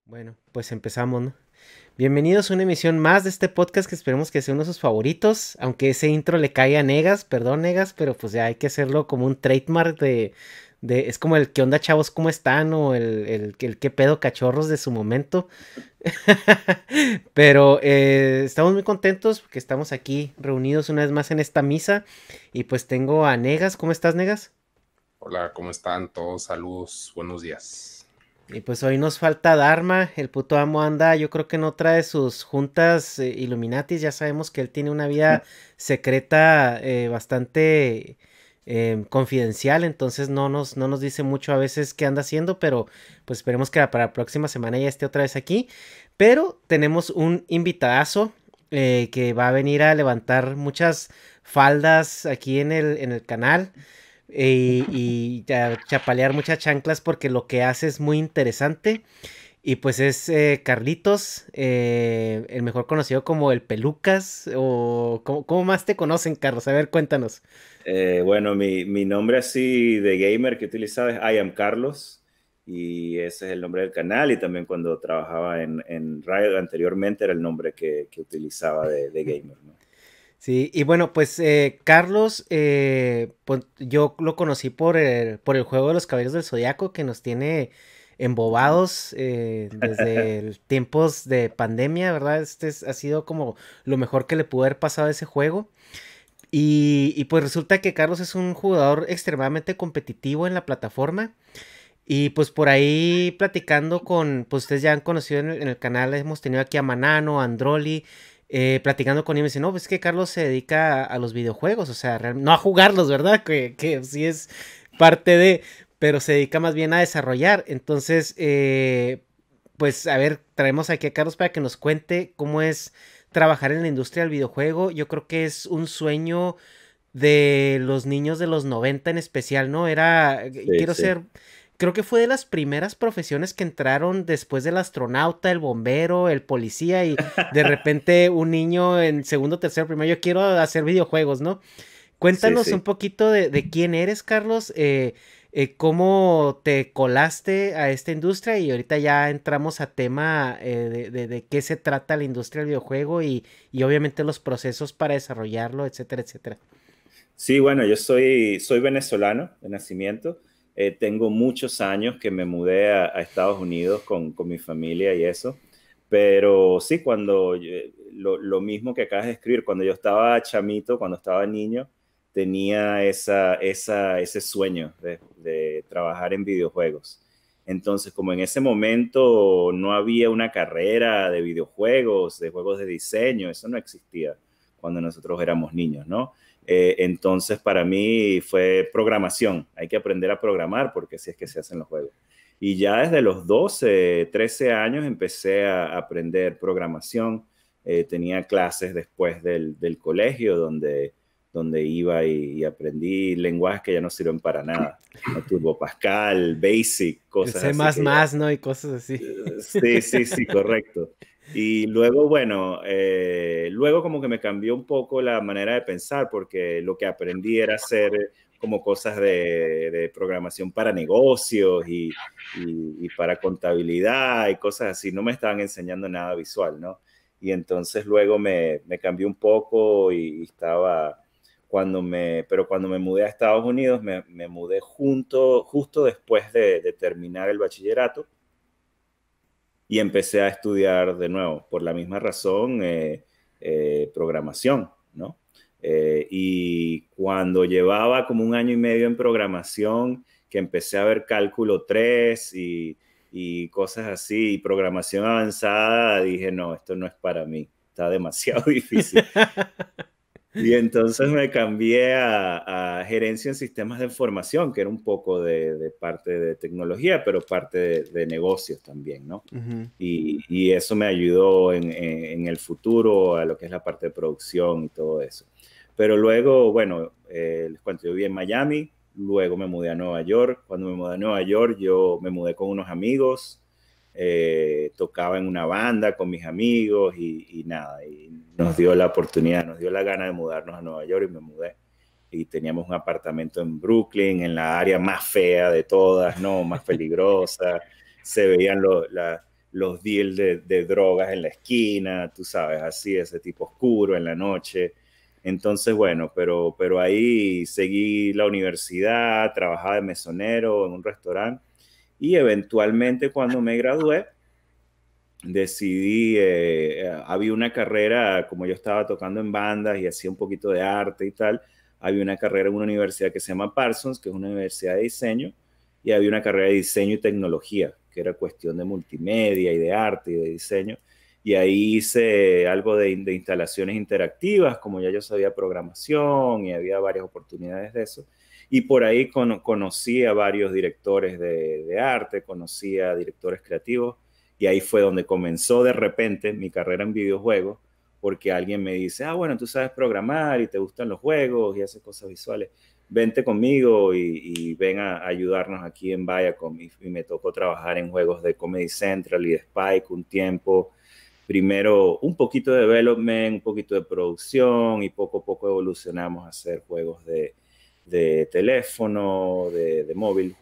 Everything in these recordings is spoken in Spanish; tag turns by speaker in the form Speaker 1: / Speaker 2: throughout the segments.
Speaker 1: Bueno, pues empezamos, ¿no? Bienvenidos a una emisión más de este podcast que esperemos que sea uno de sus favoritos, aunque ese intro le caiga a Negas, perdón Negas, pero pues ya hay que hacerlo como un trademark es como el qué onda chavos, ¿cómo están? O el qué pedo cachorros de su momento. Pero estamos muy contentos porque estamos aquí reunidos una vez más en esta misa y pues tengo a Negas, ¿cómo estás Negas?
Speaker 2: Hola, ¿cómo están todos? Saludos, buenos días.
Speaker 1: Y pues hoy nos falta Dharma, el puto amo anda, yo creo que no trae sus juntas Illuminatis, ya sabemos que él tiene una vida secreta bastante confidencial, entonces no nos dice mucho a veces qué anda haciendo, pero pues esperemos que para la próxima semana ya esté otra vez aquí. Pero tenemos un invitadazo que va a venir a levantar muchas faldas aquí en el canal y chapalear muchas chanclas porque lo que hace es muy interesante. Y pues es Carlitos, el mejor conocido como el Pelucas, o ¿cómo más te conocen, Carlos? A ver, cuéntanos.
Speaker 3: Bueno, mi nombre así de gamer que utilizaba es I am Carlos y ese es el nombre del canal y también cuando trabajaba en Riot anteriormente era el nombre que utilizaba de gamer, ¿no?
Speaker 1: Sí, y bueno, pues Carlos, pues, yo lo conocí por el juego de los Caballeros del Zodiaco que nos tiene embobados desde tiempos de pandemia, ¿verdad? Ha sido como lo mejor que le pudo haber pasado a ese juego. Y pues resulta que Carlos es un jugador extremadamente competitivo en la plataforma. Y pues por ahí platicando pues ustedes ya han conocido en el canal, hemos tenido aquí a Manano, a Androli, platicando con él, me dice, no, pues es que Carlos se dedica a los videojuegos, o sea, no a jugarlos, ¿verdad? Que sí es parte pero se dedica más bien a desarrollar. Entonces, pues a ver, traemos aquí a Carlos para que nos cuente cómo es trabajar en la industria del videojuego. Yo creo que es un sueño de los niños de los 90 en especial, ¿no?
Speaker 3: Sí,
Speaker 1: Quiero
Speaker 3: sí.
Speaker 1: ser, creo que fue de las primeras profesiones que entraron después del astronauta, el bombero, el policía y de repente un niño en segundo, tercero, primero, yo quiero hacer videojuegos, ¿no?
Speaker 3: Sí,
Speaker 1: Cuéntanos un
Speaker 3: sí.
Speaker 1: poquito de quién eres, Carlos, cómo te colaste a esta industria y ahorita ya entramos a tema de qué se trata la industria del videojuego y obviamente los procesos para desarrollarlo, etcétera, etcétera.
Speaker 3: Sí, bueno, yo soy venezolano de nacimiento. Tengo muchos años que me mudé a Estados Unidos con mi familia y eso. Pero sí, lo mismo que acabas de escribir, cuando yo estaba chamito, cuando estaba niño, tenía ese sueño de trabajar en videojuegos. Entonces, como en ese momento no había una carrera de videojuegos, de juegos de diseño, eso no existía cuando nosotros éramos niños, ¿no? Entonces, para mí fue programación. Hay que aprender a programar porque así es que se hacen los juegos. Y ya desde los 12, 13 años empecé a aprender programación. Tenía clases después del colegio donde iba y aprendí lenguajes que ya no sirven para nada. ¿No? Turbo Pascal, Basic,
Speaker 1: El
Speaker 3: cosas
Speaker 1: C++,
Speaker 3: así que ya.
Speaker 1: ¿no? Y cosas así.
Speaker 3: Sí, sí, sí, correcto. Y luego, bueno, luego como que me cambió un poco la manera de pensar porque lo que aprendí era hacer como cosas de programación para negocios y para contabilidad y cosas así. No me estaban enseñando nada visual, ¿no? Y entonces luego me cambió un poco y estaba, pero cuando me mudé a Estados Unidos, me mudé justo después de terminar el bachillerato y empecé a estudiar de nuevo, por la misma razón, programación, ¿no? Y cuando llevaba como un año y medio en programación, que empecé a ver cálculo 3 y cosas así, y programación avanzada, dije, no, esto no es para mí, está demasiado difícil. Y entonces me cambié a gerencia en sistemas de información, que era un poco de parte de tecnología, pero parte de negocios también, ¿no?
Speaker 1: Ujú.
Speaker 3: Y eso me ayudó en el futuro a lo que es la parte de producción y todo eso. Pero luego, bueno, les cuento, yo viví en Miami, luego me mudé a Nueva York. Cuando me mudé a Nueva York, yo me mudé con unos amigos, tocaba en una banda con mis amigos y nada, y nos dio la oportunidad, nos dio la gana de mudarnos a Nueva York y me mudé. Y teníamos un apartamento en Brooklyn, en la área más fea de todas, ¿no? Más peligrosa. Se veían los deals de drogas en la esquina, tú sabes, así, ese tipo oscuro en la noche. Entonces, bueno, pero ahí seguí la universidad, trabajaba de mesonero en un restaurante y eventualmente cuando me gradué, decidí, había una carrera, como yo estaba tocando en bandas y hacía un poquito de arte y tal, había una carrera en una universidad que se llama Parsons, que es una universidad de diseño, y había una carrera de diseño y tecnología, que era cuestión de multimedia y de arte y de diseño. Y ahí hice algo de instalaciones interactivas, como ya yo sabía programación y había varias oportunidades de eso. Y por ahí conocí a varios directores de arte, conocí a directores creativos y ahí fue donde comenzó de repente mi carrera en videojuegos, porque alguien me dice, ah, bueno, tú sabes programar y te gustan los juegos y haces cosas visuales, vente conmigo y ven a ayudarnos aquí en Viacom. Y me tocó trabajar en juegos de Comedy Central y de Spike un tiempo. Primero un poquito de development, un poquito de producción y poco a poco evolucionamos a hacer juegos de teléfono, de móvil,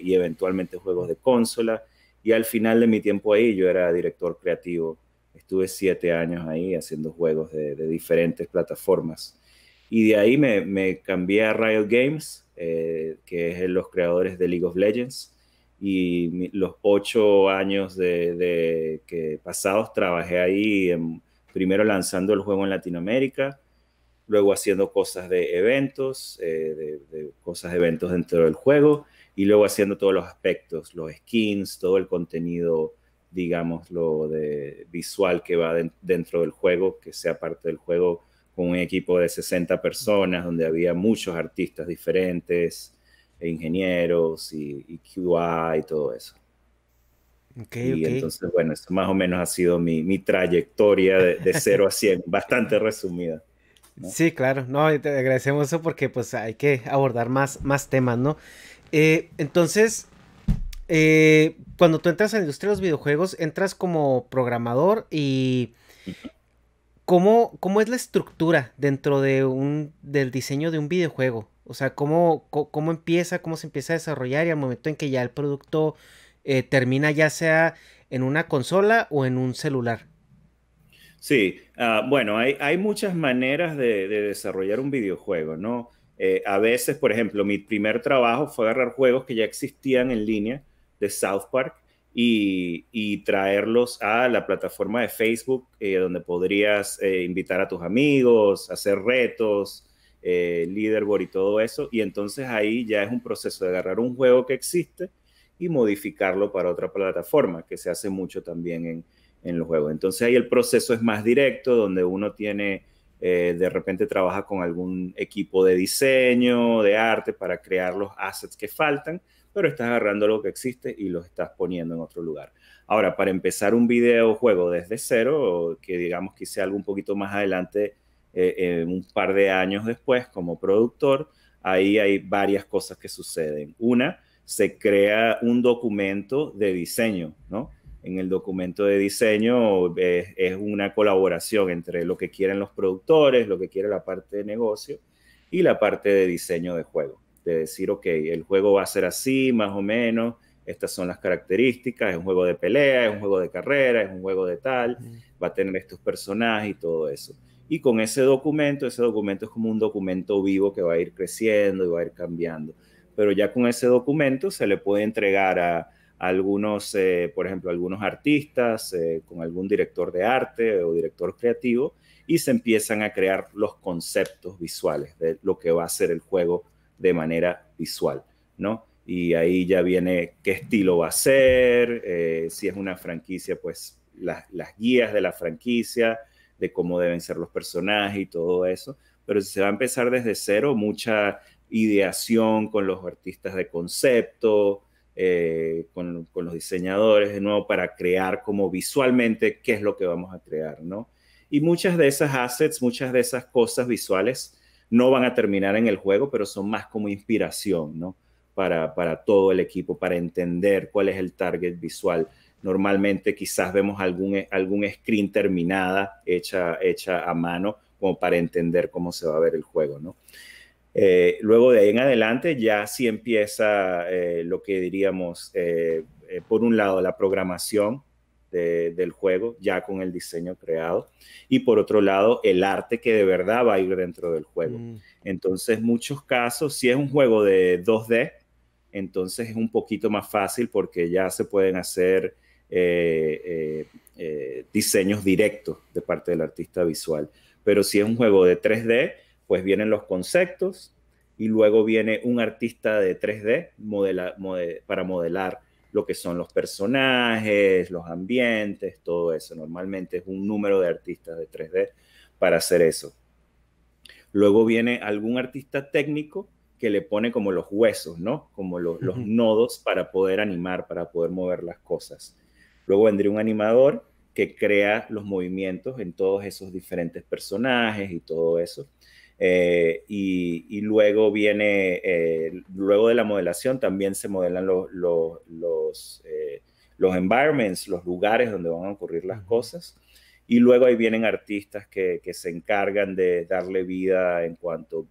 Speaker 3: y eventualmente juegos de consola. Y al final de mi tiempo ahí, yo era director creativo. Estuve 7 años ahí haciendo juegos de diferentes plataformas. Y de ahí me cambié a Riot Games, que es los creadores de League of Legends. Y los 8 años que pasados trabajé ahí, primero lanzando el juego en Latinoamérica, luego haciendo cosas de eventos, cosas de eventos dentro del juego, y luego haciendo todos los aspectos, los skins, todo el contenido, digamos, lo de visual que va dentro del juego, que sea parte del juego, con un equipo de 60 personas, donde había muchos artistas diferentes, e ingenieros y QA y todo eso.
Speaker 1: Ok,
Speaker 3: Y
Speaker 1: ok.
Speaker 3: entonces, bueno, eso más o menos ha sido mi trayectoria de 0 a 100, bastante resumida, ¿no?
Speaker 1: Sí, claro, no, y te agradecemos eso porque pues hay que abordar más temas, ¿no? Entonces, cuando tú entras a la industria de los videojuegos, entras como programador y ¿cómo es la estructura dentro del diseño de un videojuego? O sea, ¿cómo empieza, cómo se empieza a desarrollar y al momento en que ya el producto termina ya sea en una consola o en un celular?
Speaker 3: Sí, bueno, hay muchas maneras de desarrollar un videojuego, ¿no? A veces, por ejemplo, mi primer trabajo fue agarrar juegos que ya existían en línea de South Park y traerlos a la plataforma de Facebook, donde podrías invitar a tus amigos, hacer retos, leaderboard y todo eso. Y entonces ahí ya es un proceso de agarrar un juego que existe y modificarlo para otra plataforma, que se hace mucho también en los juegos. Entonces ahí el proceso es más directo, donde uno tiene, de repente trabaja con algún equipo de diseño, de arte, para crear los assets que faltan, pero estás agarrando lo que existe y lo estás poniendo en otro lugar. Ahora, para empezar un videojuego desde cero, que digamos que hice algo un poquito más adelante, un par de años después como productor, ahí hay varias cosas que suceden. Una, se crea un documento de diseño, ¿no? En el documento de diseño es una colaboración entre lo que quieren los productores, lo que quiere la parte de negocio y la parte de diseño de juego. De decir, ok, el juego va a ser así, más o menos, estas son las características, es un juego de pelea, es un juego de carrera, es un juego de tal, va a tener estos personajes y todo eso. Y con ese documento es como un documento vivo que va a ir creciendo y va a ir cambiando. Pero ya con ese documento se le puede entregar a algunos, por ejemplo, algunos artistas, con algún director de arte o director creativo, y se empiezan a crear los conceptos visuales de lo que va a ser el juego de manera visual, ¿no? Y ahí ya viene qué estilo va a ser, si es una franquicia, pues las guías de la franquicia, de cómo deben ser los personajes y todo eso. Pero si se va a empezar desde cero, mucha ideación con los artistas de concepto, con los diseñadores de nuevo para crear como visualmente qué es lo que vamos a crear, ¿no? Y muchas de esas assets, muchas de esas cosas visuales no van a terminar en el juego, pero son más como inspiración, ¿no? Para todo el equipo, para entender cuál es el target visual. Normalmente quizás vemos algún screen terminada hecha a mano como para entender cómo se va a ver el juego, ¿no? Luego de ahí en adelante ya sí empieza lo que diríamos, por un lado, la programación, del juego, ya con el diseño creado. Y por otro lado, el arte que de verdad va a ir dentro del juego. Entonces, en muchos casos, si es un juego de 2D, entonces es un poquito más fácil porque ya se pueden hacer diseños directos de parte del artista visual. Pero si es un juego de 3D, pues vienen los conceptos y luego viene un artista de 3D para modelar lo que son los personajes, los ambientes, todo eso. Normalmente es un número de artistas de 3D para hacer eso. Luego viene algún artista técnico que le pone como los huesos, ¿no? Como los nodos para poder animar, para poder mover las cosas. Luego vendría un animador que crea los movimientos en todos esos diferentes personajes y todo eso. Y luego viene, luego de la modelación también se modelan los environments, los lugares donde van a ocurrir las cosas. Y luego ahí vienen artistas que se encargan de darle vida en cuanto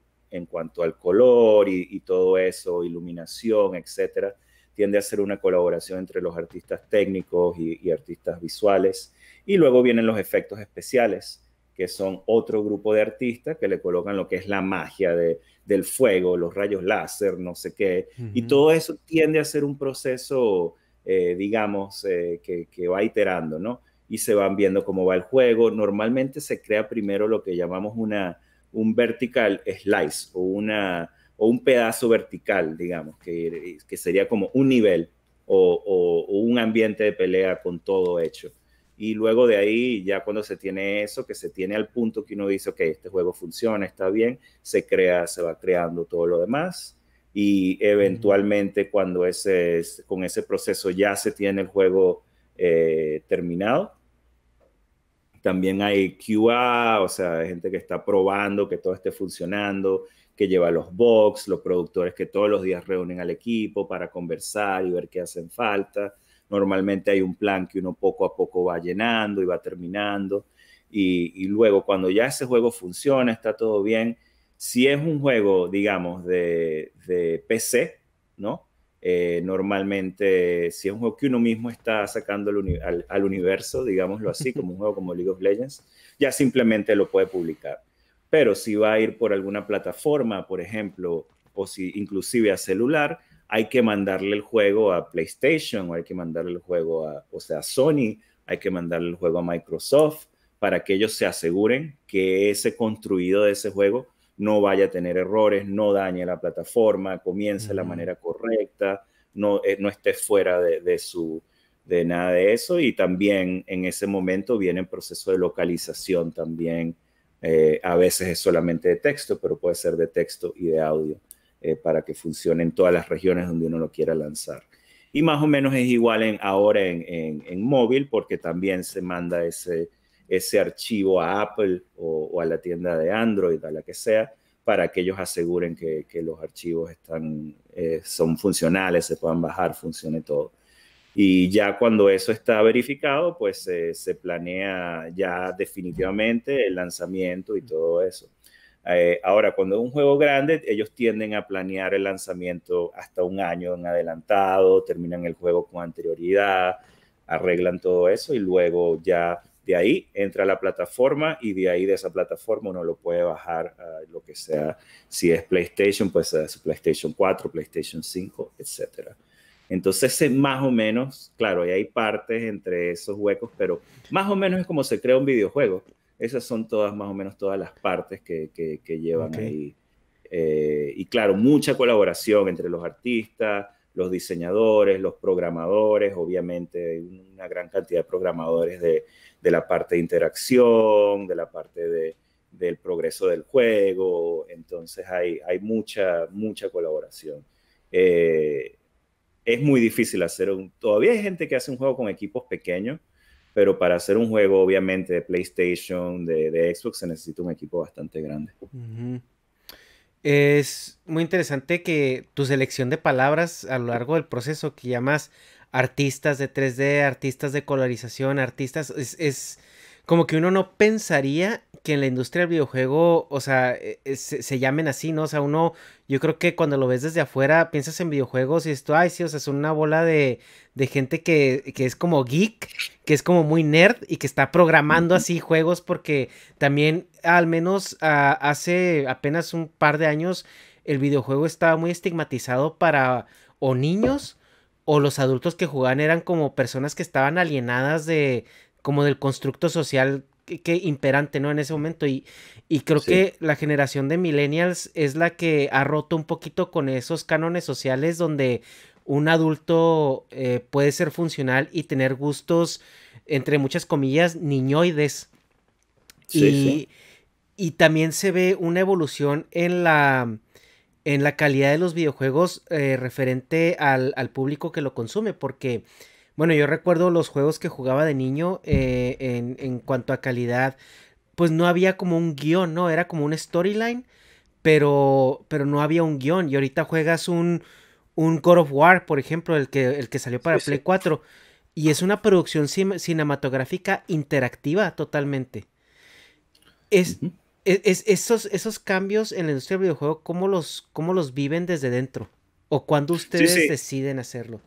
Speaker 3: al color y todo eso, iluminación, etcétera. Tiende a ser una colaboración entre los artistas técnicos y artistas visuales. Y luego vienen los efectos especiales, que son otro grupo de artistas que le colocan lo que es la magia del fuego, los rayos láser, no sé qué. Y todo eso tiende a ser un proceso, digamos, que va iterando, ¿no? Y se van viendo cómo va el juego. Normalmente se crea primero lo que llamamos un vertical slice o un pedazo vertical, digamos, que sería como un nivel o un ambiente de pelea con todo hecho. Y luego de ahí, ya cuando se tiene eso, que se tiene al punto que uno dice, ok, este juego funciona, está bien, se va creando todo lo demás. Y eventualmente cuando con ese proceso ya se tiene el juego terminado, también hay QA, o sea, hay gente que está probando que todo esté funcionando, que lleva los bugs, los productores que todos los días reúnen al equipo para conversar y ver qué hacen falta. Normalmente hay un plan que uno poco a poco va llenando y va terminando. Y luego, cuando ya ese juego funciona, está todo bien. Si es un juego, digamos, de PC, ¿no? Normalmente, si es un juego que uno mismo está sacando al universo, digámoslo así, como un juego como League of Legends, ya simplemente lo puede publicar. Pero si va a ir por alguna plataforma, por ejemplo, o si inclusive a celular, hay que mandarle el juego a PlayStation, o hay que mandarle el juego a Sony, hay que mandarle el juego a Microsoft, para que ellos se aseguren que ese construido de ese juego no vaya a tener errores, no dañe la plataforma, comience de la manera correcta, no esté fuera de nada de eso. Y también en ese momento viene el proceso de localización también. A veces es solamente de texto, pero puede ser de texto y de audio para que funcione en todas las regiones donde uno lo quiera lanzar. Y más o menos es igual ahora en móvil, porque también se manda ese archivo a Apple o a la tienda de Android, a la que sea, para que ellos aseguren que los archivos son funcionales, se puedan bajar, funcione todo. Y ya cuando eso está verificado, pues se planea ya definitivamente el lanzamiento y todo eso. Ahora, cuando es un juego grande, ellos tienden a planear el lanzamiento hasta un año en adelantado, terminan el juego con anterioridad, arreglan todo eso y luego ya de ahí entra a la plataforma y de ahí de esa plataforma uno lo puede bajar a lo que sea. Si es PlayStation, pues a su PlayStation 4, PlayStation 5, etcétera. Entonces, más o menos, claro, y hay partes entre esos huecos, pero más o menos es como se crea un videojuego. Esas son todas, más o menos, todas las partes que llevan ahí. Y claro, mucha colaboración entre los artistas, los diseñadores, los programadores, obviamente una gran cantidad de programadores de la parte de interacción, de la parte del progreso del juego. Entonces hay mucha colaboración. Es muy difícil hacer todavía hay gente que hace un juego con equipos pequeños, pero para hacer un juego, obviamente, de PlayStation, de Xbox, se necesita un equipo bastante grande.
Speaker 1: Es muy interesante que tu selección de palabras a lo largo del proceso que llamas artistas de 3D, artistas de colorización, artistas, es como que uno no pensaría que en la industria del videojuego, o sea, se llamen así, ¿no? O sea, uno, yo creo que cuando lo ves desde afuera, piensas en videojuegos y esto, ay, sí, o sea, es una bola de gente que es como geek, que es como muy nerd y que está programando
Speaker 3: Ujú.
Speaker 1: así juegos porque también, al menos hace apenas un par de años, el videojuego estaba muy estigmatizado para o niños o los adultos que jugaban eran como personas que estaban alienadas de como del constructo social que imperante, ¿no? En ese momento. Y creo
Speaker 3: Sí.
Speaker 1: que la generación de millennials es la que ha roto un poquito con esos cánones sociales donde un adulto puede ser funcional y tener gustos, entre muchas comillas, niñoides.
Speaker 3: Sí, sí.
Speaker 1: Y, y también se ve una evolución en la calidad de los videojuegos referente al público que lo consume, porque, bueno, yo recuerdo los juegos que jugaba de niño en cuanto a calidad, pues no había como un guión, ¿no? Era como un storyline, pero no había un guión. Y ahorita juegas un God of War, por ejemplo, el que salió
Speaker 3: Sí,
Speaker 1: para
Speaker 3: sí.
Speaker 1: Play 4, y es una producción cinematográfica interactiva totalmente. Es,
Speaker 3: Ujú.
Speaker 1: esos cambios en la industria del videojuego, cómo los viven desde dentro? ¿O cuándo
Speaker 3: Sí,
Speaker 1: ustedes
Speaker 3: sí.
Speaker 1: deciden hacerlo?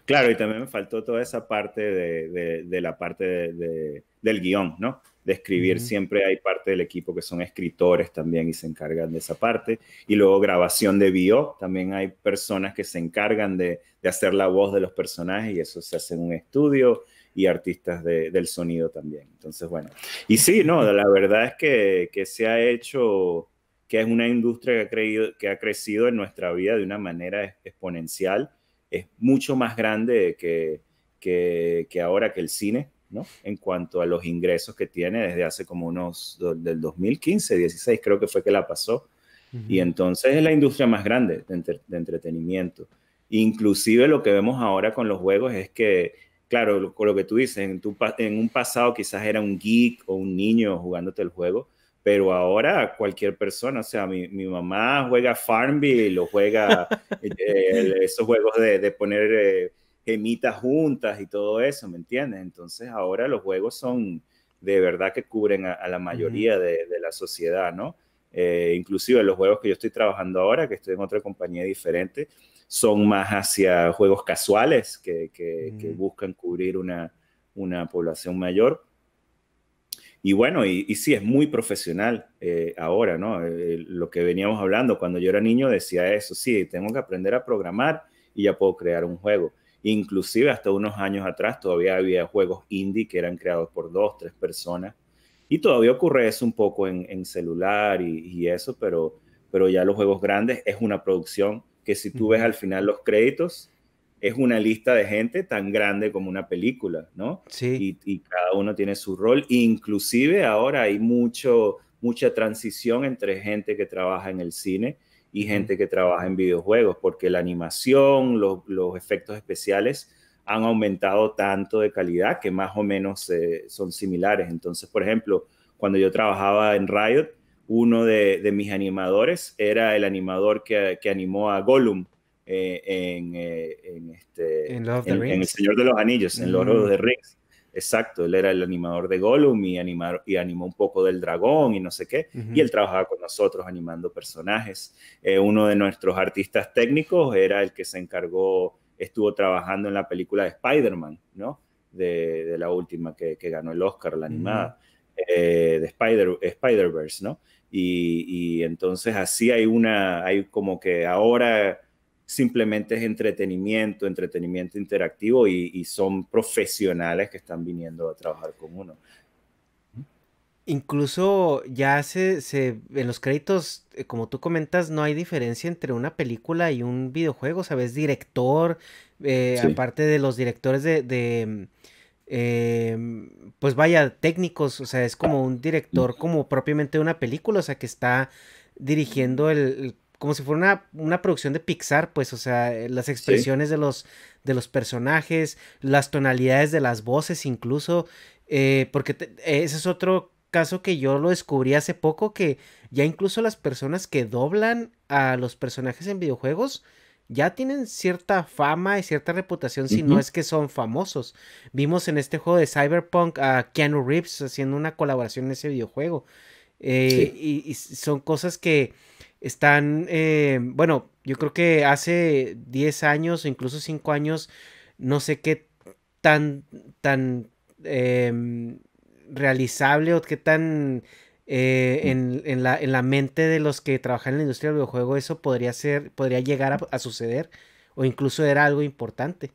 Speaker 3: Claro, y también me faltó toda esa parte de la parte del guión, ¿no? De escribir,
Speaker 1: Ujú,
Speaker 3: siempre hay parte del equipo que son escritores también y se encargan de esa parte. Y luego grabación de bio, también hay personas que se encargan de hacer la voz de los personajes y eso se hace en un estudio y artistas del sonido también. Entonces, bueno. Y sí, no, la verdad es que se ha hecho, que es una industria que ha crecido en nuestra vida de una manera exponencial, es mucho más grande que ahora que el cine, ¿no? En cuanto a los ingresos que tiene desde hace como del 2015, 16 creo que fue que la pasó. Y
Speaker 1: ujú.
Speaker 3: entonces es la industria más grande de entretenimiento. Inclusive lo que vemos ahora con los juegos es que, claro, lo que tú dices, en un pasado quizás era un geek o un niño jugándote el juego, pero ahora cualquier persona, o sea, mi mamá juega Farmville o juega esos juegos de poner gemitas juntas y todo eso, ¿me entiendes? Entonces ahora los juegos son de verdad que cubren a la
Speaker 1: Ujú,
Speaker 3: mayoría de la sociedad, ¿no? Inclusive los juegos que yo estoy trabajando ahora, que estoy en otra compañía diferente, son más hacia juegos casuales que
Speaker 1: ujú.
Speaker 3: buscan cubrir una población mayor. Y bueno, y sí, es muy profesional ahora, ¿no? Lo que veníamos hablando, cuando yo era niño decía eso, sí, tengo que aprender a programar y ya puedo crear un juego. Inclusive hasta unos años atrás todavía había juegos indie que eran creados por dos, tres personas. Y todavía ocurre eso un poco en celular y eso, pero ya los juegos grandes es una producción que si tú ves
Speaker 1: Ujú.
Speaker 3: al final los créditos, es una lista de gente tan grande como una película, ¿no?
Speaker 1: Sí.
Speaker 3: Y cada uno tiene su rol. Inclusive ahora hay mucha transición entre gente que trabaja en el cine y
Speaker 1: Ujú,
Speaker 3: gente que trabaja en videojuegos, porque la animación, los efectos especiales han aumentado tanto de calidad que más o menos son similares. Entonces, por ejemplo, cuando yo trabajaba en Riot, uno de mis animadores era el animador que animó a Gollum
Speaker 1: en Lord of the
Speaker 3: en El
Speaker 1: Rings.
Speaker 3: Señor de los Anillos, en Lord of
Speaker 1: Mm,
Speaker 3: the Rings. Exacto, él era el animador de Gollum y animó un poco del dragón y no sé qué. Y
Speaker 1: ujú,
Speaker 3: él trabajaba con nosotros animando personajes. Uno de nuestros artistas técnicos era el que se encargó, estuvo trabajando en la película de Spider-Man, ¿no? De la última que ganó el Oscar, la
Speaker 1: ujú.
Speaker 3: animada, de Spider-Verse, ¿no? Y entonces así hay como que ahora simplemente es entretenimiento interactivo y son profesionales que están viniendo a trabajar con uno.
Speaker 1: Incluso ya en los créditos, como tú comentas, no hay diferencia entre una película y un videojuego, ¿sabes? Director,
Speaker 3: Sí,
Speaker 1: aparte de los directores pues vaya, técnicos, o sea, es como un director como propiamente de una película, o sea, que está dirigiendo como si fuera una producción de Pixar, pues, o sea, las
Speaker 3: sí,
Speaker 1: expresiones de los personajes, las tonalidades de las voces incluso, porque ese es otro caso que yo lo descubrí hace poco, que ya incluso las personas que doblan a los personajes en videojuegos ya tienen cierta fama y cierta reputación, si no es que son famosos. Vimos en este juego de Cyberpunk a Keanu Reeves haciendo una colaboración en ese videojuego.
Speaker 3: Sí.
Speaker 1: Y son cosas que están, bueno, yo creo que hace 10 años o incluso 5 años, no sé qué tan, tan realizable o qué tan en la mente de los que trabajan en la industria del videojuego eso podría llegar a suceder o incluso era algo importante.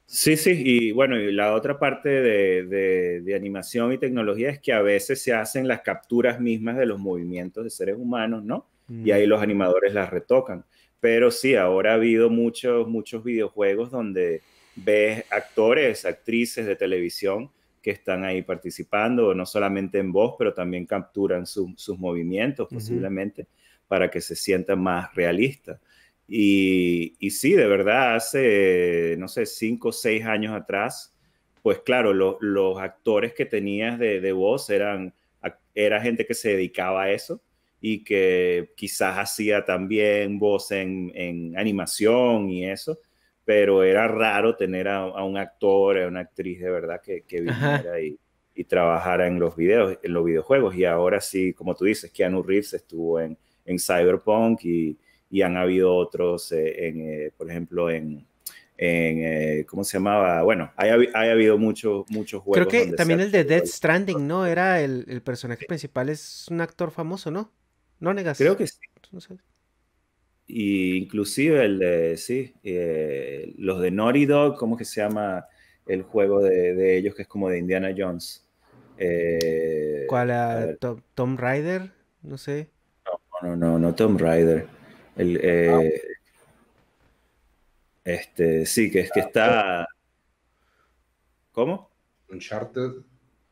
Speaker 3: Sí, sí, y bueno, y la otra parte de animación y tecnología es que a veces se hacen las capturas mismas de los movimientos de seres humanos, ¿no? Y ahí los animadores las retocan. Pero sí, ahora ha habido muchos videojuegos donde ves actores, actrices de televisión que están ahí participando, no solamente en voz, pero también capturan sus movimientos posiblemente para que se sientan más realistas. Y sí, de verdad, hace, no sé, 5 o 6 años atrás, pues claro, los actores que tenías de voz era gente que se dedicaba a eso y que quizás hacía también voz en animación y eso, pero era raro tener a un actor, a una actriz de verdad que
Speaker 1: Ajá.
Speaker 3: viniera y trabajara en los videojuegos. Y ahora sí, como tú dices, Keanu Reeves estuvo en Cyberpunk y han habido otros, por ejemplo, ¿cómo se llamaba? Bueno, hay habido muchos
Speaker 1: Creo
Speaker 3: juegos
Speaker 1: que
Speaker 3: donde se
Speaker 1: también
Speaker 3: ha
Speaker 1: el de
Speaker 3: tenido
Speaker 1: Death Stranding, ¿no? Era el personaje principal, es un actor famoso, ¿no? No
Speaker 3: creo
Speaker 1: negas.
Speaker 3: que sí.
Speaker 1: No sé.
Speaker 3: Y inclusive sí, los de Naughty Dog, ¿cómo que se llama el juego de ellos que es como de Indiana Jones?
Speaker 1: ¿Cuál?
Speaker 3: A ver,
Speaker 1: Tom Raider, no sé.
Speaker 3: no Tomb Raider. El, sí, que está, ¿cómo?
Speaker 2: Uncharted.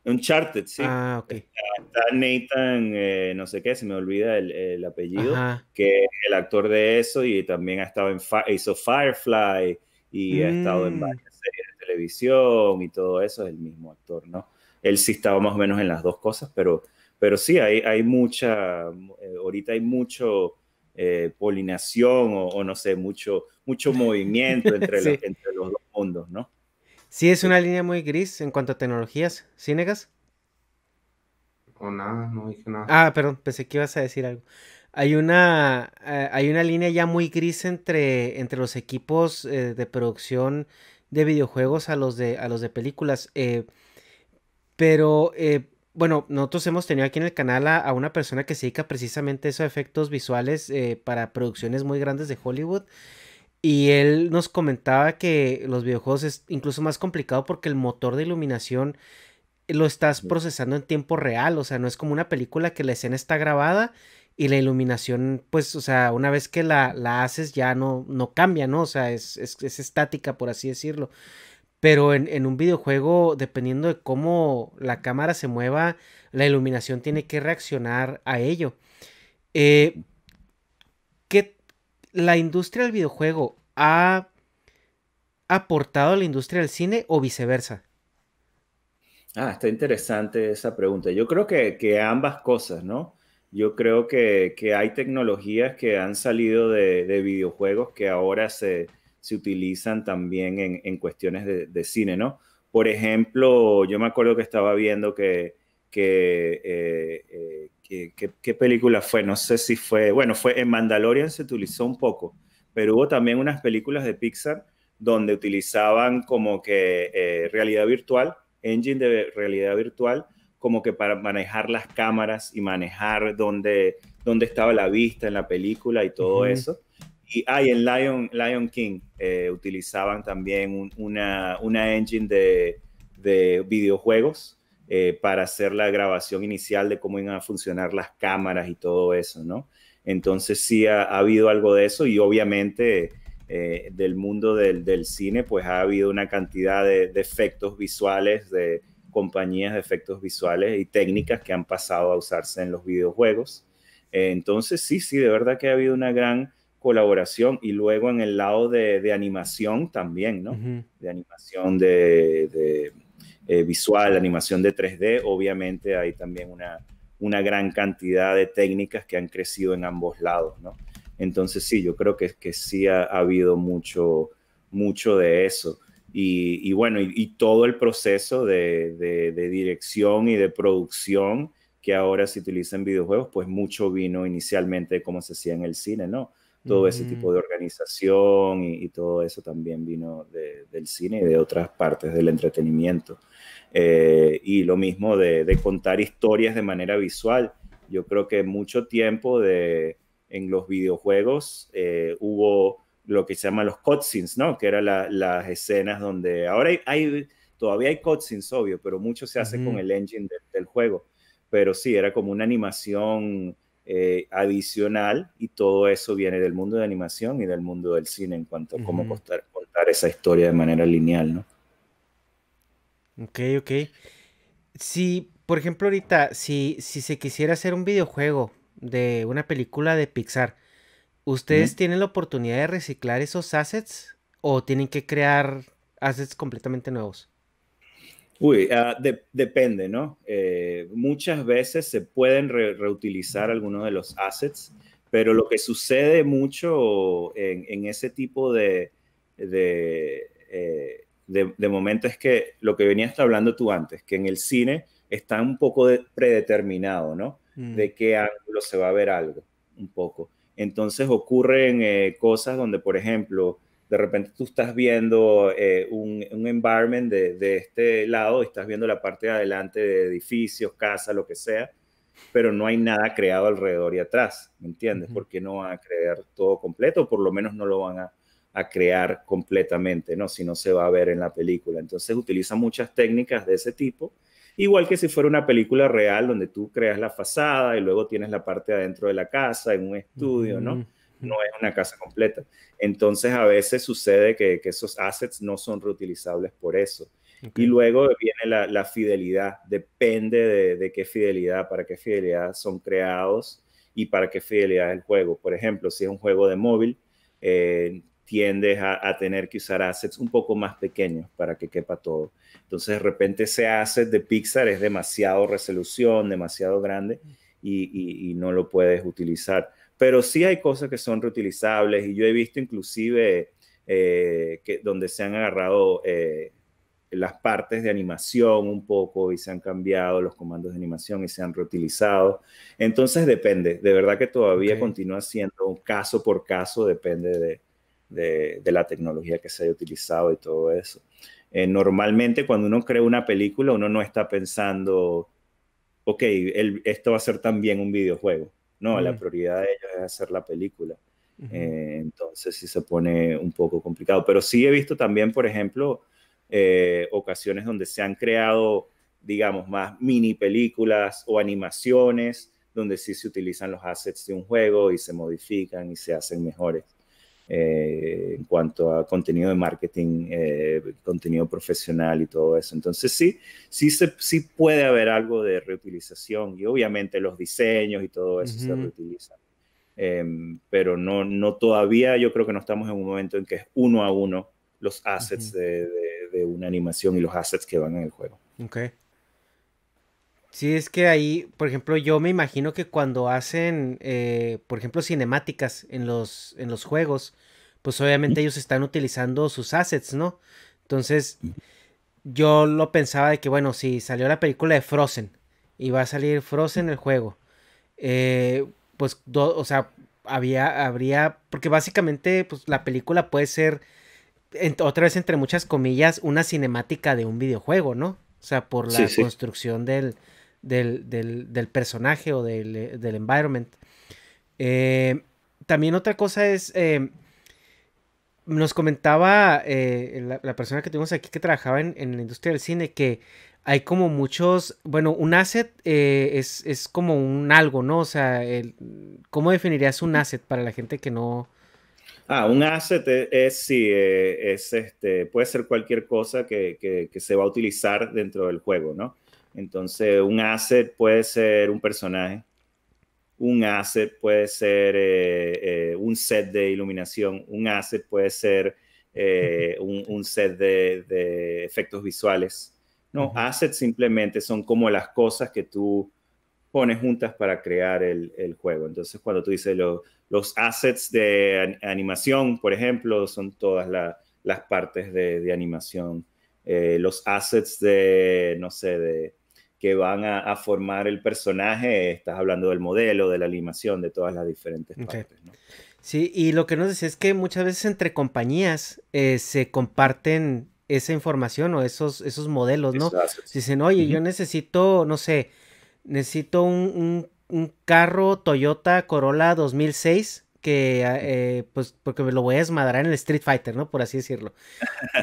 Speaker 3: Uncharted, sí.
Speaker 1: Ah, ok.
Speaker 3: Está Nathan, no sé qué, se me olvida el apellido,
Speaker 1: Ajá.
Speaker 3: que es el actor de eso y también ha estado hizo Firefly y ha estado en
Speaker 1: Mm,
Speaker 3: varias series de televisión y todo eso, es el mismo actor, ¿no? Él sí estaba más o menos en las dos cosas, pero sí, hay ahorita hay mucho polinación o no sé, mucho movimiento
Speaker 1: sí.
Speaker 3: entre los dos mundos, ¿no?
Speaker 1: Sí, es
Speaker 3: Sí.
Speaker 1: una línea muy gris en cuanto a tecnologías. ¿Sí negas?
Speaker 2: O nada, no dije nada.
Speaker 1: Ah, perdón, pensé que ibas a decir algo. Hay una línea ya muy gris entre los equipos de producción de videojuegos a los de películas. Pero, bueno, nosotros hemos tenido aquí en el canal a una persona que se dedica precisamente a esos efectos visuales para producciones muy grandes de Hollywood. Y él nos comentaba que los videojuegos es incluso más complicado porque el motor de iluminación lo estás procesando en tiempo real, o sea, no es como una película que la escena está grabada y la iluminación, pues, o sea, una vez que la haces ya no cambia, ¿no? O sea, es estática, por así decirlo. Pero en un videojuego, dependiendo de cómo la cámara se mueva, la iluminación tiene que reaccionar a ello. Eh, ¿Qué la industria del videojuego ha aportado a la industria del cine o viceversa?
Speaker 3: Está interesante esa pregunta. Yo creo que ambas cosas, ¿no? Yo creo que hay tecnologías que han salido de videojuegos que ahora se utilizan también en cuestiones de cine, ¿no? Por ejemplo, yo me acuerdo que estaba viendo ¿qué película fue? No sé si fue, bueno, fue en Mandalorian se utilizó un poco, pero hubo también unas películas de Pixar donde utilizaban como que realidad virtual, engine de realidad virtual, como que para manejar las cámaras y manejar dónde estaba la vista en la película y todo
Speaker 1: Ujú.
Speaker 3: eso. Y en Lion King utilizaban también una engine de videojuegos para hacer la grabación inicial de cómo iban a funcionar las cámaras y todo eso, ¿no? Entonces sí ha habido algo de eso y obviamente del mundo del cine, pues ha habido una cantidad de efectos visuales, de compañías de efectos visuales y técnicas que han pasado a usarse en los videojuegos. Entonces sí, de verdad que ha habido una gran colaboración y luego en el lado de animación también, ¿no?
Speaker 1: Ujú.
Speaker 3: De animación de visual, animación de 3D, obviamente hay también una gran cantidad de técnicas que han crecido en ambos lados, ¿no? Entonces sí, yo creo que sí ha habido mucho de eso. Y bueno, y todo el proceso de dirección y de producción que ahora se utiliza en videojuegos, pues mucho vino inicialmente de cómo se hacía en el cine, ¿no? Todo ese tipo de organización y todo eso también vino del cine y de otras partes del entretenimiento. Y lo mismo de contar historias de manera visual. Yo creo que mucho tiempo en los videojuegos hubo lo que se llaman los cutscenes, ¿no? Que eran las escenas donde ahora todavía hay cutscenes, obvio, pero mucho se hace con el engine del juego. Pero sí, era como una animación adicional y todo eso viene del mundo de animación y del mundo del cine en cuanto a cómo contar esa historia de manera lineal, ¿no?
Speaker 1: Ok, ok. Si, por ejemplo, ahorita, si se quisiera hacer un videojuego de una película de Pixar, ¿ustedes tienen la oportunidad de reciclar esos assets o tienen que crear assets completamente nuevos?
Speaker 3: Uy, depende, ¿no? Muchas veces se pueden reutilizar algunos de los assets, pero lo que sucede mucho en ese tipo de momento es que lo que venías hablando tú antes, que en el cine está un poco predeterminado, ¿no? De qué ángulo se va a ver algo, un poco. Entonces ocurren cosas donde, por ejemplo, de repente tú estás viendo un environment de este lado, estás viendo la parte de adelante de edificios, casas, lo que sea, pero no hay nada creado alrededor y atrás, ¿me entiendes? Porque no van a crear todo completo, o por lo menos no lo van a crear completamente, ¿no? Si no se va a ver en la película. Entonces utilizan muchas técnicas de ese tipo, igual que si fuera una película real donde tú creas la fachada y luego tienes la parte adentro de la casa, en un estudio, ¿no? No es una casa completa. Entonces a veces sucede que esos assets no son reutilizables por eso. Okay. Y luego viene la fidelidad, depende de qué fidelidad, para qué fidelidad son creados y para qué fidelidad es el juego. Por ejemplo, si es un juego de móvil, tiendes a tener que usar assets un poco más pequeños para que quepa todo. Entonces de repente ese asset de Pixar es demasiado resolución, demasiado grande y no lo puedes utilizar. Pero sí hay cosas que son reutilizables y yo he visto inclusive donde se han agarrado las partes de animación un poco y se han cambiado los comandos de animación y se han reutilizado. Entonces depende, de verdad que todavía continúa siendo caso por caso, depende de la tecnología que se haya utilizado y todo eso. Normalmente cuando uno crea una película, uno no está pensando, ok, esto va a ser también un videojuego. No, la prioridad de ellos es hacer la película. Entonces sí se pone un poco complicado. Pero sí he visto también, por ejemplo, ocasiones donde se han creado, digamos, más mini películas o animaciones, donde sí se utilizan los assets de un juego y se modifican y se hacen mejores. En cuanto a contenido de marketing, contenido profesional y todo eso. Entonces sí puede haber algo de reutilización y obviamente los diseños y todo eso se reutilizan. Pero no todavía yo creo que no estamos en un momento en que es uno a uno los assets de una animación y los assets que van en el juego.
Speaker 1: Okay. Sí, es que ahí, por ejemplo, yo me imagino que cuando hacen, por ejemplo, cinemáticas en los juegos, pues obviamente ellos están utilizando sus assets, ¿no? Entonces, yo lo pensaba de que, bueno, si salió la película de Frozen y va a salir Frozen el juego, pues, o sea, habría, porque básicamente, pues, la película puede ser, otra vez entre muchas comillas, una cinemática de un videojuego, ¿no? O sea, por la construcción del personaje o del environment. También otra cosa es, nos comentaba la persona que tuvimos aquí que trabajaba en la industria del cine, que hay como muchos, bueno, un asset es como un algo, ¿no? O sea, ¿cómo definirías un asset para la gente que no...
Speaker 3: Un asset puede ser cualquier cosa que se va a utilizar dentro del juego, ¿no? Entonces, un asset puede ser un personaje, un asset puede ser un set de iluminación, un asset puede ser un set de efectos visuales. No, assets simplemente son como las cosas que tú pones juntas para crear el juego. Entonces, cuando tú dices los assets de animación, por ejemplo, son todas las partes de animación. Los assets de, no sé, que van a formar el personaje, estás hablando del modelo, de la animación, de todas las diferentes partes, ¿no?
Speaker 1: Sí, y lo que nos decía es que muchas veces entre compañías se comparten esa información o esos modelos, ¿no? Dicen, oye, yo necesito, no sé, necesito un carro Toyota Corolla 2006 que, pues, porque me lo voy a desmadrar en el Street Fighter, ¿no? Por así decirlo.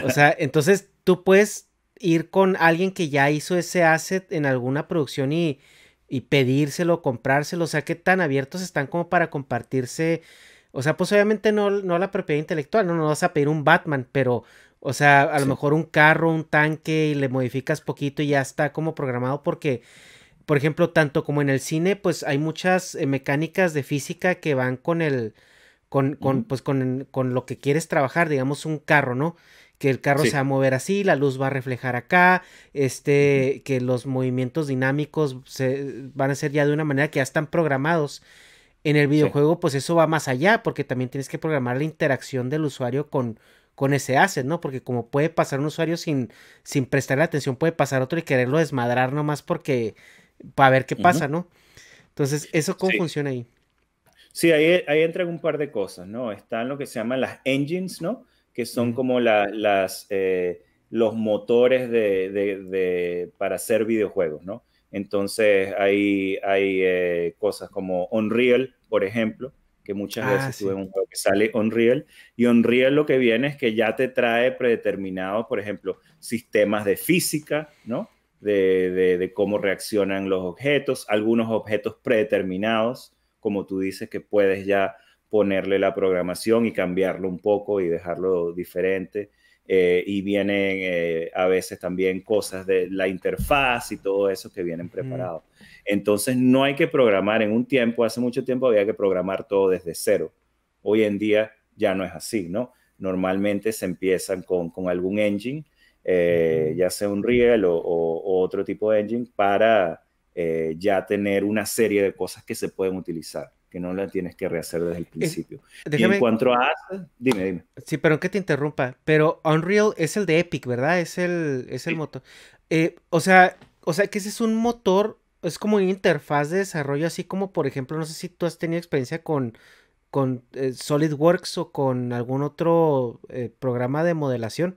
Speaker 1: O sea, entonces tú puedes ir con alguien que ya hizo ese asset en alguna producción y pedírselo, comprárselo. O sea, qué tan abiertos están como para compartirse. O sea, pues obviamente no la propiedad intelectual, no vas a pedir un Batman, pero, o sea, a lo mejor un carro, un tanque y le modificas poquito y ya está como programado porque, por ejemplo, tanto como en el cine, pues hay muchas mecánicas de física que van con pues con lo que quieres trabajar, digamos un carro, ¿no? Que el carro se va a mover así, la luz va a reflejar acá, que los movimientos dinámicos van a ser ya de una manera que ya están programados. En el videojuego, pues eso va más allá, porque también tienes que programar la interacción del usuario con ese asset, ¿no? Porque como puede pasar un usuario sin prestarle atención, puede pasar otro y quererlo desmadrar nomás porque, para ver qué pasa, ¿no? Entonces, ¿eso cómo funciona ahí?
Speaker 3: Sí, ahí entran un par de cosas, ¿no? Están lo que se llaman las engines, ¿no? Que son como los motores para hacer videojuegos, ¿no? Entonces hay cosas como Unreal, por ejemplo, que muchas veces tú ves un juego que sale Unreal, y Unreal lo que viene es que ya te trae predeterminados, por ejemplo, sistemas de física, ¿no? De cómo reaccionan los objetos, algunos objetos predeterminados, como tú dices, que puedes ya ponerle la programación y cambiarlo un poco y dejarlo diferente. Y vienen a veces también cosas de la interfaz y todo eso que vienen preparados. Entonces no hay que programar en un tiempo, hace mucho tiempo había que programar todo desde cero. Hoy en día ya no es así, ¿no? Normalmente se empiezan con algún engine, ya sea un Unreal o otro tipo de engine para ya tener una serie de cosas que se pueden utilizar, que no la tienes que rehacer desde el principio. Y en cuanto a... Dime.
Speaker 1: Sí, pero que te interrumpa, pero Unreal es el de Epic, ¿verdad? Es el motor. O sea, que ese es un motor, es como una interfaz de desarrollo, así como, por ejemplo, no sé si tú has tenido experiencia con SolidWorks o con algún otro programa de modelación.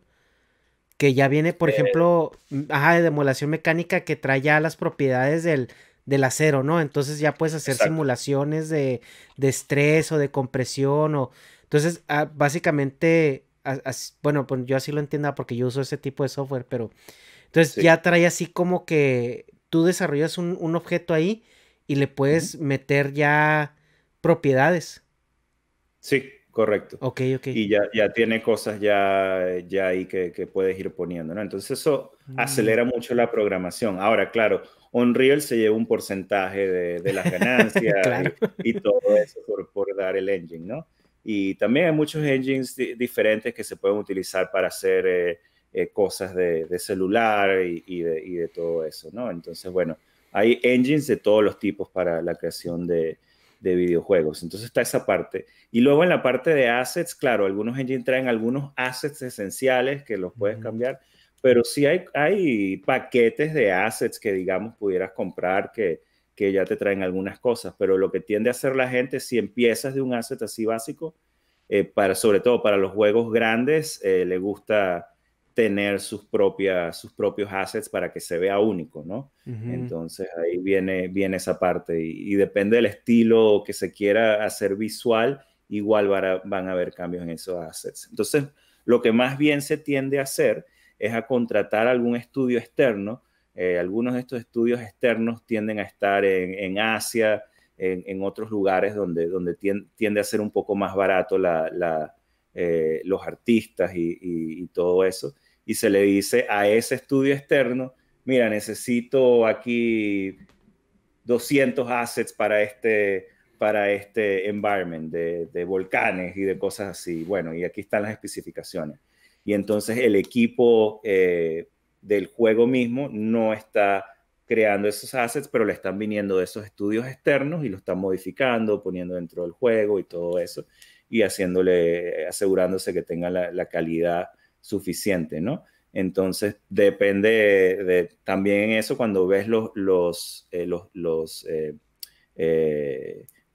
Speaker 1: Que ya viene, por ejemplo, de modelación mecánica que trae ya las propiedades del acero, ¿no? Entonces ya puedes hacer simulaciones de estrés o de compresión o... Entonces, básicamente, bueno, pues yo así lo entiendo porque yo uso ese tipo de software, pero... Entonces ya trae así como que tú desarrollas un objeto ahí y le puedes meter ya propiedades.
Speaker 3: Sí, correcto.
Speaker 1: Ok.
Speaker 3: Y ya tiene cosas ya ahí que puedes ir poniendo, ¿no? Entonces eso acelera mucho la programación. Ahora, claro, Unreal se lleva un porcentaje de las ganancias
Speaker 1: Claro.
Speaker 3: y todo eso por dar el engine, ¿no? Y también hay muchos engines diferentes que se pueden utilizar para hacer cosas de celular y de todo eso, ¿no? Entonces, bueno, hay engines de todos los tipos para la creación de videojuegos. Entonces está esa parte. Y luego en la parte de assets, claro, algunos engines traen algunos assets esenciales que los puedes cambiar, pero sí hay paquetes de assets que, digamos, pudieras comprar que ya te traen algunas cosas, pero lo que tiende a hacer la gente, si empiezas de un asset así básico, sobre todo para los juegos grandes, le gusta tener sus propios assets para que se vea único, ¿no? Entonces ahí viene esa parte y depende del estilo que se quiera hacer visual, igual van a haber cambios en esos assets. Entonces, lo que más bien se tiende a hacer es a contratar algún estudio externo. Algunos de estos estudios externos tienden a estar en Asia, en otros lugares donde tiende a ser un poco más barato los artistas y todo eso. Y se le dice a ese estudio externo, mira, necesito aquí 200 assets para este environment de volcanes y de cosas así. Bueno, y aquí están las especificaciones. Y entonces el equipo del juego mismo no está creando esos assets, pero le están viniendo de esos estudios externos y lo están modificando, poniendo dentro del juego y todo eso, y asegurándose que tenga la calidad suficiente, ¿no? Entonces, depende también en eso, cuando ves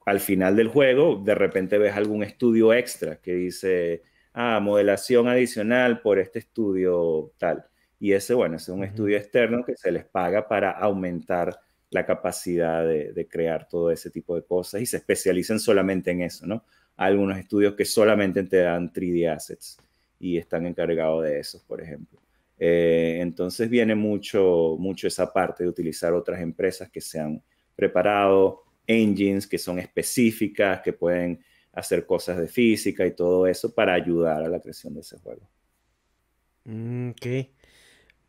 Speaker 3: al final del juego, de repente ves algún estudio extra que dice, modelación adicional por este estudio tal. Y ese es un estudio externo que se les paga para aumentar la capacidad de crear todo ese tipo de cosas y se especializan solamente en eso, ¿no? Hay algunos estudios que solamente te dan 3D assets y están encargados de esos, por ejemplo. Entonces viene mucho esa parte de utilizar otras empresas que se han preparado, engines que son específicas, que pueden hacer cosas de física y todo eso para ayudar a la creación de ese juego.
Speaker 1: Ok.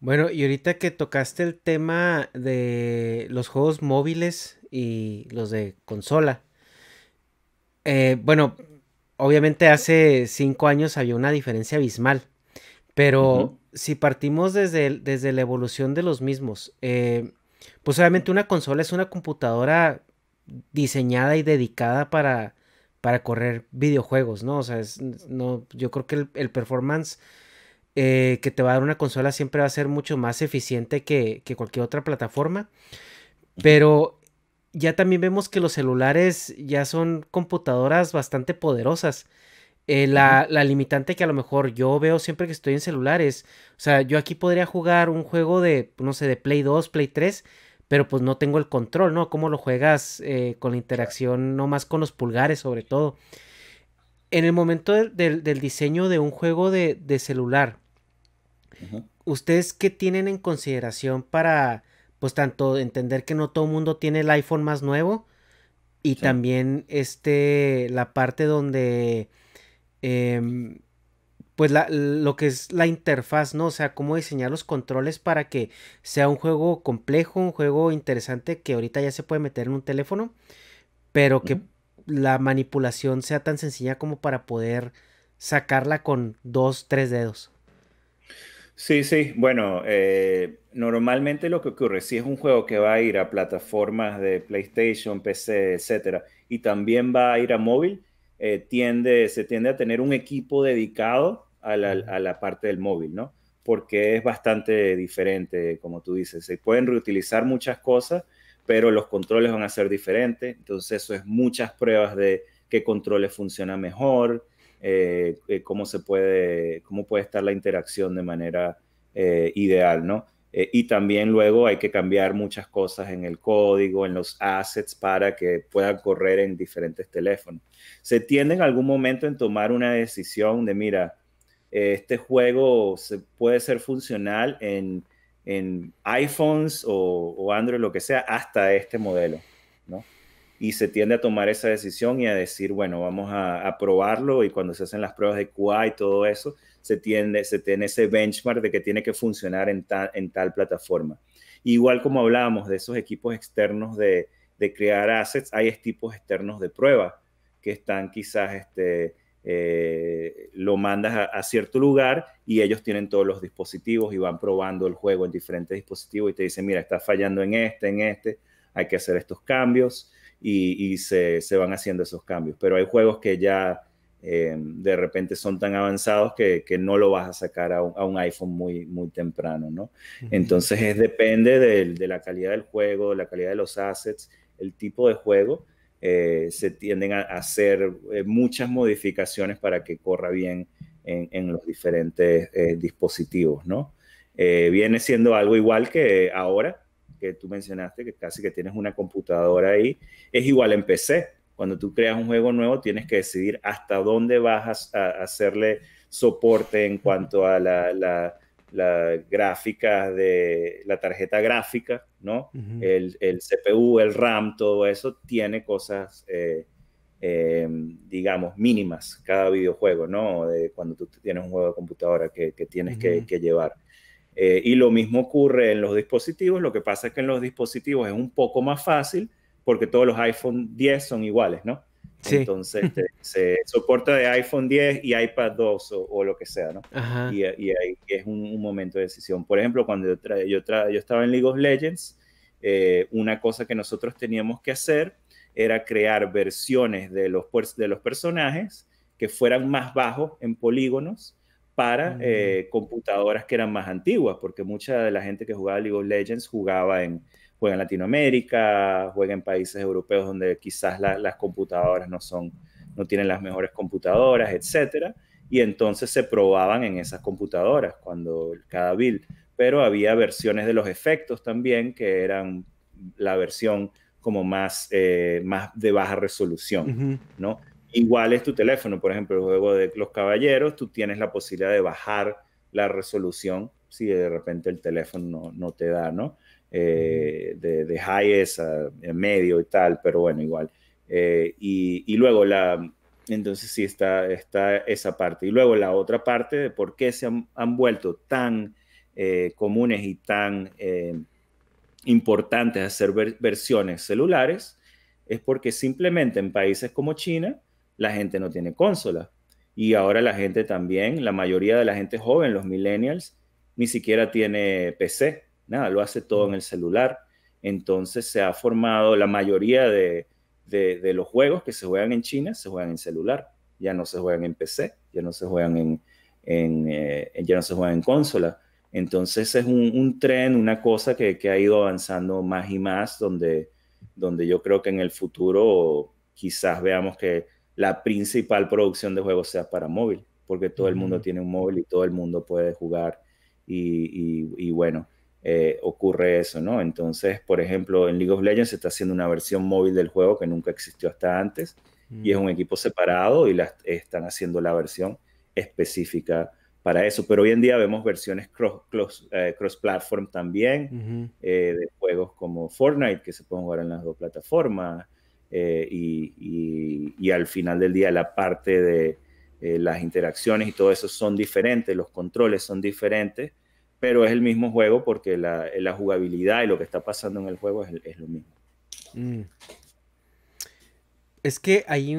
Speaker 1: Bueno, y ahorita que tocaste el tema de los juegos móviles y los de consola, bueno, obviamente hace 5 años había una diferencia abismal, pero si partimos desde la evolución de los mismos, pues obviamente una consola es una computadora diseñada y dedicada para correr videojuegos, ¿no? O sea, no, yo creo que el performance que te va a dar una consola siempre va a ser mucho más eficiente que cualquier otra plataforma. Pero ya también vemos que los celulares ya son computadoras bastante poderosas. La limitante que a lo mejor yo veo siempre que estoy en celulares, o sea, yo aquí podría jugar un juego de, no sé, de Play 2, Play 3, pero pues no tengo el control, ¿no? ¿Cómo lo juegas con la interacción, no más con los pulgares sobre todo? En el momento del diseño de un juego de celular, ¿ustedes qué tienen en consideración para, pues tanto entender que no todo el mundo tiene el iPhone más nuevo y también la parte donde, pues lo que es la interfaz, ¿no? O sea, cómo diseñar los controles para que sea un juego complejo, un juego interesante que ahorita ya se puede meter en un teléfono, pero que la manipulación sea tan sencilla como para poder sacarla con 2, 3 dedos.
Speaker 3: Sí. Bueno, normalmente lo que ocurre, si es un juego que va a ir a plataformas de PlayStation, PC, etcétera, y también va a ir a móvil, se tiende a tener un equipo dedicado a la parte del móvil, ¿no? Porque es bastante diferente, como tú dices. Se pueden reutilizar muchas cosas, pero los controles van a ser diferentes. Entonces, eso es muchas pruebas de qué controles funcionan mejor, cómo puede estar la interacción de manera ideal, ¿no? Y también luego hay que cambiar muchas cosas en el código, en los assets para que puedan correr en diferentes teléfonos. Se tiende en algún momento en tomar una decisión de, mira, este juego puede ser funcional en iPhones o Android, lo que sea, hasta este modelo, ¿no? Y se tiende a tomar esa decisión y a decir, bueno, vamos a probarlo, y cuando se hacen las pruebas de QA y todo eso, se tiene ese benchmark de que tiene que funcionar en tal plataforma. Igual como hablábamos de esos equipos externos de crear assets, hay equipos externos de prueba que están quizás, lo mandas a cierto lugar y ellos tienen todos los dispositivos y van probando el juego en diferentes dispositivos y te dicen, mira, está fallando en este, hay que hacer estos cambios. Y se van haciendo esos cambios. Pero hay juegos que ya de repente son tan avanzados que no lo vas a sacar a un iPhone muy, muy temprano, ¿no? Entonces depende de la calidad del juego, la calidad de los assets, el tipo de juego. Se tienden a hacer muchas modificaciones para que corra bien en los diferentes dispositivos, ¿no? Viene siendo algo igual que ahora, que tú mencionaste, que casi que tienes una computadora ahí, es igual en PC. Cuando tú creas un juego nuevo, tienes que decidir hasta dónde vas a hacerle soporte en cuanto a la gráfica de la tarjeta gráfica, ¿no? El CPU, el RAM, todo eso tiene cosas, digamos, mínimas cada videojuego, ¿no? Cuando tú tienes un juego de computadora que tienes que llevar. Y lo mismo ocurre en los dispositivos. Lo que pasa es que en los dispositivos es un poco más fácil porque todos los iPhone 10 son iguales, ¿no? Sí. Entonces se soporta de iPhone 10 y iPad 2 o lo que sea, ¿no? Y ahí es un momento de decisión. Por ejemplo, cuando yo estaba en League of Legends una cosa que nosotros teníamos que hacer era crear versiones de los personajes que fueran más bajos en polígonos para computadoras que eran más antiguas, porque mucha de la gente que jugaba League of Legends juega en Latinoamérica, juega en países europeos donde quizás las computadoras no tienen las mejores computadoras, etcétera, y entonces se probaban en esas computadoras cuando cada build, pero había versiones de los efectos también que eran la versión como más de baja resolución, ¿no? Igual es tu teléfono, por ejemplo, el juego de los caballeros, tú tienes la posibilidad de bajar la resolución si de repente el teléfono no te da, ¿no? De highest a medio y tal, pero bueno, igual. Y luego entonces sí está esa parte. Y luego la otra parte de por qué se han vuelto tan comunes y tan importantes hacer versiones celulares, es porque simplemente en países como China la gente no tiene consola. Y ahora la gente también, la mayoría de la gente joven, los millennials, ni siquiera tiene PC, nada, lo hace todo en el celular. Entonces se ha formado la mayoría de los juegos que se juegan en China, se juegan en celular. Ya no se juegan en PC, ya no se juegan ya no se juegan en consola. Entonces es un tren, una cosa que ha ido avanzando más y más, donde yo creo que en el futuro quizás veamos que la principal producción de juegos sea para móvil, porque todo el mundo tiene un móvil y todo el mundo puede jugar y bueno, ocurre eso, ¿no? Entonces, por ejemplo, en League of Legends se está haciendo una versión móvil del juego que nunca existió hasta antes y es un equipo separado y están haciendo la versión específica para eso, pero hoy en día vemos versiones cross-platform también, de juegos como Fortnite, que se pueden jugar en las dos plataformas, y al final del día la parte de las interacciones y todo eso son diferentes, los controles son diferentes, pero es el mismo juego porque la jugabilidad y lo que está pasando en el juego es lo mismo.
Speaker 1: Es que hay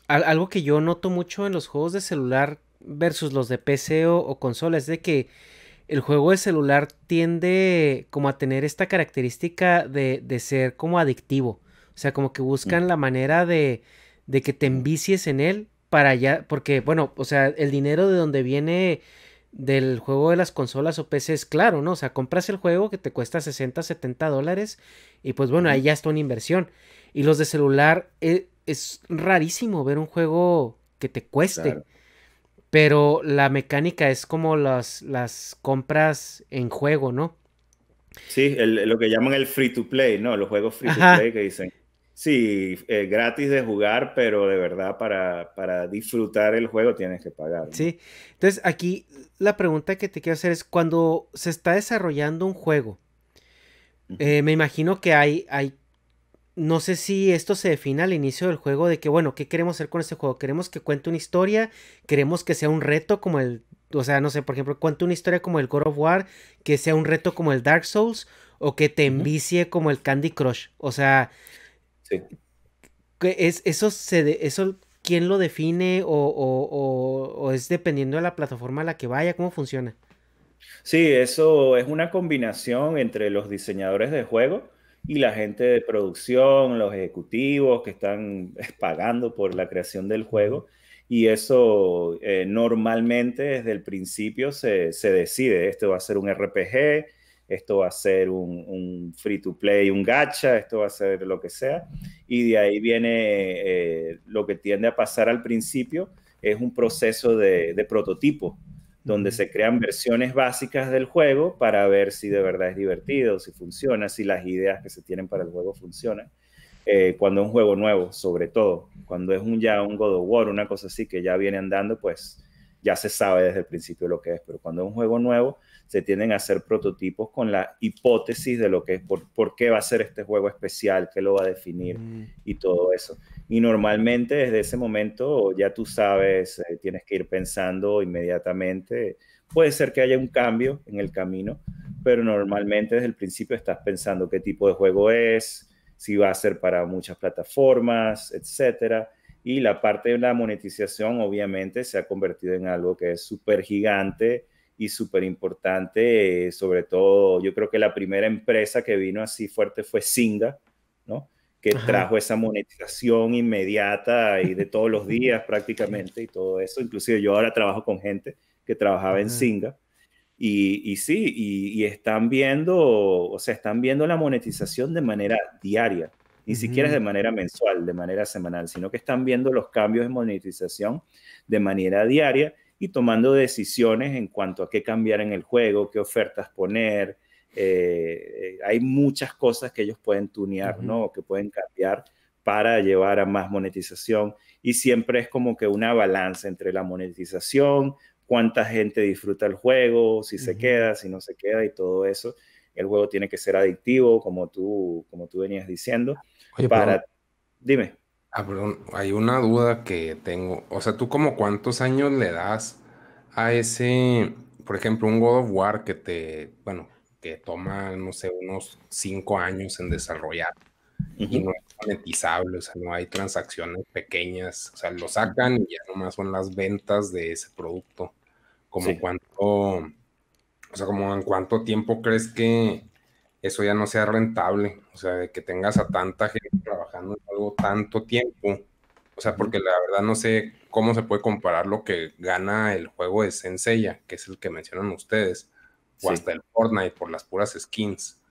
Speaker 1: algo que yo noto mucho en los juegos de celular versus los de PC o consola, es de que el juego de celular tiende como a tener esta característica de ser como adictivo. O sea, como que buscan la manera de que te envicies en él para ya, porque bueno, o sea, el dinero de donde viene del juego de las consolas o PC es claro, ¿no? O sea, compras el juego que te cuesta 60, $70 y pues bueno, ahí ya está una inversión. Y los de celular es rarísimo ver un juego que te cueste. Claro. Pero la mecánica es como las compras en juego, ¿no?
Speaker 3: Sí, lo que llaman el free to play, ¿no? Los juegos free to play que dicen, sí, gratis de jugar, pero de verdad para disfrutar el juego tienes que pagar, ¿no?
Speaker 1: Sí, entonces aquí la pregunta que te quiero hacer es, cuando se está desarrollando un juego, me imagino que hay, no sé si esto se define al inicio del juego de que, bueno, ¿qué queremos hacer con este juego? ¿Queremos que cuente una historia? ¿Queremos que sea un reto como o sea, no sé, por ejemplo, cuente una historia como el God of War, que sea un reto como el Dark Souls, o que te envicie como el Candy Crush? O sea,
Speaker 3: sí.
Speaker 1: eso ¿quién lo define? ¿O es dependiendo de la plataforma a la que vaya? ¿Cómo funciona?
Speaker 3: Sí, eso es una combinación entre los diseñadores de juego y la gente de producción, los ejecutivos que están pagando por la creación del juego. Y eso normalmente desde el principio se decide. Esto va a ser un RPG, esto va a ser un free to play, un gacha, esto va a ser lo que sea. Y de ahí viene lo que tiende a pasar al principio, es un proceso de prototipo, donde se crean versiones básicas del juego para ver si de verdad es divertido, si funciona, si las ideas que se tienen para el juego funcionan. Cuando es un juego nuevo, sobre todo, cuando es ya un God of War, una cosa así que ya viene andando, pues ya se sabe desde el principio lo que es, pero cuando es un juego nuevo, se tienden a hacer prototipos con la hipótesis de lo que es, por qué va a ser este juego especial, qué lo va a definir y todo eso. Y normalmente desde ese momento ya tú sabes, tienes que ir pensando inmediatamente. Puede ser que haya un cambio en el camino, pero normalmente desde el principio estás pensando qué tipo de juego es, si va a ser para muchas plataformas, etcétera. Y la parte de la monetización obviamente se ha convertido en algo que es súper gigante y súper importante, sobre todo yo creo que la primera empresa que vino así fuerte fue Zynga, ¿no? Que trajo esa monetización inmediata y de todos los días prácticamente y todo eso. Inclusive yo ahora trabajo con gente que trabajaba en Zynga y sí, y están viendo, o sea, están viendo la monetización de manera diaria. Ni siquiera es de manera mensual, de manera semanal, sino que están viendo los cambios de monetización de manera diaria y tomando decisiones en cuanto a qué cambiar en el juego, qué ofertas poner. Hay muchas cosas que ellos pueden tunear, ¿no? Que pueden cambiar para llevar a más monetización. Y siempre es como que una balanza entre la monetización, cuánta gente disfruta el juego, si se queda, si no se queda y todo eso. El juego tiene que ser adictivo, como tú venías diciendo.
Speaker 2: Oye,
Speaker 3: para... Dime.
Speaker 2: Perdón, hay una duda que tengo. O sea, ¿tú como cuántos años le das a ese, por ejemplo, un God of War bueno, que toma, no sé, unos 5 años en desarrollar y no es monetizable, o sea, no hay transacciones pequeñas, o sea, lo sacan y ya nomás son las ventas de ese producto? Como cuánto, o sea, como en cuánto tiempo crees que eso ya no sea rentable, o sea, de que tengas a tanta gente trabajando en algo tanto tiempo, o sea, porque la verdad no sé cómo se puede comparar lo que gana el juego de Saint Seiya, que es el que mencionan ustedes, o hasta el Fortnite por las puras skins.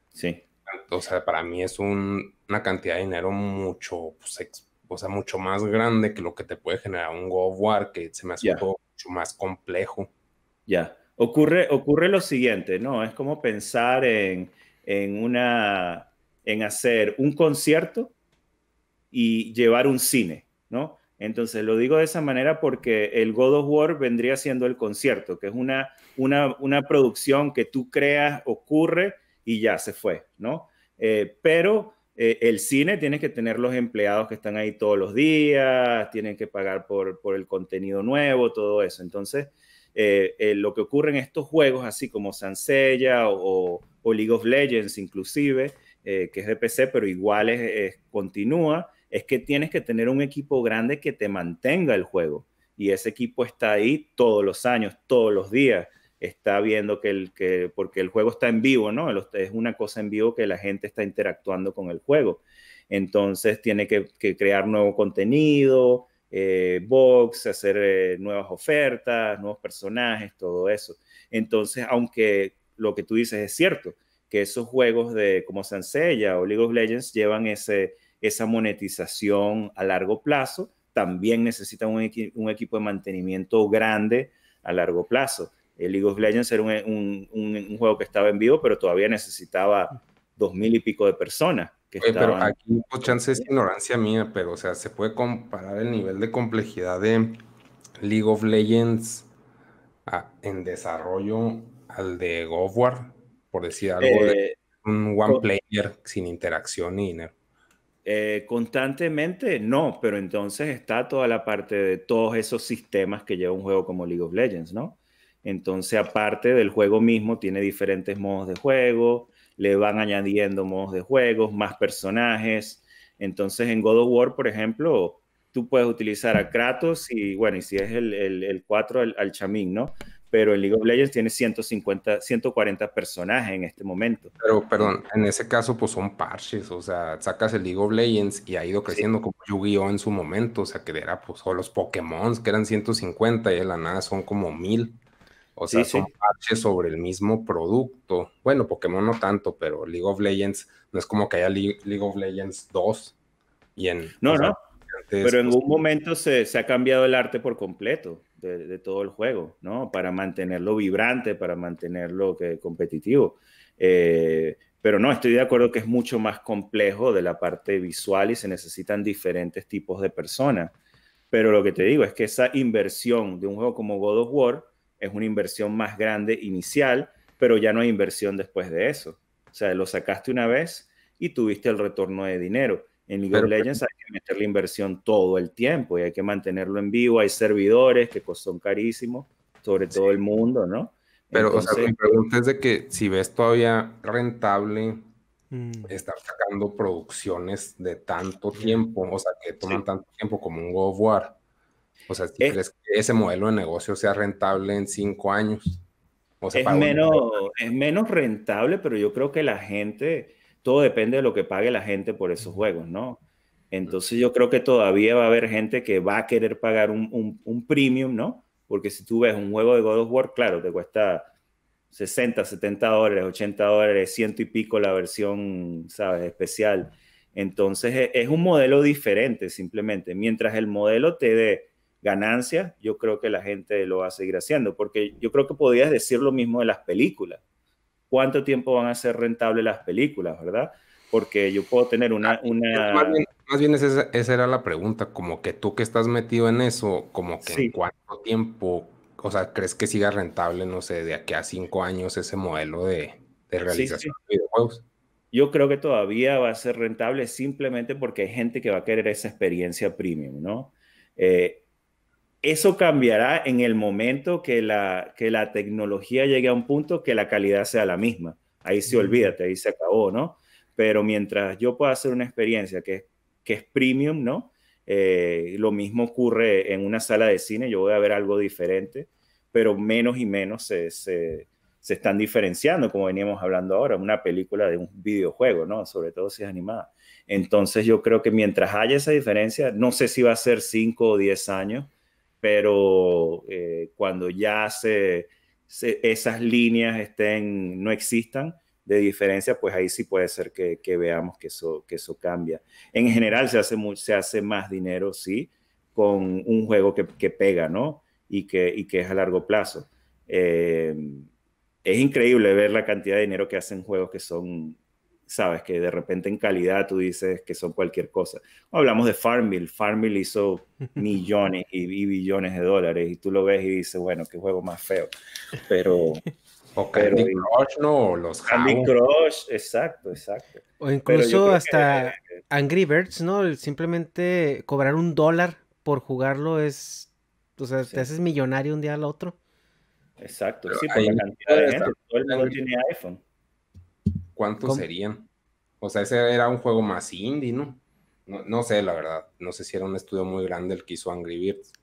Speaker 3: Sí.
Speaker 2: O sea, para mí es una cantidad de dinero mucho, pues, o sea, mucho más grande que lo que te puede generar un God of War, que se me hace un juego mucho más complejo.
Speaker 3: Ya. Ocurre lo siguiente, ¿no? Es como pensar en hacer un concierto y llevar un cine, ¿no? Entonces lo digo de esa manera porque el God of War vendría siendo el concierto, que es una producción que tú creas, ocurre y ya se fue, ¿no? Pero el cine tiene que tener los empleados que están ahí todos los días, tienen que pagar por el contenido nuevo, todo eso. Entonces, lo que ocurre en estos juegos, así como Saint Seiya o League of Legends inclusive, que es de PC, pero igual continúa, es que tienes que tener un equipo grande que te mantenga el juego. Y ese equipo está ahí todos los años, todos los días. Está viendo porque el juego está en vivo, ¿no? Es una cosa en vivo que la gente está interactuando con el juego. Entonces tiene que crear nuevo contenido, box, hacer nuevas ofertas, nuevos personajes, todo eso. Entonces, aunque lo que tú dices es cierto, que esos juegos como Saint Seiya o League of Legends llevan esa monetización a largo plazo, también necesitan un equipo de mantenimiento grande a largo plazo. El League of Legends era un juego que estaba en vivo, pero todavía necesitaba 2000 y pico de personas que estaban...
Speaker 2: Pero aquí, pues, chance es ignorancia mía, pero, o sea, ¿se puede comparar el nivel de complejidad de League of Legends en desarrollo al de God of War? Por decir algo de un one player sin interacción ni dinero.
Speaker 3: Constantemente no, pero entonces está toda la parte de todos esos sistemas que lleva un juego como League of Legends, ¿no? Entonces, aparte del juego mismo, tiene diferentes modos de juego, le van añadiendo modos de juego, más personajes. Entonces, en God of War, por ejemplo, tú puedes utilizar a Kratos y, bueno, y si es el 4, al Chamín, ¿no? Pero en League of Legends tiene 150, 140 personajes en este momento.
Speaker 2: Pero, perdón, en ese caso, pues son parches, o sea, sacas el League of Legends y ha ido creciendo como Yu-Gi-Oh en su momento, o sea, que era, pues, o los Pokémon, que eran 150 y de la nada son como 1000. O sea, son parches sobre el mismo producto. Bueno, Pokémon no tanto, pero League of Legends no es como que haya League of Legends 2.
Speaker 3: No, no.
Speaker 2: Antes,
Speaker 3: pero en un momento se ha cambiado el arte por completo de todo el juego, ¿no? Para mantenerlo vibrante, para mantenerlo competitivo. Pero no, estoy de acuerdo que es mucho más complejo de la parte visual y se necesitan diferentes tipos de personas. Pero lo que te digo es que esa inversión de un juego como God of War es una inversión más grande inicial, pero ya no hay inversión después de eso. O sea, lo sacaste una vez y tuviste el retorno de dinero. En League of Legends hay que meterle inversión todo el tiempo y hay que mantenerlo en vivo. Hay servidores que son carísimos, sobre todo el mundo, ¿no?
Speaker 2: Pero,
Speaker 3: Entonces,
Speaker 2: o sea, mi pregunta es de que si ves todavía rentable estar sacando producciones de tanto tiempo, o sea, que toman tanto tiempo como un God of War. O sea, si crees que ese modelo de negocio sea rentable en 5 años. O se paga un...
Speaker 3: Es menos rentable, pero yo creo que la gente, todo depende de lo que pague la gente por esos juegos, ¿no? Entonces yo creo que todavía va a haber gente que va a querer pagar un premium, ¿no? Porque si tú ves un juego de God of War, claro, te cuesta 60, $70, $80, ciento y pico la versión, ¿sabes? Especial. Entonces es un modelo diferente simplemente. Mientras el modelo te dé ganancias, yo creo que la gente lo va a seguir haciendo, porque yo creo que podías decir lo mismo de las películas. ¿Cuánto tiempo van a ser rentables las películas, verdad? Porque yo puedo tener
Speaker 2: Más bien esa era la pregunta, como que tú que estás metido en eso, como que en
Speaker 3: Sí,
Speaker 2: cuánto tiempo, o sea, ¿crees que siga rentable, no sé, de aquí a 5 años ese modelo de
Speaker 3: sí,
Speaker 2: realización
Speaker 3: sí.
Speaker 2: de videojuegos?
Speaker 3: Yo creo que todavía va a ser rentable simplemente porque hay gente que va a querer esa experiencia premium, ¿no? Eh, Eso cambiará en el momento que la tecnología llegue a un punto que la calidad sea la misma. Ahí sí,
Speaker 1: Mm.
Speaker 3: olvídate, ahí se acabó, ¿no? Pero mientras yo pueda hacer una experiencia que es premium, ¿no? Lo mismo ocurre en una sala de cine, yo voy a ver algo diferente, pero menos y menos se están diferenciando, como veníamos hablando ahora, una película de un videojuego, ¿no? Sobre todo si es animada. Entonces yo creo que mientras haya esa diferencia, no sé si va a ser 5 o 10 años, pero cuando ya esas líneas no existan de diferencia, pues ahí sí puede ser que veamos que eso cambia. En general se hace más dinero, sí, con un juego que pega, ¿no? Y que es a largo plazo. Eh, es increíble ver la cantidad de dinero que hacen juegos que son, sabes, que de repente en calidad tú dices que son cualquier cosa. Hablamos de Farmville. Farmville hizo millones y billones de dólares y tú lo ves y dices, bueno, qué juego más feo. Pero,
Speaker 2: O
Speaker 3: pero
Speaker 2: Candy Crush, ¿no? O los
Speaker 3: Candy
Speaker 2: Jabo.
Speaker 3: Crush, exacto, exacto.
Speaker 1: O
Speaker 3: Pero yo
Speaker 1: incluso
Speaker 3: creo
Speaker 1: hasta Angry Birds, ¿no? Simplemente cobrar $1 por jugarlo es, o sea, te
Speaker 3: sí,
Speaker 1: haces millonario un día al otro.
Speaker 3: exacto,
Speaker 2: Pero
Speaker 3: sí, por
Speaker 2: ahí
Speaker 3: la cantidad de
Speaker 2: está.
Speaker 3: gente. Todo el mundo tiene iPhone.
Speaker 2: ¿Cuántos
Speaker 1: ¿Cómo?
Speaker 2: serían? O sea, ese era un juego más indie, ¿no? No, no sé, la verdad. No sé si era un estudio muy grande el que hizo Angry Birds.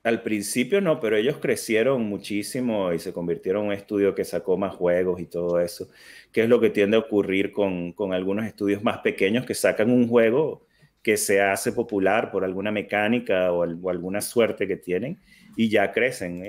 Speaker 3: Al principio no, pero ellos crecieron muchísimo y se convirtieron en un estudio que sacó más juegos y todo eso, que es lo que tiende a ocurrir con algunos estudios más pequeños que sacan un juego que se hace popular por alguna mecánica o alguna suerte que tienen y ya crecen.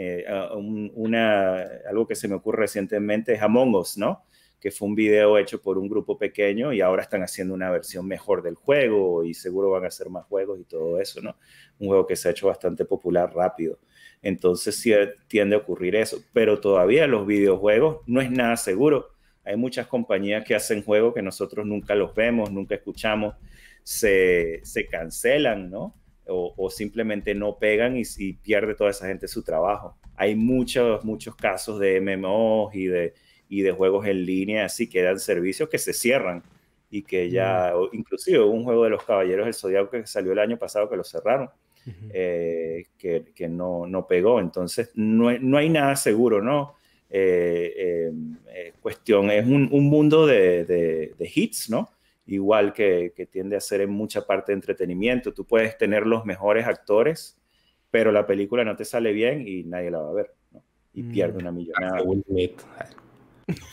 Speaker 3: Algo que se me ocurre recientemente es Among Us, ¿no? Que fue un video hecho por un grupo pequeño y ahora están haciendo una versión mejor del juego y seguro van a hacer más juegos y todo eso, ¿no? Un juego que se ha hecho bastante popular rápido. Entonces sí tiende a ocurrir eso, pero todavía los videojuegos no es nada seguro. Hay muchas compañías que hacen juegos que nosotros nunca los vemos, nunca escuchamos, se cancelan, ¿no? O simplemente no pegan y pierde toda esa gente su trabajo. Hay muchos casos de MMOs y de juegos en línea, así que dan servicios que se cierran y que
Speaker 1: Mm,
Speaker 3: ya, inclusive un juego de los Caballeros del Zodiaco que salió el año pasado que lo cerraron,
Speaker 1: ujú.
Speaker 3: que no pegó. Entonces, no hay nada seguro, ¿no? Cuestión, es un mundo de hits, ¿no? Igual que tiende a ser en mucha parte de entretenimiento. Tú puedes tener los mejores actores, pero la película no te sale bien y nadie la va a ver, ¿no? Y pierde
Speaker 1: Mm.
Speaker 3: una
Speaker 2: Hace
Speaker 3: millonada.
Speaker 2: Will Smith.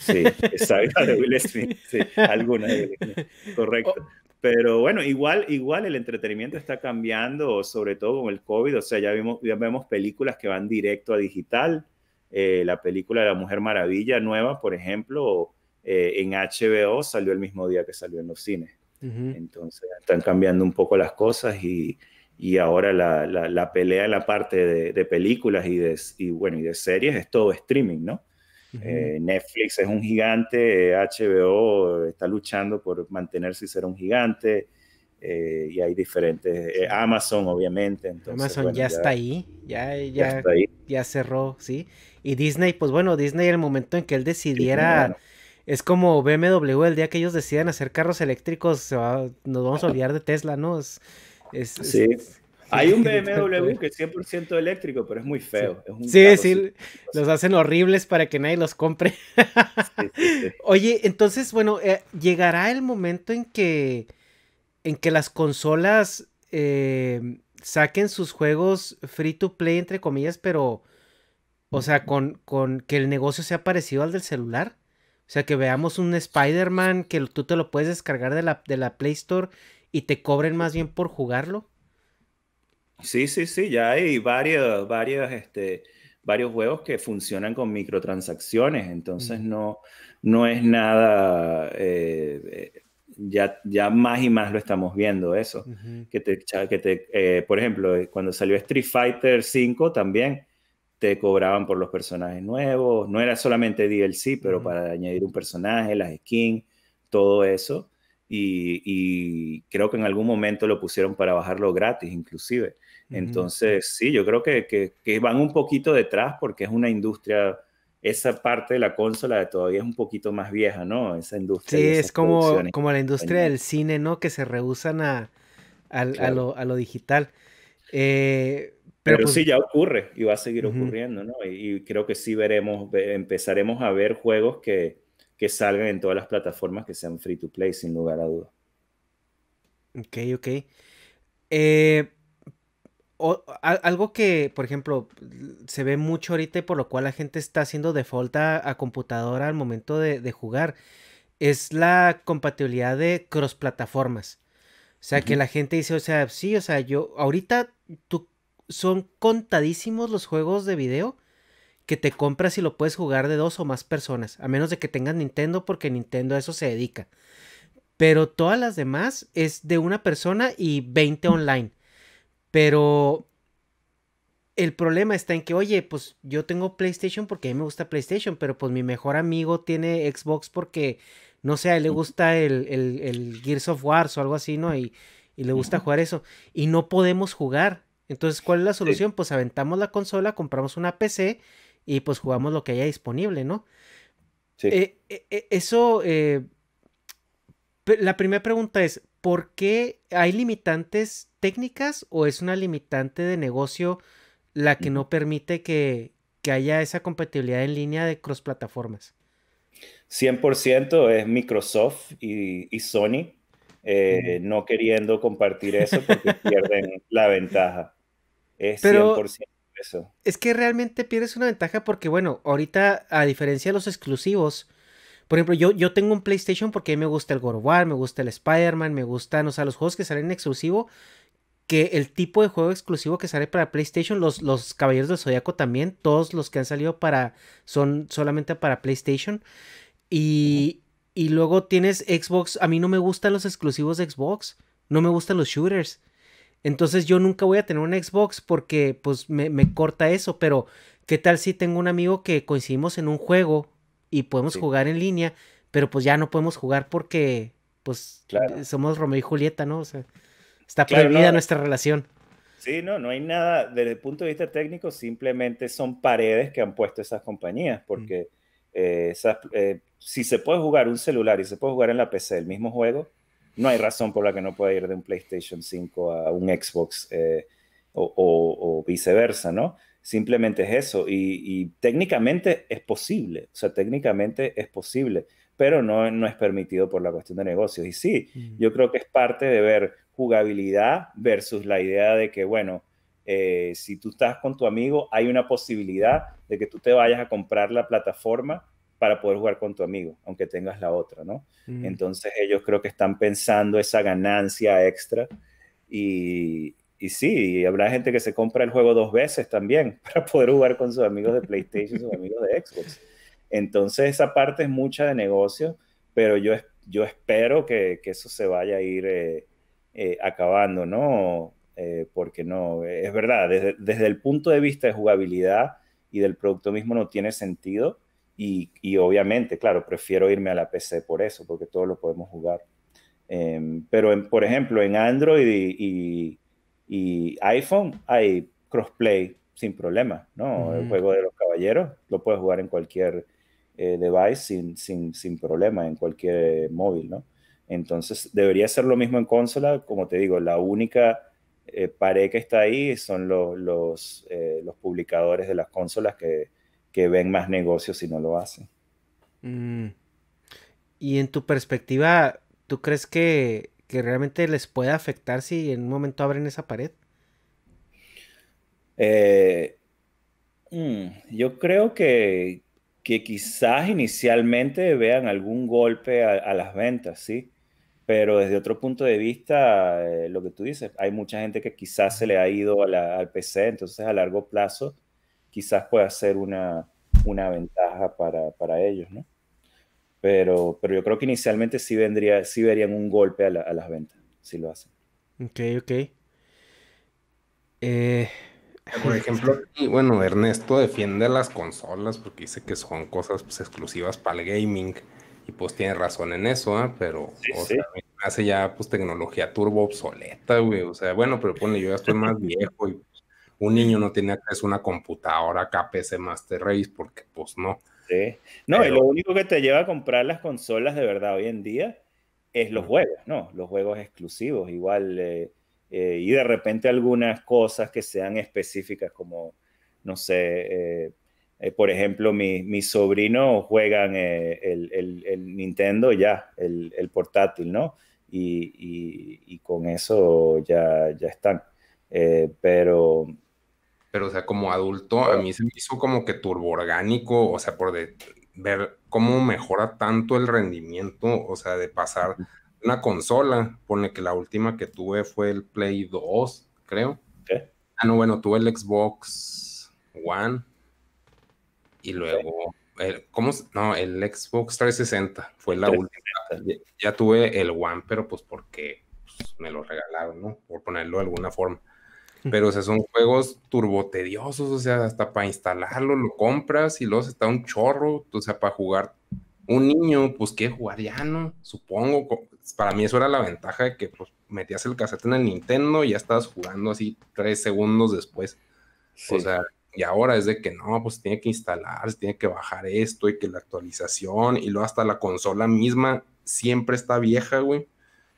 Speaker 3: Sí, exacto, de Will Smith, sí, alguna de Will Smith,
Speaker 1: Oh,
Speaker 3: correcto. Pero bueno, igual el entretenimiento está cambiando, sobre todo con el COVID, o sea, ya vemos películas que van directo a digital. La película de La Mujer Maravilla nueva, por ejemplo, en HBO salió el mismo día que salió en los cines.
Speaker 1: ujú.
Speaker 3: Entonces están cambiando un poco las cosas y ahora la pelea en la parte de películas bueno, y de series es todo streaming, ¿no?
Speaker 1: Ujú.
Speaker 3: Netflix es un gigante, HBO está luchando por mantenerse y ser un gigante, y hay diferentes,
Speaker 1: Sí.
Speaker 3: Amazon obviamente, entonces
Speaker 1: Amazon
Speaker 3: bueno,
Speaker 1: ya
Speaker 3: ya,
Speaker 1: está ahí,
Speaker 3: ya está ahí.
Speaker 1: ya cerró, ¿sí? Y Disney, pues bueno, Disney en el momento en que él
Speaker 3: Disney,
Speaker 1: decidiera,
Speaker 3: bueno,
Speaker 1: es como BMW, el día que ellos decidan hacer carros eléctricos, nos vamos a olvidar de Tesla, ¿no?
Speaker 3: sí.
Speaker 1: Sí,
Speaker 3: Hay un
Speaker 1: tal
Speaker 3: BMW
Speaker 1: cual.
Speaker 3: que es 100% eléctrico, pero es muy
Speaker 1: Sí,
Speaker 3: feo, es un
Speaker 1: sí,
Speaker 3: carro súper.
Speaker 1: sí, los hacen horribles para que nadie los compre.
Speaker 3: Sí, sí, sí.
Speaker 1: Oye, entonces, bueno, llegará el momento en que las consolas saquen sus juegos free to play, entre comillas, pero O sea, con que el negocio sea parecido al del celular. O sea, que veamos un Spider-Man que tú te lo puedes descargar de la Play Store y te cobren más bien por jugarlo.
Speaker 3: Sí, sí, sí, ya hay varios juegos que funcionan con microtransacciones, entonces
Speaker 1: Mm,
Speaker 3: no es nada, ya más y más lo estamos viendo eso.
Speaker 1: ujú,
Speaker 3: Por ejemplo, cuando salió Street Fighter 5 también te cobraban por los personajes nuevos, no era solamente DLC, pero
Speaker 1: ujú,
Speaker 3: para añadir un personaje, las skins, todo eso. Y creo que en algún momento lo pusieron para bajarlo gratis, inclusive.
Speaker 1: ujú.
Speaker 3: Entonces, sí, yo creo que van un poquito detrás porque es una industria, esa parte de la consola todavía es un poquito más vieja, ¿no? Esa industria
Speaker 1: Sí,
Speaker 3: y
Speaker 1: es
Speaker 3: esas producciones.
Speaker 1: como la industria del cine, ¿no? Que se rehúsan
Speaker 3: Claro.
Speaker 1: a lo digital. Pero
Speaker 3: Pero
Speaker 1: pues,
Speaker 3: sí, ya ocurre y va a seguir
Speaker 1: ujú.
Speaker 3: ocurriendo, ¿no? Y creo que sí empezaremos a ver juegos que salgan en todas las plataformas que sean free to play, sin lugar a dudas.
Speaker 1: Ok, ok. Eh, algo que, por ejemplo, se ve mucho ahorita y por lo cual la gente está haciendo default a computadora al momento de jugar, es la compatibilidad de cross plataformas. O sea, que
Speaker 3: Ujú.
Speaker 1: la gente dice, o sea, sí, o sea, ahorita tú, son contadísimos los juegos de video que te compras y lo puedes jugar de dos o más personas, a menos de que tengas Nintendo, porque Nintendo a eso se dedica. Pero todas las demás es de una persona y 20 online. Pero el problema está en que, oye, pues yo tengo PlayStation porque a mí me gusta PlayStation, pero pues mi mejor amigo tiene Xbox porque, no sé, a él le gusta el Gears of War o algo así, ¿no? Y le gusta
Speaker 3: Ujú.
Speaker 1: jugar eso. Y no podemos jugar. Entonces, ¿cuál es la
Speaker 3: Sí,
Speaker 1: solución? Pues aventamos la consola, compramos una PC y pues jugamos lo que haya disponible, ¿no?
Speaker 3: sí.
Speaker 1: Eso, la primera pregunta es, ¿por qué hay limitantes técnicas o es una limitante de negocio la que
Speaker 3: Ujú.
Speaker 1: no permite que haya esa compatibilidad en línea de cross plataformas?
Speaker 3: 100% es Microsoft y Sony
Speaker 1: Mm.
Speaker 3: no queriendo compartir eso porque pierden la ventaja. Es
Speaker 1: Pero
Speaker 3: 100% eso.
Speaker 1: es que realmente pierdes una ventaja porque, bueno, ahorita, a diferencia de los exclusivos, por ejemplo, yo tengo un PlayStation porque a mí me gusta el God of War, me gusta el Spider-Man, me gustan, o sea, los juegos que salen en exclusivo, que el tipo de juego exclusivo que sale para PlayStation, los Caballeros del Zodiaco también, todos los que han salido son solamente para PlayStation.
Speaker 3: Ujú.
Speaker 1: Y luego tienes Xbox, a mí no me gustan los exclusivos de Xbox, no me gustan los shooters. Entonces yo nunca voy a tener un Xbox porque pues me corta eso, pero ¿qué tal si tengo un amigo que coincidimos en un juego y podemos
Speaker 3: Sí,
Speaker 1: jugar en línea, pero pues ya no podemos jugar porque pues
Speaker 3: claro.
Speaker 1: somos Romeo y Julieta, ¿no? O sea, está
Speaker 3: Claro,
Speaker 1: prohibida
Speaker 3: no.
Speaker 1: nuestra relación.
Speaker 3: Sí, no hay nada, desde el punto de vista técnico, simplemente son paredes que han puesto esas compañías,
Speaker 1: Mm,
Speaker 3: porque si se puede jugar un celular y se puede jugar en la PC el mismo juego, no hay razón por la que no pueda ir de un PlayStation 5 a un Xbox o viceversa, ¿no? Simplemente es eso, y técnicamente es posible, o sea, técnicamente es posible, pero no es permitido por la cuestión de negocios. Y sí,
Speaker 1: mm.
Speaker 3: yo creo que es parte de ver jugabilidad versus la idea de que, bueno, si tú estás con tu amigo, hay una posibilidad de que tú te vayas a comprar la plataforma para poder jugar con tu amigo, aunque tengas la otra, ¿no?
Speaker 1: Mm.
Speaker 3: Entonces ellos creo que están pensando esa ganancia extra y sí, habrá gente que se compra el juego dos veces también para poder jugar con sus amigos de PlayStation, sus amigos de Xbox. Entonces esa parte es mucha de negocio, pero yo espero que eso se vaya a ir acabando, ¿no? Porque no, es verdad, desde el punto de vista de jugabilidad y del producto mismo no tiene sentido y obviamente, claro, prefiero irme a la PC por eso, porque todo lo podemos jugar. Pero, por ejemplo, en Android y iPhone hay crossplay sin problema, ¿no? El
Speaker 1: Ujú.
Speaker 3: juego de los caballeros lo puedes jugar en cualquier device sin problema, en cualquier móvil, ¿no? Entonces, debería ser lo mismo en consola. Como te digo, la única pared que está ahí son los publicadores de las consolas que ven más negocios si no lo hacen.
Speaker 1: Mm. Y en tu perspectiva, ¿tú crees que realmente les puede afectar si en un momento abren esa pared?
Speaker 3: Eh, Yo creo que quizás inicialmente vean algún golpe a las ventas, ¿sí? Pero desde otro punto de vista, lo que tú dices, hay mucha gente que quizás se le ha ido al PC, entonces a largo plazo quizás pueda ser una ventaja para ellos, ¿no? Pero yo creo que inicialmente sí verían un golpe a las ventas, si lo hacen.
Speaker 1: Ok, ok. Eh,
Speaker 2: Por
Speaker 1: es
Speaker 2: ejemplo,
Speaker 1: que...
Speaker 2: y bueno, Ernesto defiende las consolas porque dice que son cosas pues, exclusivas para el gaming y pues tiene razón en eso, ¿ah? Pero,
Speaker 3: Sí,
Speaker 2: o sea,
Speaker 3: sí.
Speaker 2: me hace ya pues tecnología turbo obsoleta, güey. O sea, bueno, pero pone, yo ya estoy más viejo y pues, un niño no tiene acceso a una computadora acá PC Master Race porque pues no.
Speaker 3: Sí. No, y
Speaker 2: Pero,
Speaker 3: lo único que te lleva a comprar las consolas de verdad hoy en día es los
Speaker 2: mm,
Speaker 3: juegos, ¿no? Los juegos exclusivos, igual, y de repente algunas cosas que sean específicas como, no sé, por ejemplo, mis sobrinos juegan el Nintendo ya, el portátil, ¿no? Y con eso ya están. Pero,
Speaker 2: pero, o sea, como adulto, a mí se me hizo como que turbo orgánico, o sea, ver cómo mejora tanto el rendimiento, o sea, de pasar una consola, pone que la última que tuve fue el Play 2, creo.
Speaker 3: ¿qué?
Speaker 2: Ah, no, bueno, tuve el Xbox One y
Speaker 3: ¿Ok?
Speaker 2: luego, no, el Xbox 360 fue
Speaker 3: El
Speaker 2: la última.
Speaker 3: 360.
Speaker 2: Ya tuve el One, pero pues porque pues, me lo regalaron, ¿no? Por ponerlo de alguna forma. Pero, o sea, son juegos turbo tediosos, o sea, hasta para instalarlo lo compras y luego se está un chorro, o sea, para jugar un niño, pues, ¿qué jugar? Ya no, supongo. Para mí eso era la ventaja de que, pues, metías el cassette en el Nintendo y ya estabas jugando así 3 segundos después. O
Speaker 3: Sí.
Speaker 2: sea, y ahora es de que no, pues tiene que instalar, se tiene que bajar esto y que la actualización y luego hasta la consola misma siempre está vieja, güey.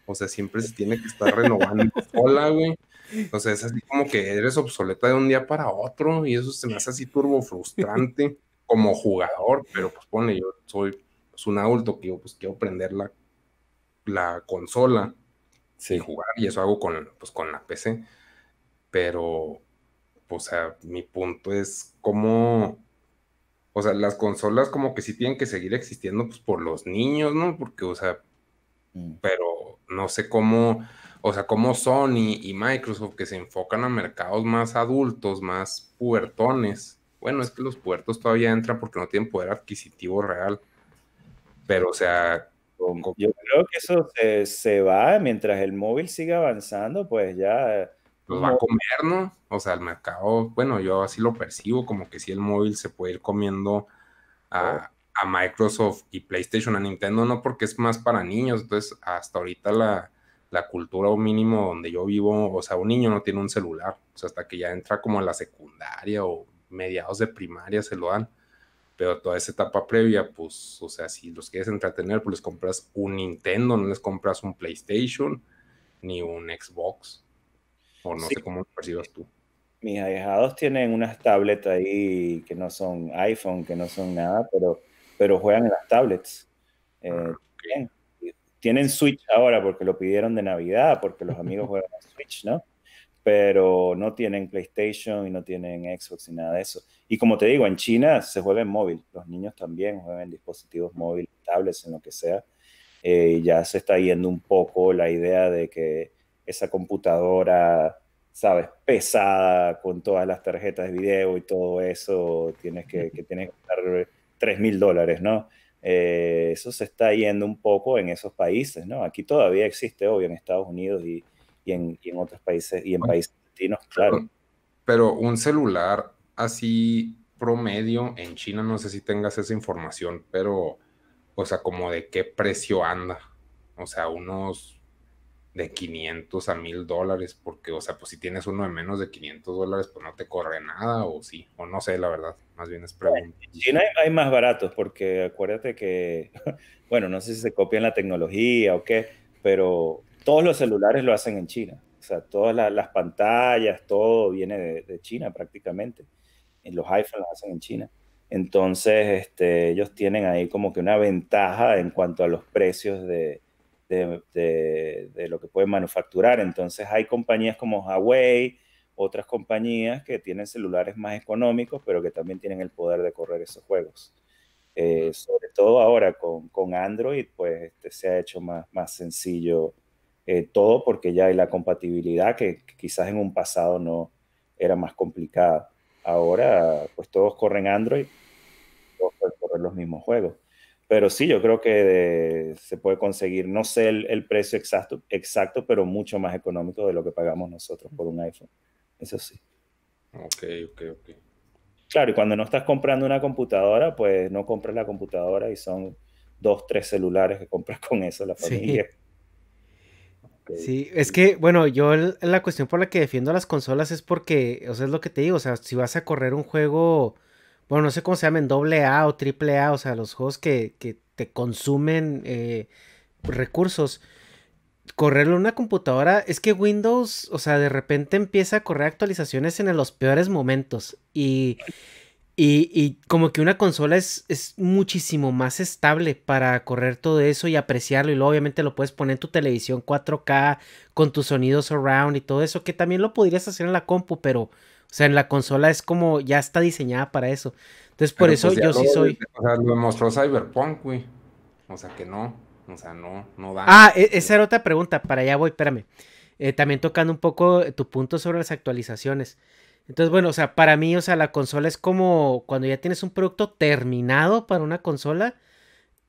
Speaker 2: O sea, siempre se tiene que estar renovando sola, güey. O sea, es así como que eres obsoleta de un día para otro y eso se me hace así turbo frustrante como jugador, pero pues pone, yo soy pues, un adulto que yo pues quiero prender la consola y
Speaker 3: Sí.
Speaker 2: jugar y eso hago con la PC, pero pues, o sea, mi punto es cómo, o sea, las consolas como que sí tienen que seguir existiendo pues por los niños, ¿no? Porque, o sea,
Speaker 3: Mm.
Speaker 2: pero no sé cómo, o sea, cómo Sony y Microsoft que se enfocan a mercados más adultos, más pubertones. Bueno, es que los puertos todavía entran porque no tienen poder adquisitivo real, pero o sea, como
Speaker 3: Yo creo que eso se va mientras el móvil siga avanzando, pues ya
Speaker 2: los
Speaker 3: un
Speaker 2: va a
Speaker 3: móvil.
Speaker 2: comer, ¿no? O sea, el mercado, bueno, yo así lo percibo, como que si el móvil se puede ir comiendo
Speaker 3: Oh,
Speaker 2: a Microsoft y PlayStation, a Nintendo no porque es más para niños, entonces hasta ahorita la cultura o mínimo donde yo vivo, o sea, un niño no tiene un celular, o sea, hasta que ya entra como a la secundaria o mediados de primaria se lo dan, pero toda esa etapa previa, pues, o sea, si los quieres entretener, pues les compras un Nintendo, no les compras un PlayStation ni un Xbox, o no
Speaker 3: sí,
Speaker 2: sé cómo lo percibas tú.
Speaker 3: mis ahijados tienen unas tablets ahí que no son iPhone, que no son nada, pero juegan en las tablets.
Speaker 2: Ah,
Speaker 3: Eh,
Speaker 2: ok.
Speaker 3: bien. Tienen Switch ahora porque lo pidieron de Navidad, porque los amigos juegan a Switch, ¿no? Pero no tienen PlayStation y no tienen Xbox y nada de eso. Y como te digo, en China se juega en móvil, los niños también juegan en dispositivos móviles, tablets, en lo que sea. Ya se está yendo un poco la idea de que esa computadora, sabes, pesada con todas las tarjetas de video y todo eso, tienes que gastar $3,000, ¿no? Eso se está yendo un poco en esos países, ¿no? Aquí todavía existe, obvio, en Estados Unidos y en otros países, y en
Speaker 2: Oye,
Speaker 3: países latinos, claro.
Speaker 2: pero Pero un celular así promedio en China, no sé si tengas esa información, pero, o sea, como de qué precio anda. O sea, unos de 500 a $1,000, porque, o sea, pues si tienes uno de menos de $500, pues no te corre nada, o sí, o no sé, la verdad, más bien es pregunta.
Speaker 3: En China hay más baratos porque acuérdate que, bueno, no sé si se copian la tecnología o qué, pero todos los celulares lo hacen en China. O sea, todas las pantallas, todo viene de China prácticamente. Y los iPhones los hacen en China. Entonces, ellos tienen ahí como que una ventaja en cuanto a los precios de lo que pueden manufacturar. Entonces, hay compañías como Huawei otras compañías que tienen celulares más económicos, pero que también tienen el poder de correr esos juegos. Sobre todo ahora con Android, pues se ha hecho más sencillo todo porque ya hay la compatibilidad que quizás en un pasado no era más complicada. Ahora, pues todos corren Android, todos pueden correr los mismos juegos. Pero sí, yo creo que se puede conseguir, no sé el precio exacto, pero mucho más económico de lo que pagamos nosotros por un iPhone. Eso sí.
Speaker 2: Ok.
Speaker 3: Claro, y cuando no estás comprando una computadora, pues no compras la computadora y son 2, 3 celulares que compras con eso la familia.
Speaker 1: Sí.
Speaker 3: Okay.
Speaker 1: Sí, es que, bueno, yo la cuestión por la que defiendo las consolas es porque, o sea, es lo que te digo, o sea, si vas a correr un juego, bueno, no sé cómo se llaman, doble A o triple A, o sea, los juegos que te consumen recursos, correrlo en una computadora, es que Windows, o sea, de repente empieza a correr actualizaciones en los peores momentos y como que una consola es muchísimo más estable para correr todo eso y apreciarlo. Y luego obviamente lo puedes poner en tu televisión 4K con tus sonidos surround y todo eso, que también lo podrías hacer en la compu, pero, o sea, en la consola es como ya está diseñada para eso. Entonces, por
Speaker 2: Pero
Speaker 1: eso
Speaker 2: pues ya
Speaker 1: yo sí soy.
Speaker 2: o sea, lo demostró Cyberpunk, güey. O sea que no. O sea, no da.
Speaker 1: Ah, esa era otra pregunta, para allá voy, espérame. También tocando un poco tu punto sobre las actualizaciones. Entonces, bueno, o sea, para mí, o sea, la consola es como cuando ya tienes un producto terminado para una consola,
Speaker 3: Ujú.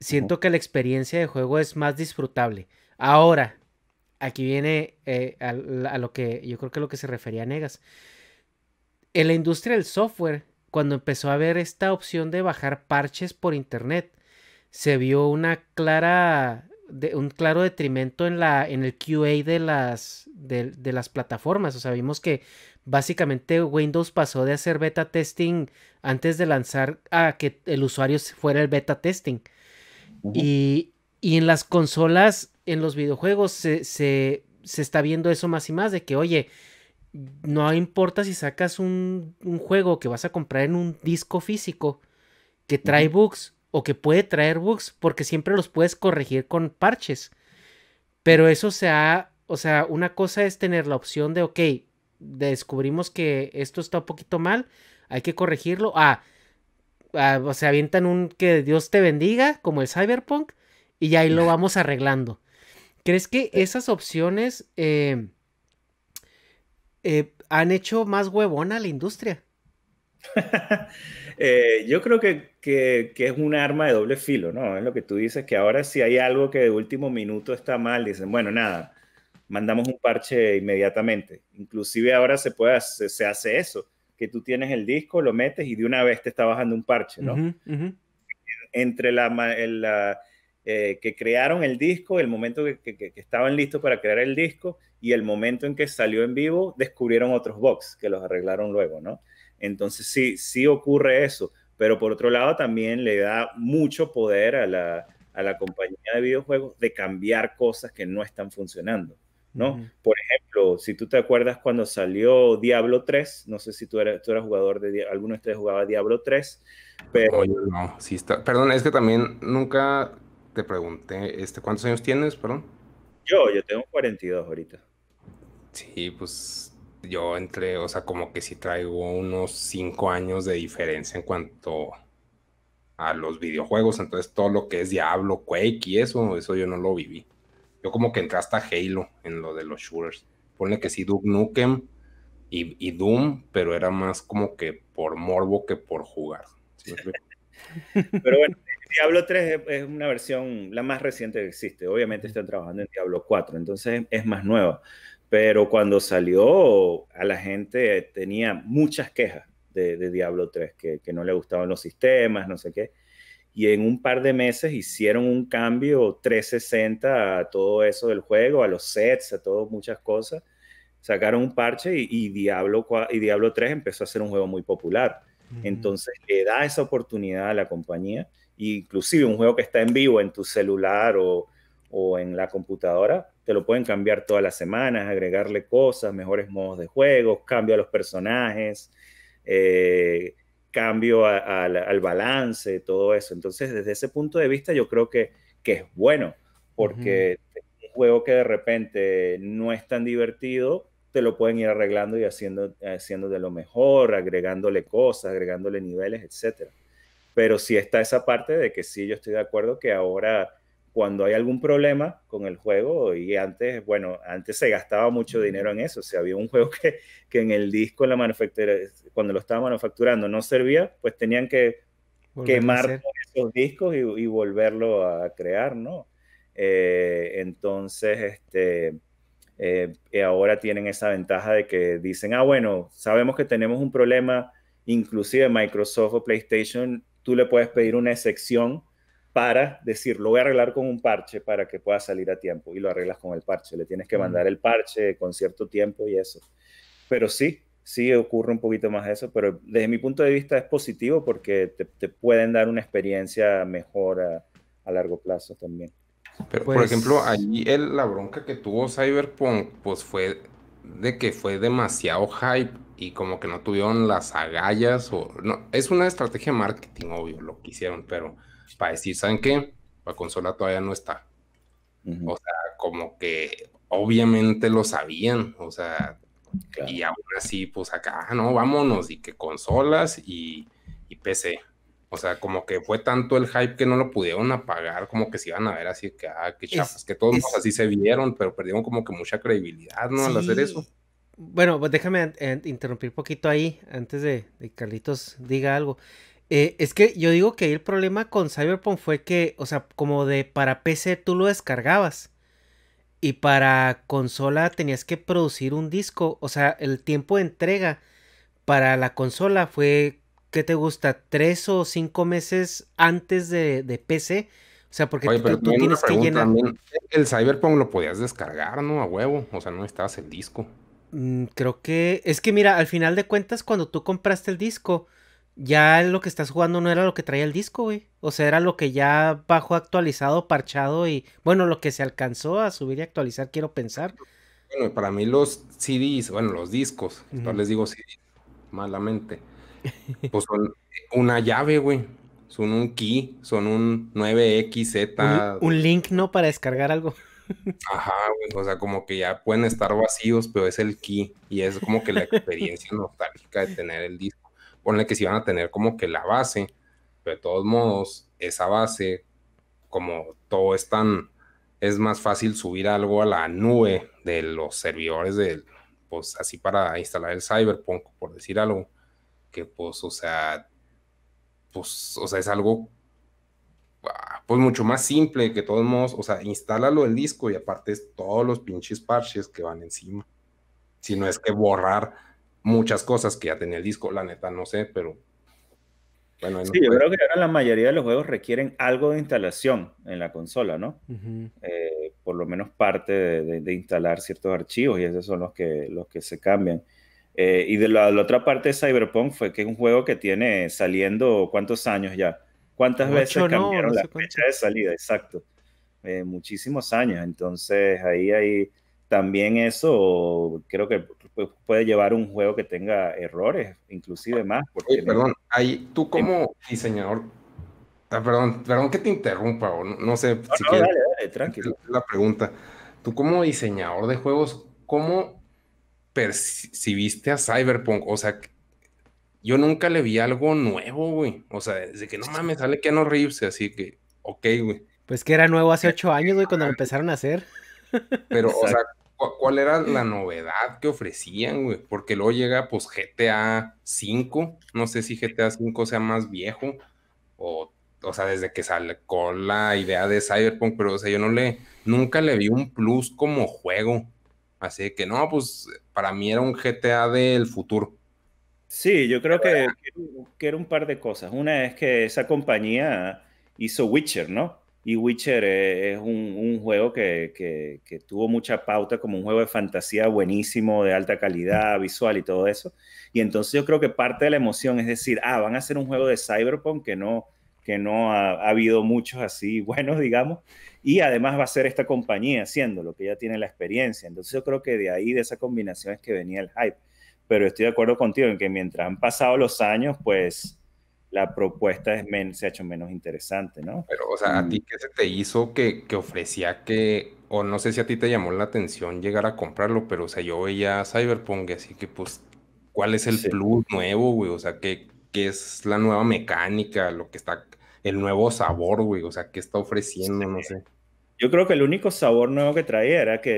Speaker 1: siento que la experiencia de juego es más disfrutable. Ahora, aquí viene a lo que yo creo que lo que se refería a Negas. En la industria del software, cuando empezó a haber esta opción de bajar parches por internet, se vio un claro detrimento en el QA de las plataformas. O sea, vimos que básicamente Windows pasó de hacer beta testing antes de lanzar a que el usuario fuera el beta testing.
Speaker 3: Ujú.
Speaker 1: Y en las consolas, en los videojuegos, se está viendo eso más y más, de que, oye, no importa si sacas un juego que vas a comprar en un disco físico que trae
Speaker 3: Ujú.
Speaker 1: bugs o que puede traer bugs, porque siempre los puedes corregir con parches. Pero eso o sea, una cosa es tener la opción de, ok, descubrimos que esto está un poquito mal, hay que corregirlo. O sea, avientan un que Dios te bendiga, como el Cyberpunk, y ya ahí lo vamos arreglando. ¿Crees que esas opciones han hecho más huevona a la industria?
Speaker 3: Yo creo que es un arma de doble filo, ¿no? Es lo que tú dices, que ahora si hay algo que de último minuto está mal, dicen, bueno, nada, mandamos un parche inmediatamente. Inclusive ahora se hace eso, que tú tienes el disco, lo metes y de una vez te está bajando un parche, ¿no?
Speaker 1: Ujú, ujú.
Speaker 3: Entre que crearon el disco, el momento que estaban listos para crear el disco y el momento en que salió en vivo, descubrieron otros bugs que los arreglaron luego, ¿no? Entonces sí ocurre eso, pero por otro lado también le da mucho poder a la compañía de videojuegos de cambiar cosas que no están funcionando, ¿no?
Speaker 1: Ujú.
Speaker 3: Por ejemplo, si tú te acuerdas cuando salió Diablo 3, no sé si tú eras jugador alguno de ustedes jugaba Diablo 3, pero
Speaker 2: No, yo no. Sí está. Perdón, es que también nunca te pregunté, ¿cuántos años tienes? Perdón.
Speaker 3: yo tengo 42 ahorita.
Speaker 2: Sí, pues yo entre, o sea, como que sí traigo unos 5 años de diferencia en cuanto a los videojuegos, entonces todo lo que es Diablo, Quake y eso yo no lo viví. Yo como que entré hasta Halo en lo de los shooters. Ponle que sí, Duke Nukem y Doom, pero era más como que por morbo que por jugar. ¿Sí me explico?
Speaker 3: Pero bueno, Diablo 3 es una versión la más reciente que existe. Obviamente están trabajando en Diablo 4, entonces es más nueva. Pero cuando salió, a la gente tenía muchas quejas de Diablo 3, que no le gustaban los sistemas, no sé qué. Y en un par de meses hicieron un cambio 360 a todo eso del juego, a los sets, a todo, muchas cosas. Sacaron un parche y Diablo 3 empezó a ser un juego muy popular.
Speaker 1: Ujú.
Speaker 3: Entonces le da esa oportunidad a la compañía, inclusive un juego que está en vivo en tu celular o en la computadora, te lo pueden cambiar todas las semanas, agregarle cosas, mejores modos de juego, cambio a los personajes, eh, cambio al balance, todo eso. Entonces, desde ese punto de vista, yo creo que es bueno,
Speaker 1: Ujú.
Speaker 3: porque un juego que de repente no es tan divertido, te lo pueden ir arreglando y haciendo de lo mejor, agregándole cosas, agregándole niveles, etcétera. Pero sí está esa parte de que sí, yo estoy de acuerdo que ahora cuando hay algún problema con el juego, y antes, bueno, antes se gastaba mucho dinero en eso, o sea, había un juego que en el disco, en la manufactura, cuando lo estaba manufacturando no servía, pues tenían que quemar todos esos discos y volverlo a crear, ¿no? Entonces, ahora tienen esa ventaja de que dicen, ah, bueno, sabemos que tenemos un problema, inclusive Microsoft o PlayStation, tú le puedes pedir una excepción para decir, lo voy a arreglar con un parche para que pueda salir a tiempo, y lo arreglas con el parche, le tienes que mandar el parche con cierto tiempo y eso. Pero sí, sí ocurre un poquito más eso, pero desde mi punto de vista es positivo porque te pueden dar una experiencia mejor a largo plazo también.
Speaker 2: Pero, por ejemplo, ahí la bronca que tuvo Cyberpunk, pues fue de que fue demasiado hype y como que no tuvieron las agallas o... No, es una estrategia de marketing, obvio, lo que hicieron, pero para decir, ¿saben qué? La consola todavía no está. O sea, como que obviamente lo sabían, o sea, claro. Y aún así, pues acá, no, vámonos, y que consolas y PC. O sea, como que fue tanto el hype que no lo pudieron apagar, como que se iban a ver así que, qué chafas, que todos así se vieron, pero perdieron como que mucha credibilidad, ¿no? Sí. Al hacer eso.
Speaker 1: Bueno, pues déjame interrumpir un poquito ahí, antes de Carlitos diga algo. Es que yo digo que el problema con Cyberpunk fue que, o sea, como para PC tú lo descargabas. Y para consola tenías que producir un disco. O sea, el tiempo de entrega para la consola fue, ¿qué te gusta? 3 o 5 meses antes de PC. O sea, porque
Speaker 2: oye, pero tú tienes que llenar. También, el Cyberpunk lo podías descargar, ¿no? A huevo. O sea, no necesitabas el disco.
Speaker 1: Creo que... Es que mira, al final de cuentas, cuando tú compraste el disco, ya lo que estás jugando no era lo que traía el disco, güey. O sea, era lo que ya bajó actualizado, parchado y... Bueno, lo que se alcanzó a subir y actualizar, quiero pensar.
Speaker 2: Bueno, para mí los CDs, bueno, los discos, no les digo CDs, malamente, pues son una llave, güey. Son un key, son un 9XZ.
Speaker 1: Un link, ¿no? Para descargar algo.
Speaker 2: Ajá, güey, o sea, como que ya pueden estar vacíos, pero es el key y es como que la experiencia nostálgica de tener el disco. Ponle que si van a tener como que la base, pero de todos modos, esa base, como todo es más fácil subir algo a la nube de los servidores pues así para instalar el Cyberpunk, por decir algo, que pues, o sea, es algo pues mucho más simple, que de todos modos, o sea, instálalo el disco y aparte todos los pinches parches que van encima. Si no es que borrar muchas cosas que ya tenía el disco, la neta, no sé, pero bueno.
Speaker 3: Sí, yo creo que ahora la mayoría de los juegos requieren algo de instalación en la consola, ¿no? Por lo menos parte de instalar ciertos archivos y esos son los que se cambian. Y de la otra parte de Cyberpunk fue que es un juego que tiene saliendo, ¿cuántos años ya? ¿Cuántas veces cambiaron la fecha de salida? Exacto. Muchísimos años. Entonces, ahí también eso creo que puede llevar un juego que tenga errores, inclusive más. Porque
Speaker 2: oye, perdón, ahí tú como diseñador, perdón que te interrumpa, o no sé si quieres.
Speaker 3: Dale, tranquilo.
Speaker 2: La pregunta, tú como diseñador de juegos, ¿cómo percibiste a Cyberpunk? O sea, yo nunca le vi algo nuevo, güey. O sea, desde que no mames, sale Keanu Reeves, así que, ok, güey.
Speaker 1: Pues que era nuevo hace 8 años, güey, cuando lo empezaron a hacer.
Speaker 2: Pero, o sea, ¿cuál era la novedad que ofrecían, güey? Porque luego llega, pues, GTA V. No sé si GTA V sea más viejo. O sea, desde que sacó la idea de Cyberpunk. Pero, o sea, yo nunca le vi un plus como juego. Así que, no, pues, para mí era un GTA del futuro.
Speaker 3: Sí, yo creo que era un par de cosas. Una es que esa compañía hizo Witcher, ¿no? Y Witcher es un juego que tuvo mucha pauta como un juego de fantasía buenísimo, de alta calidad visual y todo eso. Y entonces yo creo que parte de la emoción es decir, van a hacer un juego de Cyberpunk que no ha habido muchos así buenos, digamos. Y además va a ser esta compañía haciéndolo, que ya tiene la experiencia. Entonces yo creo que de ahí, de esa combinación es que venía el hype. Pero estoy de acuerdo contigo en que mientras han pasado los años, pues la propuesta se ha hecho menos interesante, ¿no?
Speaker 2: Pero, o sea, ¿a ti qué se te hizo que ofrecía que o no sé si a ti te llamó la atención llegar a comprarlo, pero o sea, yo veía Cyberpunk, así que pues, ¿cuál es el
Speaker 3: Sí.
Speaker 2: plus nuevo, güey? O sea, ¿qué es la nueva mecánica, lo que está, el nuevo sabor, güey? O sea, ¿qué está ofreciendo? No sé.
Speaker 3: Yo creo que el único sabor nuevo que traía era que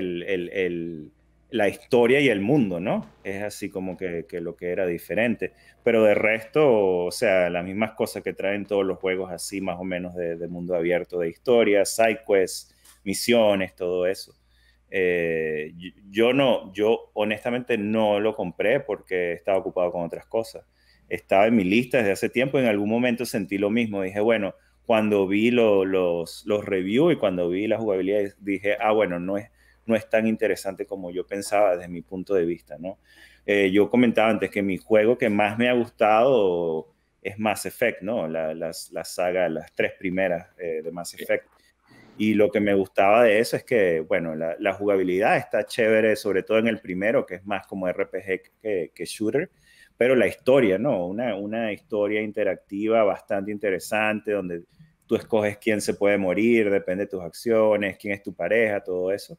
Speaker 3: la historia y el mundo, ¿no? Es así como que lo que era diferente. Pero de resto, o sea, las mismas cosas que traen todos los juegos así, más o menos de mundo abierto, de historia, side quests, misiones, todo eso. Yo honestamente no lo compré porque estaba ocupado con otras cosas. Estaba en mi lista desde hace tiempo, en algún momento sentí lo mismo. Dije, bueno, cuando vi los reviews y cuando vi la jugabilidad, dije, ah, bueno, no es tan interesante como yo pensaba desde mi punto de vista, ¿no? Yo comentaba antes que mi juego que más me ha gustado es Mass Effect, ¿no? La saga, las tres primeras de Mass Effect. Y lo que me gustaba de eso es que, bueno, la jugabilidad está chévere, sobre todo en el primero, que es más como RPG que shooter, pero la historia, ¿no? Una historia interactiva bastante interesante, donde tú escoges quién se puede morir, depende de tus acciones, quién es tu pareja, todo eso.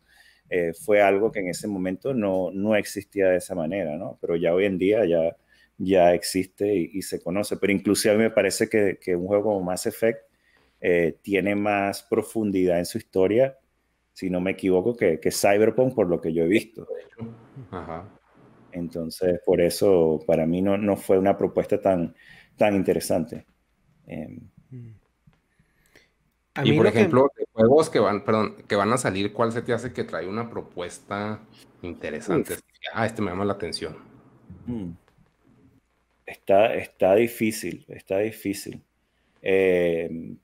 Speaker 3: Fue algo que en ese momento no existía de esa manera, ¿no? Pero ya hoy en día ya existe y se conoce. Pero inclusive me parece que un juego como Mass Effect tiene más profundidad en su historia, si no me equivoco, que Cyberpunk, por lo que yo he visto.
Speaker 2: Ajá.
Speaker 3: Entonces, por eso para mí no fue una propuesta tan interesante. Eh,
Speaker 1: A
Speaker 2: Y
Speaker 1: mí
Speaker 2: por
Speaker 1: lo que...
Speaker 2: ejemplo, de juegos que van, perdón, que van a salir, ¿cuál se te hace que trae una propuesta interesante?
Speaker 3: uf,
Speaker 2: Así que, ah, este me llama la atención.
Speaker 3: mm, está difícil, está difícil. Eh,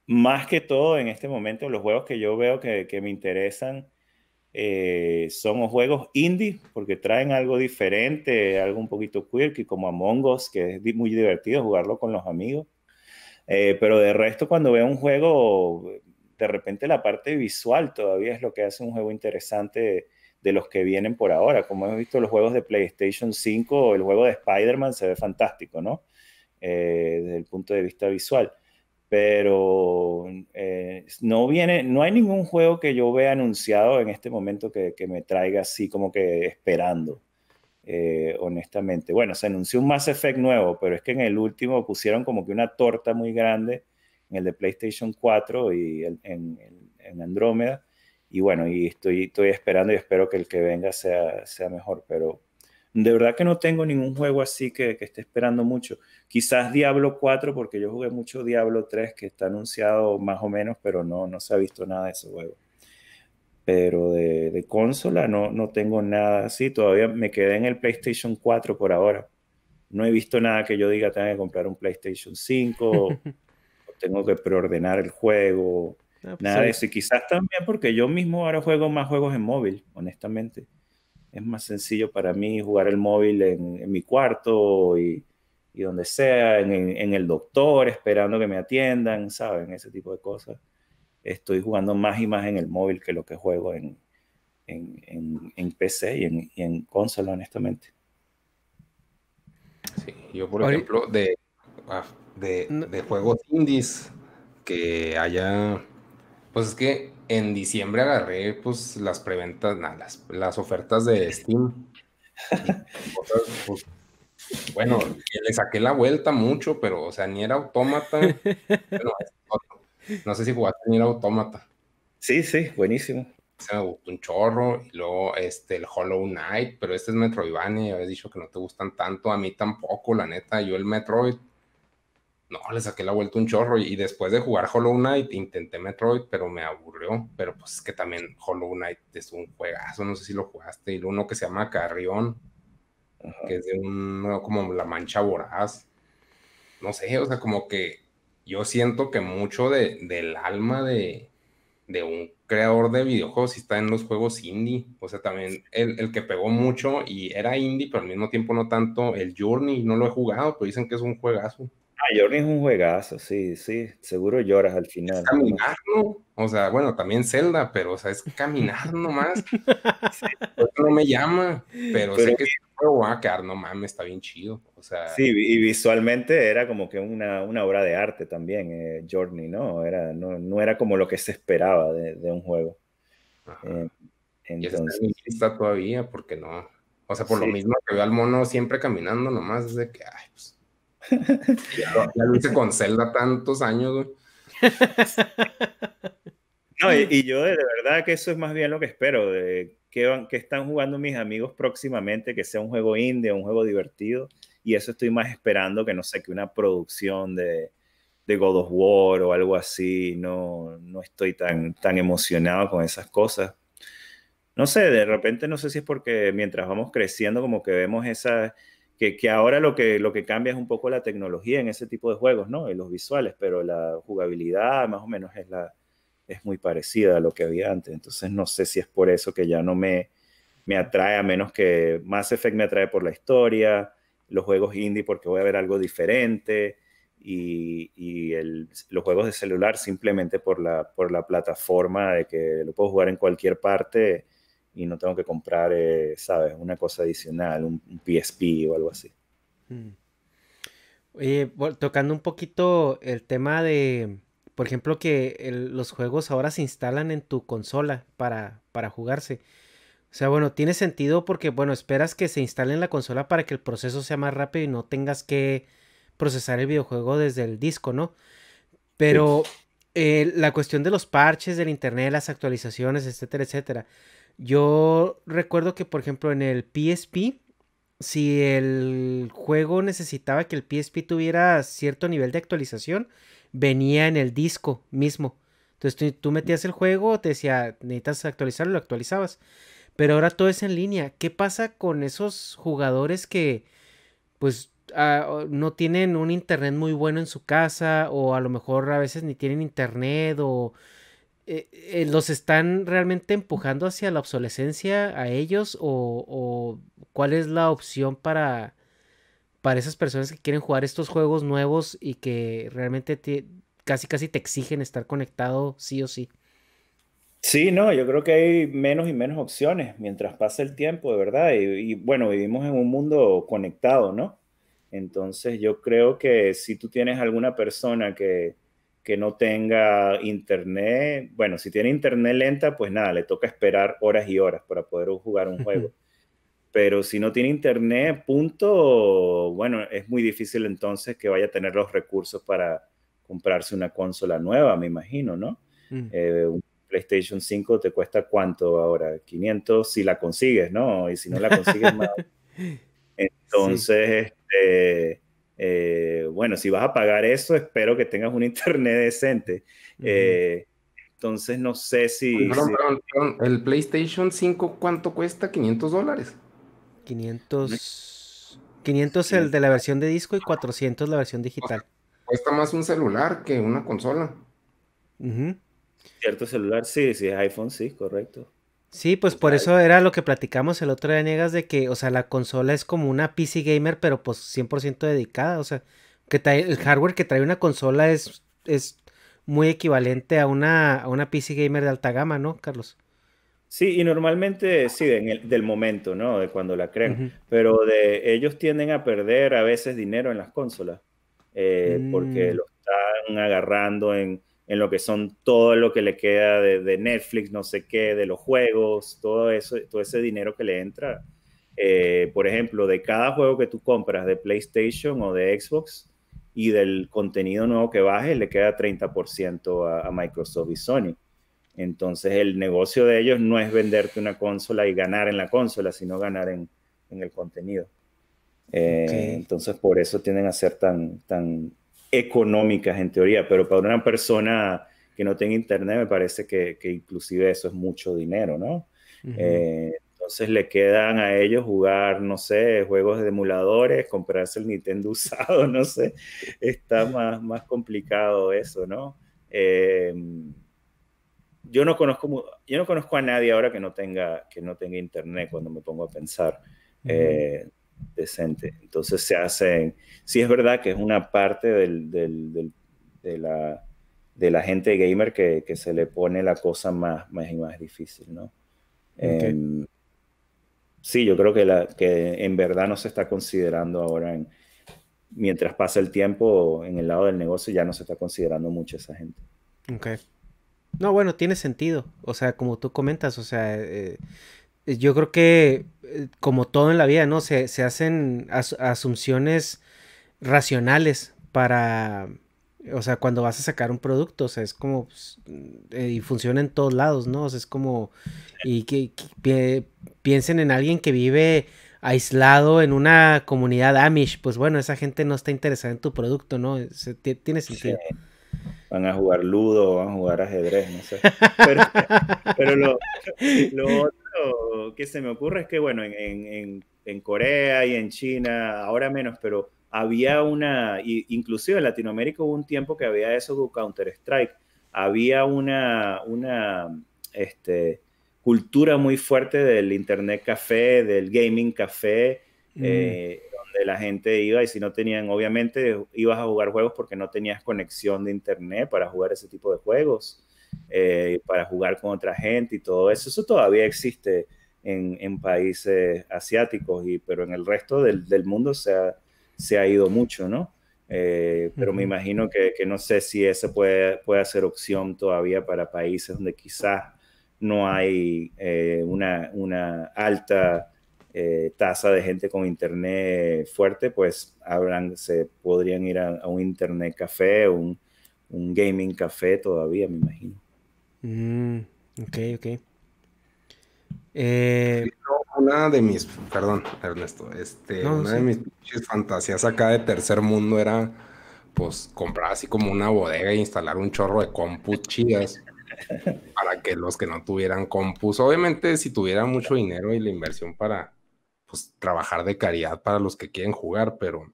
Speaker 3: Más que todo en este momento, los juegos que yo veo que me interesan son juegos indie, porque traen algo diferente, algo un poquito quirky, como Among Us, que es muy divertido jugarlo con los amigos. Pero de resto, cuando veo un juego, de repente la parte visual todavía es lo que hace un juego interesante de los que vienen por ahora. Como hemos visto los juegos de PlayStation 5, el juego de Spider-Man se ve fantástico, ¿no? Desde el punto de vista visual. Pero no hay ningún juego que yo vea anunciado en este momento que me traiga así como que esperando, honestamente. Bueno, se anunció un Mass Effect nuevo, pero es que en el último pusieron como que una torta muy grande en el de PlayStation 4 y en Andrómeda. Y bueno, y estoy esperando y espero que el que venga sea mejor, pero de verdad que no tengo ningún juego así que esté esperando mucho. Quizás Diablo 4, porque yo jugué mucho Diablo 3, que está anunciado más o menos, pero no se ha visto nada de ese juego. Pero de consola no tengo nada así. Todavía me quedé en el PlayStation 4 por ahora. No he visto nada que yo diga, tengo que comprar un PlayStation 5, o tengo que preordenar el juego,
Speaker 1: Ah, pues
Speaker 3: nada de eso. Y quizás también porque yo mismo ahora juego más juegos en móvil, honestamente. Es más sencillo para mí jugar el móvil en mi cuarto y donde sea, en el doctor, esperando que me atiendan, ¿saben? Ese tipo de cosas. Estoy jugando más y más en el móvil que lo que juego en PC y en consola, honestamente.
Speaker 2: Sí, yo, por
Speaker 1: Ori-
Speaker 2: ejemplo, ah,
Speaker 1: no-
Speaker 2: de juegos indies que haya, pues es que en diciembre agarré pues las preventas, nada, las ofertas de Steam y cosas, pues, bueno, que le saqué la vuelta mucho, pero, o sea, ni era Autómata, bueno, no sé si jugaste ni era Autómata.
Speaker 3: Sí, sí, buenísimo.
Speaker 2: Se me gustó un chorro. Y luego el Hollow Knight, pero este es Metroidvania. Y habías dicho que no te gustan tanto. A mí tampoco, la neta. Yo el Metroid, no, le saqué la vuelta un chorro. Y después de jugar Hollow Knight, intenté Metroid, pero me aburrió. Pero pues es que también Hollow Knight es un juegazo. No sé si lo jugaste. Y uno que se llama Carrión,
Speaker 3: Ajá.
Speaker 2: que es de un, como la mancha voraz. No sé, o sea, como que yo siento que mucho del alma de un creador de videojuegos y está en los juegos indie. O sea, también el que pegó mucho y era indie, pero al mismo tiempo no tanto, el Journey, no lo he jugado, pero dicen que es un juegazo.
Speaker 3: Journey es un juegazo, sí, sí, seguro lloras al
Speaker 2: Es
Speaker 3: final.
Speaker 2: caminar, ¿no? O sea, bueno, también Zelda, pero, o sea, es caminar nomás. Por eso no me llama, pero sé
Speaker 3: Pero
Speaker 2: que este juego va a quedar, no mames, está bien chido. O sea,
Speaker 3: sí, y visualmente era como que una obra de arte también, Journey, ¿no? No era como lo que se esperaba de un juego. Eh,
Speaker 2: ajá. Y ese está en mi
Speaker 3: entonces,
Speaker 2: lista todavía, porque no. O sea, por lo
Speaker 3: sí.
Speaker 2: mismo que veo al mono siempre caminando nomás, es de que, ay, pues, ya lo hice con Zelda tantos años, güey.
Speaker 3: No, y yo de verdad que eso es más bien lo que espero, de que están jugando mis amigos próximamente, que sea un juego indie, un juego divertido, y eso estoy más esperando que no sé, que una producción de God of War o algo así, no estoy tan emocionado con esas cosas. No sé, de repente no sé si es porque mientras vamos creciendo como que vemos que ahora lo que cambia es un poco la tecnología en ese tipo de juegos, ¿no? Y los visuales, pero la jugabilidad más o menos es muy parecida a lo que había antes. Entonces no sé si es por eso que ya no me atrae, a menos que Mass Effect me atrae por la historia, los juegos indie porque voy a ver algo diferente y los juegos de celular simplemente por la plataforma de que lo puedo jugar en cualquier parte y no tengo que comprar, ¿sabes? Una cosa adicional, un PSP o algo así.
Speaker 1: Mm. Oye, tocando un poquito el tema de, por ejemplo, que los juegos ahora se instalan en tu consola para jugarse. O sea, bueno, tiene sentido porque, bueno, esperas que se instale en la consola para que el proceso sea más rápido y no tengas que procesar el videojuego desde el disco, ¿no?
Speaker 3: Sí.
Speaker 1: Pero la cuestión de los parches del internet, las actualizaciones, etcétera, etcétera. Yo recuerdo que, por ejemplo, en el PSP, si el juego necesitaba que el PSP tuviera cierto nivel de actualización, venía en el disco mismo. Entonces tú metías el juego, te decía, necesitas actualizarlo, lo actualizabas. Pero ahora todo es en línea. ¿Qué pasa con esos jugadores que pues no tienen un internet muy bueno en su casa o a lo mejor a veces ni tienen internet o los están realmente empujando hacia la obsolescencia a ellos o cuál es la opción para esas personas que quieren jugar estos juegos nuevos y que realmente casi casi te exigen estar conectado sí o sí?
Speaker 3: Sí, no, yo creo que hay menos y menos opciones mientras pasa el tiempo, de verdad. Y bueno, vivimos en un mundo conectado, ¿no? Entonces yo creo que si tú tienes alguna persona que no tenga internet, bueno, si tiene internet lenta, pues nada, le toca esperar horas y horas para poder jugar un juego. Pero si no tiene internet, punto, bueno, es muy difícil entonces que vaya a tener los recursos para comprarse una consola nueva, me imagino, ¿no?
Speaker 1: Mm.
Speaker 3: Un PlayStation 5 te cuesta cuánto ahora, 500 si la consigues, ¿no? Y si no la consigues más.
Speaker 1: Sí.
Speaker 3: Entonces, bueno, si vas a pagar eso, espero que tengas un internet decente.
Speaker 1: Ujú.
Speaker 3: Eh, entonces, no sé si,
Speaker 2: Perdón,
Speaker 3: si
Speaker 2: perdón, perdón. ¿El PlayStation 5 cuánto cuesta? $500.
Speaker 1: 500 el
Speaker 3: 500.
Speaker 1: de la versión de disco y 400 la versión
Speaker 2: O sea,
Speaker 1: digital.
Speaker 2: cuesta más un celular que una consola.
Speaker 1: Ujú.
Speaker 3: Cierto celular, sí, si es iPhone, sí, correcto.
Speaker 1: Sí, pues
Speaker 2: O
Speaker 1: por
Speaker 2: sea,
Speaker 1: eso era lo que platicamos el otro día, Niegas, de que, o sea, la consola es como una PC gamer, pero pues 100% dedicada, o sea, que el hardware que trae una consola es muy equivalente a una PC gamer de alta gama, ¿no, Carlos?
Speaker 3: Sí, y normalmente sí, del momento, ¿no? De cuando la crean,
Speaker 1: Ujú.
Speaker 3: pero ellos tienden a perder a veces dinero en las consolas, porque
Speaker 1: Mm,
Speaker 3: lo están agarrando en lo que son todo lo que le queda de Netflix, no sé qué, de los juegos, todo eso, todo ese dinero que le entra. Por ejemplo, de cada juego que tú compras de PlayStation o de Xbox y del contenido nuevo que bajes, le queda 30% a Microsoft y Sony. Entonces el negocio de ellos no es venderte una consola y ganar en la consola, sino ganar en el contenido.
Speaker 1: ok.
Speaker 3: Entonces por eso tienden a ser tan económicas en teoría, pero para una persona que no tenga internet me parece que inclusive eso es mucho dinero, ¿no?
Speaker 1: Ujú.
Speaker 3: Entonces le quedan a ellos jugar, no sé, juegos de emuladores, comprarse el Nintendo usado, no sé, está más complicado eso, ¿no? Eh, yo no conozco a nadie ahora que no tenga internet cuando me pongo a pensar.
Speaker 1: Ujú.
Speaker 3: decente. Entonces se hacen, sí es verdad que es una parte de la gente gamer que se le pone la cosa más y más difícil, ¿no?
Speaker 1: Ok.
Speaker 3: Sí, yo creo que en verdad no se está considerando ahora, mientras pasa el tiempo, en el lado del negocio ya no se está considerando mucho esa gente.
Speaker 1: Ok. No, bueno, tiene sentido. O sea, como tú comentas, o sea, yo creo que como todo en la vida, ¿no? Se hacen asunciones racionales para, o sea, cuando vas a sacar un producto, o sea, es como, pues, y funciona en todos lados, ¿no? O sea, es como, y piensen en alguien que vive aislado en una comunidad Amish, pues bueno, esa gente no está interesada en tu producto, ¿no? Tiene
Speaker 3: Sí,
Speaker 1: sentido.
Speaker 3: van a jugar ludo, van a jugar ajedrez, no sé. Pero, pero lo otro que se me ocurre es que, bueno, en Corea y en China, ahora menos, pero había inclusive en Latinoamérica hubo un tiempo que había eso de Counter-Strike, había este, cultura muy fuerte del internet café, del gaming café,
Speaker 1: Mm,
Speaker 3: donde la gente iba y si no tenían, obviamente ibas a jugar juegos porque no tenías conexión de internet para jugar ese tipo de juegos, para jugar con otra gente y todo eso. Eso todavía existe en países asiáticos, pero en el resto del mundo se ha ido mucho, ¿no? Pero me
Speaker 1: ujú.
Speaker 3: imagino que no sé si eso puede ser opción todavía para países donde quizás no hay una alta tasa de gente con internet fuerte, pues se podrían ir a un internet café, un gaming café todavía, me imagino.
Speaker 1: Mm, ok, ok.
Speaker 2: Sí, no, una de mis, perdón, Ernesto,
Speaker 1: No,
Speaker 2: una de
Speaker 1: sí.
Speaker 2: mis pinches fantasías acá de tercer mundo era, pues, comprar así como una bodega e instalar un chorro de compus chidas para que los que no tuvieran compus, obviamente si tuvieran mucho dinero y la inversión para, pues, trabajar de caridad para los que quieren jugar, pero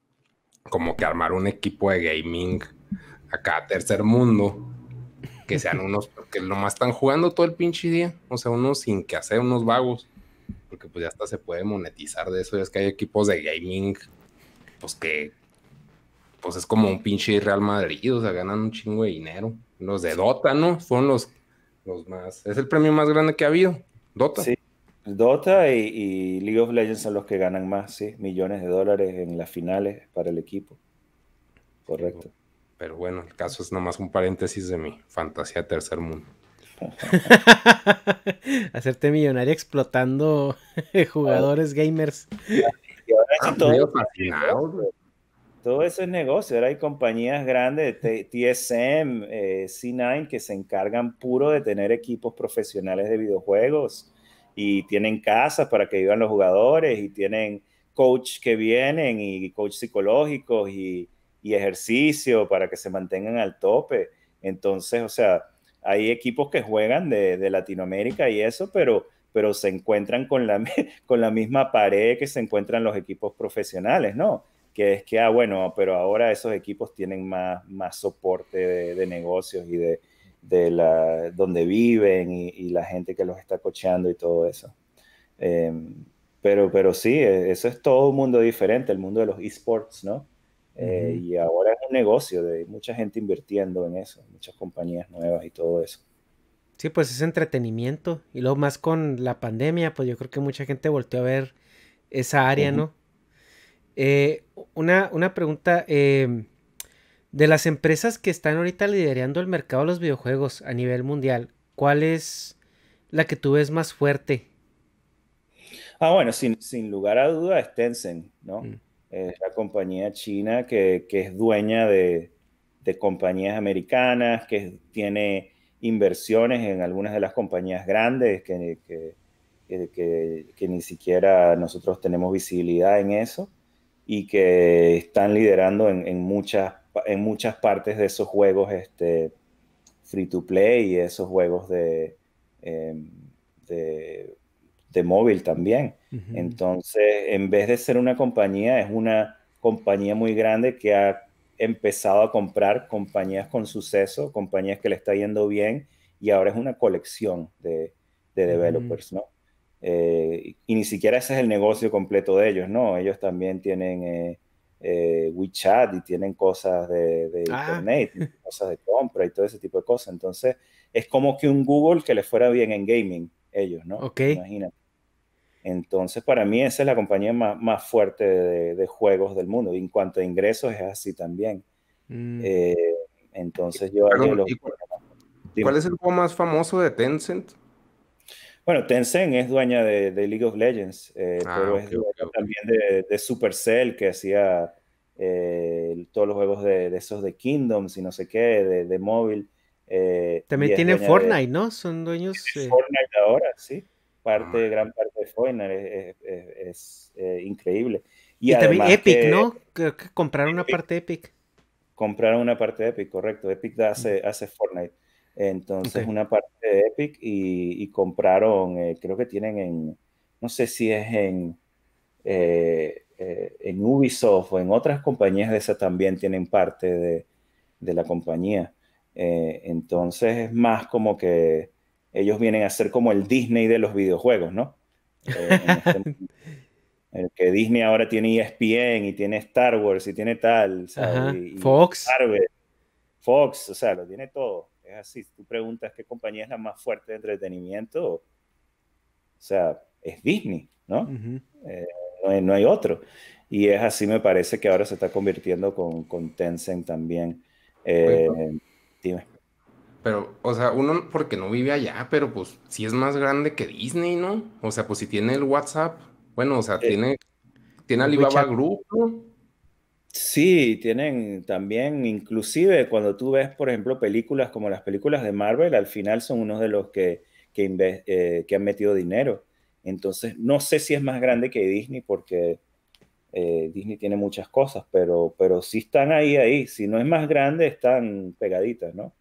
Speaker 2: como que armar un equipo de gaming acá tercer mundo, que sean unos que nomás están jugando todo el pinche día, o sea, unos sin que hacer, unos vagos porque pues ya hasta se puede monetizar de eso. Y es que hay equipos de gaming, pues que pues es como un pinche Real Madrid, o sea, ganan un chingo de dinero. Los de Dota, ¿no? Fueron los más, es el premio más grande que ha habido, Dota.
Speaker 3: Sí, Dota y League of Legends son los que ganan más, sí, millones de dólares en las finales para el equipo, correcto.
Speaker 2: Pero bueno, el caso es nomás un paréntesis de mi fantasía de tercer mundo.
Speaker 1: Hacerte millonario explotando jugadores gamers.
Speaker 3: Y ahora
Speaker 2: Ah,
Speaker 3: sí
Speaker 2: pues ellos fascinados, güey.
Speaker 3: todo eso es negocio. Ahora hay compañías grandes, TSM, C9, que se encargan puro de tener equipos profesionales de videojuegos y tienen casas para que vivan los jugadores y tienen coach que vienen y coach psicológicos y ejercicio para que se mantengan al tope. Entonces, o sea, hay equipos que juegan de Latinoamérica y eso, pero se encuentran con la misma pared que se encuentran los equipos profesionales, ¿no? Que es que, bueno, pero ahora esos equipos tienen más soporte de negocios y donde viven y la gente que los está cocheando y todo eso. Eh, pero sí, eso es todo un mundo diferente, el mundo de los esports, ¿no?
Speaker 1: Ujú.
Speaker 3: Y ahora es un negocio de mucha gente invirtiendo en eso, muchas compañías nuevas y todo eso.
Speaker 1: Sí, pues es entretenimiento. Y luego más con la pandemia, pues yo creo que mucha gente volteó a ver esa área,
Speaker 3: Ujú.
Speaker 1: ¿no? Una pregunta. De las empresas que están ahorita liderando el mercado de los videojuegos a nivel mundial, ¿cuál es la que tú ves más fuerte?
Speaker 3: Bueno, sin lugar a duda es Tencent, ¿no?
Speaker 1: Mm,
Speaker 3: Es la compañía china que es dueña de compañías americanas, que tiene inversiones en algunas de las compañías grandes que ni siquiera nosotros tenemos visibilidad en eso y que están liderando en muchas partes de esos juegos free to play y esos juegos em, de, de móvil también.
Speaker 1: ujú,
Speaker 3: Entonces, en vez de ser una compañía, es una compañía muy grande que ha empezado a comprar compañías con suceso, compañías que le está yendo bien, y ahora es una colección de
Speaker 1: ujú.
Speaker 3: developers, ¿no? Y ni siquiera ese es el negocio completo de ellos, ¿no? Ellos también tienen WeChat y tienen cosas de
Speaker 1: Ah,
Speaker 3: internet, cosas de compra y todo ese tipo de cosas. Entonces, es como que un Google que les fuera bien en gaming, ellos, ¿no?
Speaker 1: ok.
Speaker 3: Imagínate. Entonces, para mí esa es la compañía más fuerte de juegos del mundo. Y en cuanto a ingresos, es así también.
Speaker 1: Mm.
Speaker 3: Eh, entonces, yo a ellos
Speaker 2: Perdón,
Speaker 3: los...
Speaker 2: ¿y cuál
Speaker 3: Dime.
Speaker 2: es el juego más famoso de Tencent?
Speaker 3: Bueno, Tencent es dueña de League of Legends,
Speaker 2: Ah,
Speaker 3: pero es
Speaker 2: ok, ok,
Speaker 3: dueña
Speaker 2: ok.
Speaker 3: también de Supercell, que hacía todos los juegos de esos de Kingdoms y no sé qué, de móvil. Y
Speaker 1: También
Speaker 3: es
Speaker 1: tienen
Speaker 3: dueña de
Speaker 1: Fortnite, ¿no? Son dueños.
Speaker 3: Fortnite ahora, sí.
Speaker 2: No,
Speaker 3: Gran parte de Fortnite es increíble. Y
Speaker 1: Y también
Speaker 3: además
Speaker 1: Epic,
Speaker 3: que
Speaker 1: ¿no? Creo que compraron una
Speaker 3: Epic
Speaker 1: parte de Epic.
Speaker 3: compraron una parte de Epic, correcto. Epic
Speaker 1: Mm.
Speaker 3: hace Fortnite.
Speaker 1: Ok.
Speaker 3: Entonces, una parte de Epic y compraron, creo que tienen no sé si es en Ubisoft o en otras compañías de esas también tienen parte de la compañía. Entonces, es más como que ellos vienen a ser como el Disney de los videojuegos, ¿no? En este el que Disney ahora tiene ESPN y tiene Star Wars y tiene tal, ¿sabes?
Speaker 1: Ajá.
Speaker 3: Y
Speaker 1: Fox.
Speaker 3: Marvel, Fox, o sea, lo tiene todo. Es así. Si tú preguntas qué compañía es la más fuerte de entretenimiento, o sea, es Disney, ¿no?
Speaker 1: Ujú.
Speaker 3: No hay otro. Y es así, me parece que ahora se está convirtiendo con Tencent también.
Speaker 2: oye,
Speaker 3: Eh, dime.
Speaker 2: pero, o sea, uno porque no vive allá, pero pues sí es más grande que Disney, ¿no? O sea, pues si tiene el WhatsApp, bueno, o sea,
Speaker 3: Eh,
Speaker 2: tiene
Speaker 1: El
Speaker 2: Alibaba
Speaker 1: WeChat.
Speaker 2: Group, ¿no?
Speaker 3: sí, tienen también, inclusive cuando tú ves, por ejemplo, películas como las películas de Marvel, al final son unos de los que han metido dinero. Entonces, no sé si es más grande que Disney porque Disney tiene muchas cosas, pero sí están ahí. Si no es más grande, están pegaditas, ¿no?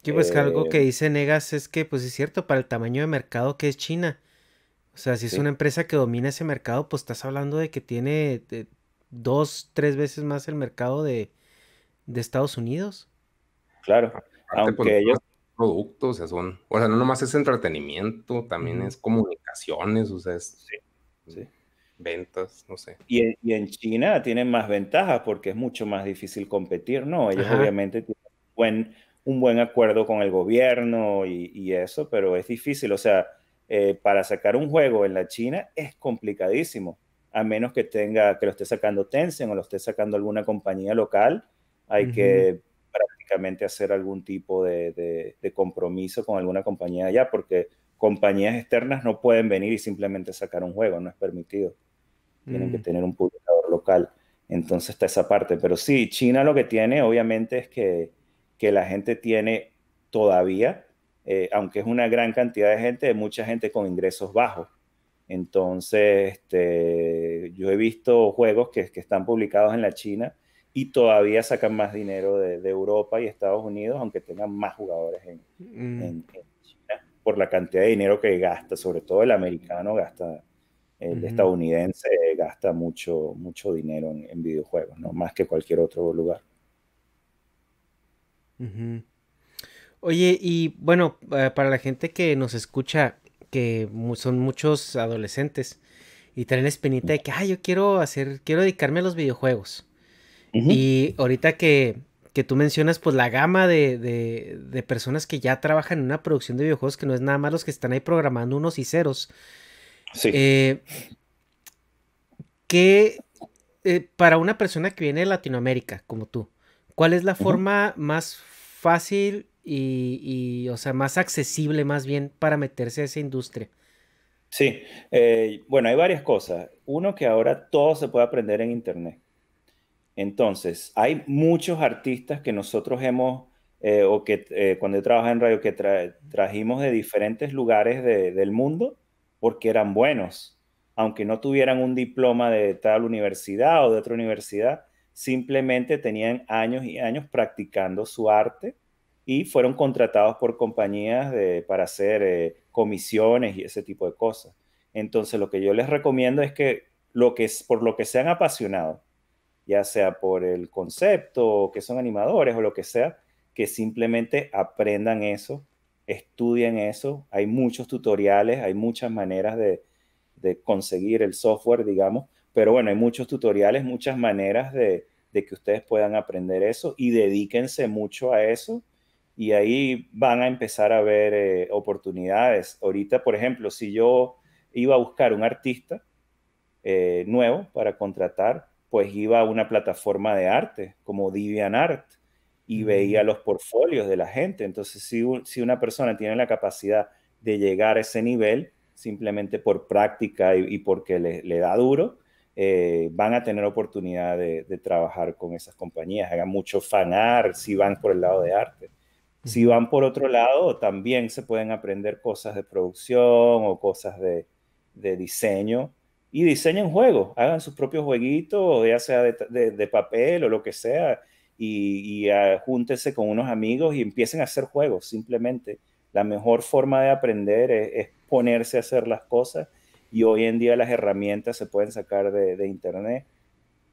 Speaker 1: Sí, pues que algo
Speaker 3: Eh,
Speaker 1: que dice Negas es que, pues es cierto, para el tamaño de mercado que es China. O sea, si es una
Speaker 3: sí,
Speaker 1: empresa que domina ese mercado, pues estás hablando de que tiene dos, tres veces más el mercado de Estados Unidos.
Speaker 3: claro.
Speaker 2: Aparte, pues no
Speaker 3: Aunque ellos,
Speaker 2: más productos, o sea, o sea, no nomás es entretenimiento, también
Speaker 1: Ujú.
Speaker 2: es comunicaciones, o sea, es
Speaker 3: sí, sí.
Speaker 2: ventas, no sé.
Speaker 3: Y en China tienen más ventajas porque es mucho más difícil competir, ¿no? Ellos
Speaker 1: Ajá.
Speaker 3: obviamente tienen un buen acuerdo con el gobierno y eso, pero es difícil. O sea, para sacar un juego en la China es complicadísimo, a menos que lo esté sacando Tencent o lo esté sacando alguna compañía local. Hay
Speaker 1: Ujú.
Speaker 3: que prácticamente hacer algún tipo de compromiso con alguna compañía allá, porque compañías externas no pueden venir y simplemente sacar un juego, no es permitido, tienen que
Speaker 1: Mm.
Speaker 3: tener un publicador local. Entonces está esa parte. Pero sí, China lo que tiene obviamente es que la gente tiene todavía, aunque es una gran cantidad de gente, mucha gente con ingresos bajos. Entonces, yo he visto juegos que están publicados en la China y todavía sacan más dinero de Europa y Estados Unidos, aunque tengan más jugadores
Speaker 1: Mm.
Speaker 3: en China, por la cantidad de dinero que gasta, sobre todo el americano gasta, el
Speaker 1: Ujú.
Speaker 3: estadounidense gasta mucho dinero en videojuegos, ¿no? Más que cualquier otro lugar.
Speaker 1: Ujú. Oye, y bueno, para la gente que nos escucha, que son muchos adolescentes y traen la espinita de que, yo quiero dedicarme a los videojuegos.
Speaker 3: Ujú.
Speaker 1: Y ahorita que tú mencionas, pues la gama de personas que ya trabajan en una producción de videojuegos, que no es nada más los que están ahí programando unos y ceros.
Speaker 3: Sí.
Speaker 1: eh, ¿Qué, para una persona que viene de Latinoamérica, como tú, cuál es la
Speaker 3: Ujú.
Speaker 1: forma más fácil o sea, más accesible más bien para meterse a esa industria?
Speaker 3: Sí. Bueno, hay varias cosas. Uno, que ahora todo se puede aprender en Internet. Entonces, hay muchos artistas que nosotros o que cuando yo trabajaba en radio, que trajimos de diferentes lugares del mundo porque eran buenos, aunque no tuvieran un diploma de tal universidad o de otra universidad, simplemente tenían años y años practicando su arte y fueron contratados por compañías para hacer comisiones y ese tipo de cosas. Entonces, lo que yo les recomiendo es que por lo que sean apasionados, ya sea por el concepto, o que son animadores o lo que sea, que simplemente aprendan eso, estudien eso. Hay muchos tutoriales, hay muchas maneras de conseguir el software, digamos. Pero bueno, hay muchos tutoriales, muchas maneras de que ustedes puedan aprender eso y dedíquense mucho a eso y ahí van a empezar a ver oportunidades. Ahorita, por ejemplo, si yo iba a buscar un artista nuevo para contratar, pues iba a una plataforma de arte como DeviantArt y veía los portfolios de la gente. Entonces, si una persona tiene la capacidad de llegar a ese nivel, simplemente por práctica y porque le da duro, van a tener oportunidad de trabajar con esas compañías. Hagan mucho fan art si van por el lado de arte. Si van por otro lado, también se pueden aprender cosas de producción o cosas de diseño y diseñen juegos, hagan sus propios jueguitos, ya sea de papel o lo que sea, y júntense con unos amigos y empiecen a hacer juegos, simplemente. La mejor forma de aprender es ponerse a hacer las cosas y hoy en día las herramientas se pueden sacar de internet.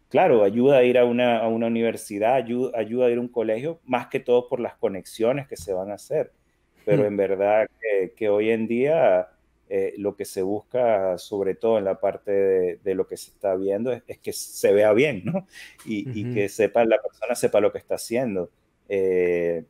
Speaker 3: Claro, ayuda a ir a una universidad, ayuda a ir a un colegio, más que todo por las conexiones que se van a hacer. Pero en verdad que hoy en día lo que se busca, sobre todo en la parte de lo que se está viendo, es que se vea bien, ¿no? Y que sepa, la persona sepa lo que está haciendo.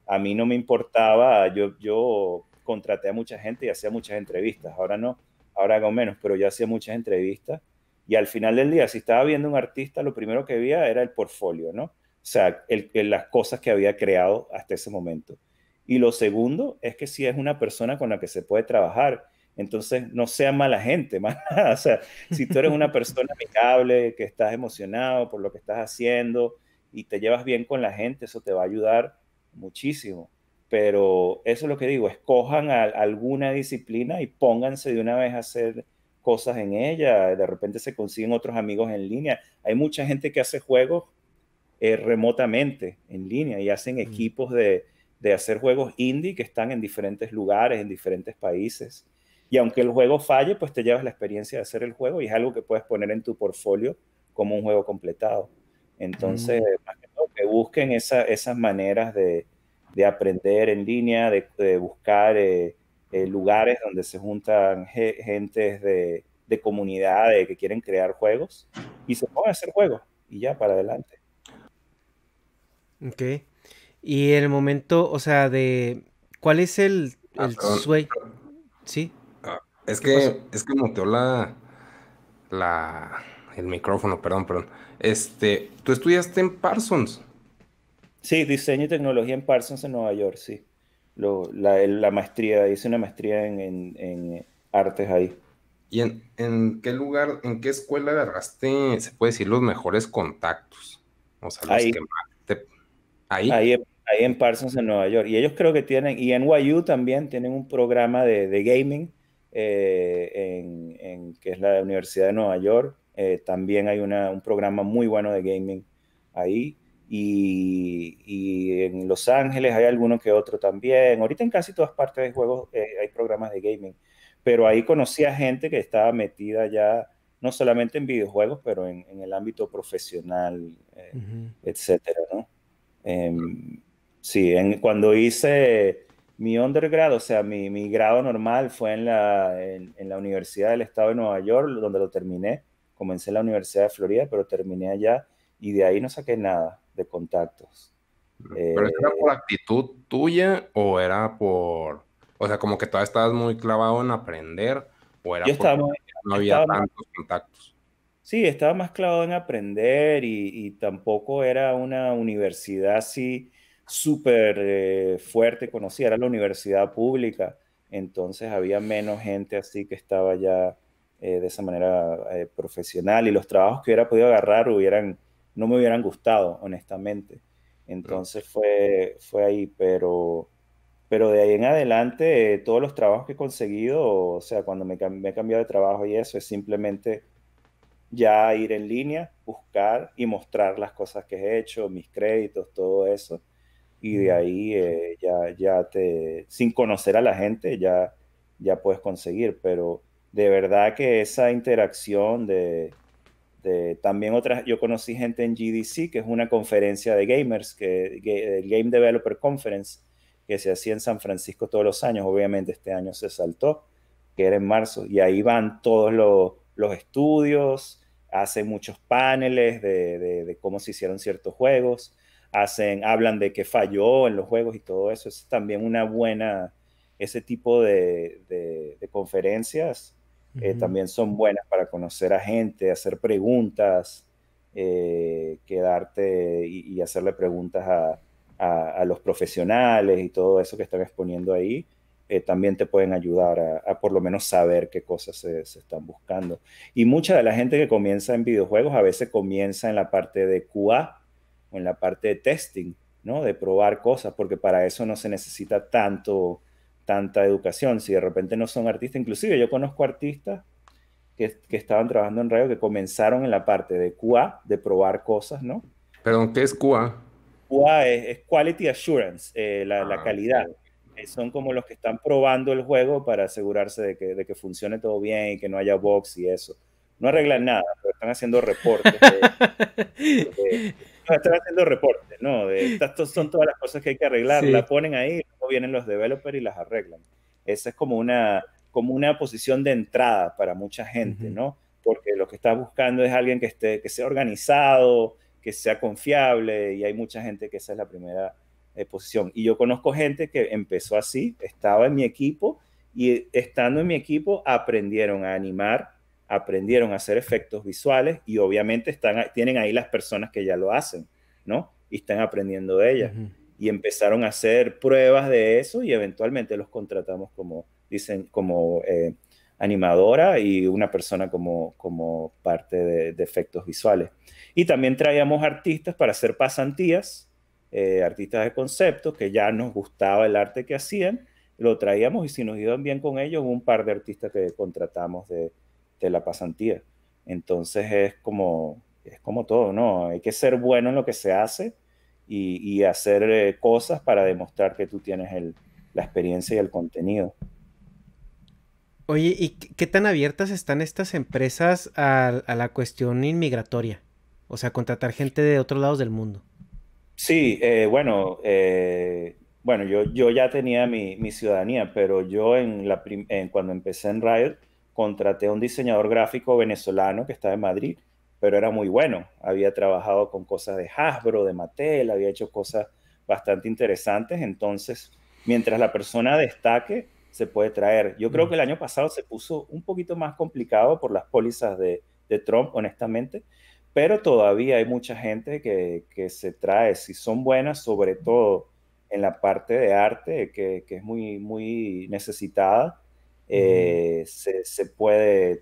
Speaker 3: A mí no me importaba, yo contraté a mucha gente y hacía muchas entrevistas, ahora no, ahora hago menos, pero yo hacía muchas entrevistas y al final del día, si estaba viendo un artista, lo primero que veía era el portfolio, ¿no? O sea, las cosas que había creado hasta ese momento. Y lo segundo es que si es una persona con la que se puede trabajar, entonces no sea mala gente, más nada. O sea, si tú eres una persona amigable, que estás emocionado por lo que estás haciendo y te llevas bien con la gente, eso te va a ayudar muchísimo. Pero eso es lo que digo, escojan alguna disciplina y pónganse de una vez a hacer cosas en ella, de repente se consiguen otros amigos en línea. Hay mucha gente que hace juegos remotamente en línea y hacen equipos de hacer juegos indie que están en diferentes lugares, en diferentes países. Y aunque el juego falle, pues te llevas la experiencia de hacer el juego y es algo que puedes poner en tu portfolio como un juego completado. Entonces, más que todo, que busquen esas maneras de aprender en línea, de buscar lugares donde se juntan gentes de comunidades que quieren crear juegos y se pongan a hacer juegos y ya para adelante.
Speaker 1: Ok. Y el momento, o sea, ¿cuál es el
Speaker 2: Perdón.
Speaker 1: sueño? ¿Sí?
Speaker 2: Ah,
Speaker 1: ¿Qué pasó?
Speaker 2: es que muteó la, el micrófono, perdón. Tú estudiaste en Parsons.
Speaker 3: Sí, diseño y tecnología en Parsons en Nueva York, sí. La maestría, hice una maestría en artes ahí.
Speaker 2: ¿Y en qué lugar, en qué escuela agarraste, se puede decir, los mejores contactos? O sea, los
Speaker 3: Ahí,
Speaker 2: que más te... Ahí.
Speaker 3: ahí en Parsons en Nueva York. Y ellos creo que tienen, y en NYU también tienen un programa de gaming, que es la Universidad de Nueva York. También hay un programa muy bueno de gaming ahí. Y en Los Ángeles hay alguno que otro también. Ahorita en casi todas partes de juegos hay programas de gaming. Pero ahí conocí a gente que estaba metida ya, no solamente en videojuegos, pero en el ámbito profesional, etcétera, ¿no? Sí, cuando hice mi undergrad, o sea, mi grado normal fue en la Universidad del Estado de Nueva York, donde lo terminé. Comencé en la Universidad de Florida, pero terminé allá y de ahí no saqué nada de contactos.
Speaker 2: ¿Pero eso era
Speaker 3: Eh,
Speaker 2: por actitud tuya o era por, o sea, como que todavía estabas muy clavado en aprender o
Speaker 3: yo
Speaker 2: era
Speaker 3: estaba,
Speaker 2: porque
Speaker 3: muy-
Speaker 2: no había
Speaker 3: estaba más,
Speaker 2: tantos contactos?
Speaker 3: sí, estaba más clavado en aprender y tampoco era una universidad así súper fuerte conocida, era la universidad pública, entonces había menos gente así que estaba ya de esa manera profesional y los trabajos que hubiera podido agarrar no me hubieran gustado, honestamente.
Speaker 2: No.
Speaker 3: Entonces fue ahí, pero de ahí en adelante todos los trabajos que he conseguido, o sea, cuando me he cambiado de trabajo y eso, es simplemente ya ir en línea, buscar y mostrar las cosas que he hecho, mis créditos, todo eso. Y de ahí sin conocer a la gente, ya puedes conseguir. Pero de verdad que esa interacción también otras, yo conocí gente en GDC, que es una conferencia de gamers, el Game Developer Conference, que se hacía en San Francisco todos los años. Obviamente este año se saltó, que era en marzo, y ahí van todos los estudios, hacen muchos paneles de cómo se hicieron ciertos juegos, hablan de qué falló en los juegos y todo eso. Es también una buena, ese tipo de conferencias también son buenas para conocer a gente, hacer preguntas, quedarte y hacerle preguntas a los profesionales y todo eso que están exponiendo ahí. También te pueden ayudar a por lo menos saber qué cosas se están buscando. Y mucha de la gente que comienza en videojuegos a veces comienza en la parte de QA o en la parte de testing, ¿no? De probar cosas, porque para eso no se necesita tanta educación. Si de repente no son artistas, inclusive yo conozco artistas que estaban trabajando en radio que comenzaron en la parte de QA, de probar cosas, ¿no?
Speaker 2: Perdón, ¿qué es QA?
Speaker 3: QA es Quality Assurance, la
Speaker 2: Ah,
Speaker 3: calidad.
Speaker 2: ok.
Speaker 3: Son como los que están probando el juego para asegurarse de que funcione todo bien y que no haya bugs y eso. No
Speaker 2: Ok.
Speaker 3: arreglan nada, pero están haciendo reportes no, están haciendo reportes, ¿no? Estas son todas las cosas que hay que arreglar, la
Speaker 1: Sí.
Speaker 3: ponen ahí, luego vienen los developers y las arreglan. Esa es como una posición de entrada para mucha gente,
Speaker 1: Ujú.
Speaker 3: ¿no? Porque lo que estás buscando es alguien que sea organizado, que sea confiable, y hay mucha gente que esa es la primera posición. Y yo conozco gente que empezó así, estaba en mi equipo, y estando en mi equipo aprendieron a animar, aprendieron a hacer efectos visuales, y obviamente tienen ahí las personas que ya lo hacen, ¿no? Y están aprendiendo de ellas.
Speaker 1: Ujú.
Speaker 3: Y empezaron a hacer pruebas de eso y eventualmente los contratamos como, dicen, como animadora y una persona como parte de efectos visuales. Y también traíamos artistas para hacer pasantías, artistas de concepto, que ya nos gustaba el arte que hacían, lo traíamos y si nos iban bien con ellos, un par de artistas que contratamos de la pasantía. Entonces es como todo, ¿no? Hay que ser bueno en lo que se hace y hacer cosas para demostrar que tú tienes la experiencia y el contenido.
Speaker 1: Oye, ¿y qué tan abiertas están estas empresas a la cuestión inmigratoria? O sea, contratar gente de otros lados del mundo.
Speaker 3: Sí, bueno, yo ya tenía mi ciudadanía, pero yo cuando empecé en Riot contraté a un diseñador gráfico venezolano que estaba en Madrid, pero era muy bueno. Había trabajado con cosas de Hasbro, de Mattel, había hecho cosas bastante interesantes. Entonces, mientras la persona destaque, se puede traer. Yo creo
Speaker 1: Mm.
Speaker 3: que el año pasado se puso un poquito más complicado por las pólizas de Trump, honestamente, pero todavía hay mucha gente que se trae, si son buenas, sobre todo en la parte de arte, que es muy necesitada,
Speaker 1: Ujú.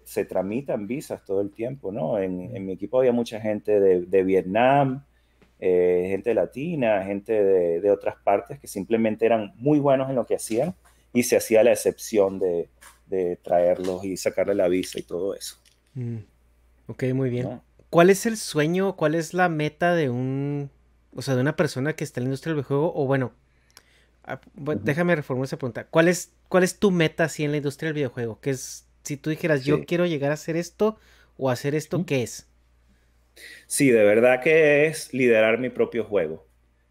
Speaker 3: se tramitan visas todo el tiempo, ¿no? En mi equipo había mucha gente de Vietnam, gente latina, gente de otras partes que simplemente eran muy buenos en lo que hacían y se hacía la excepción de traerlos y sacarle la visa y todo eso,
Speaker 1: Mm. Ok, muy bien.
Speaker 3: ¿no?
Speaker 1: ¿Cuál es el sueño, cuál es la meta de o sea, de una persona que está en la industria del videojuego? O bueno,
Speaker 3: Ujú.
Speaker 1: déjame reformular esa pregunta. Cuál es tu meta así en la industria del videojuego? ¿Qué es, si tú dijeras, yo
Speaker 3: Sí.
Speaker 1: quiero llegar a hacer esto o hacer esto, ¿qué es?
Speaker 3: Sí, de verdad que es liderar mi propio juego.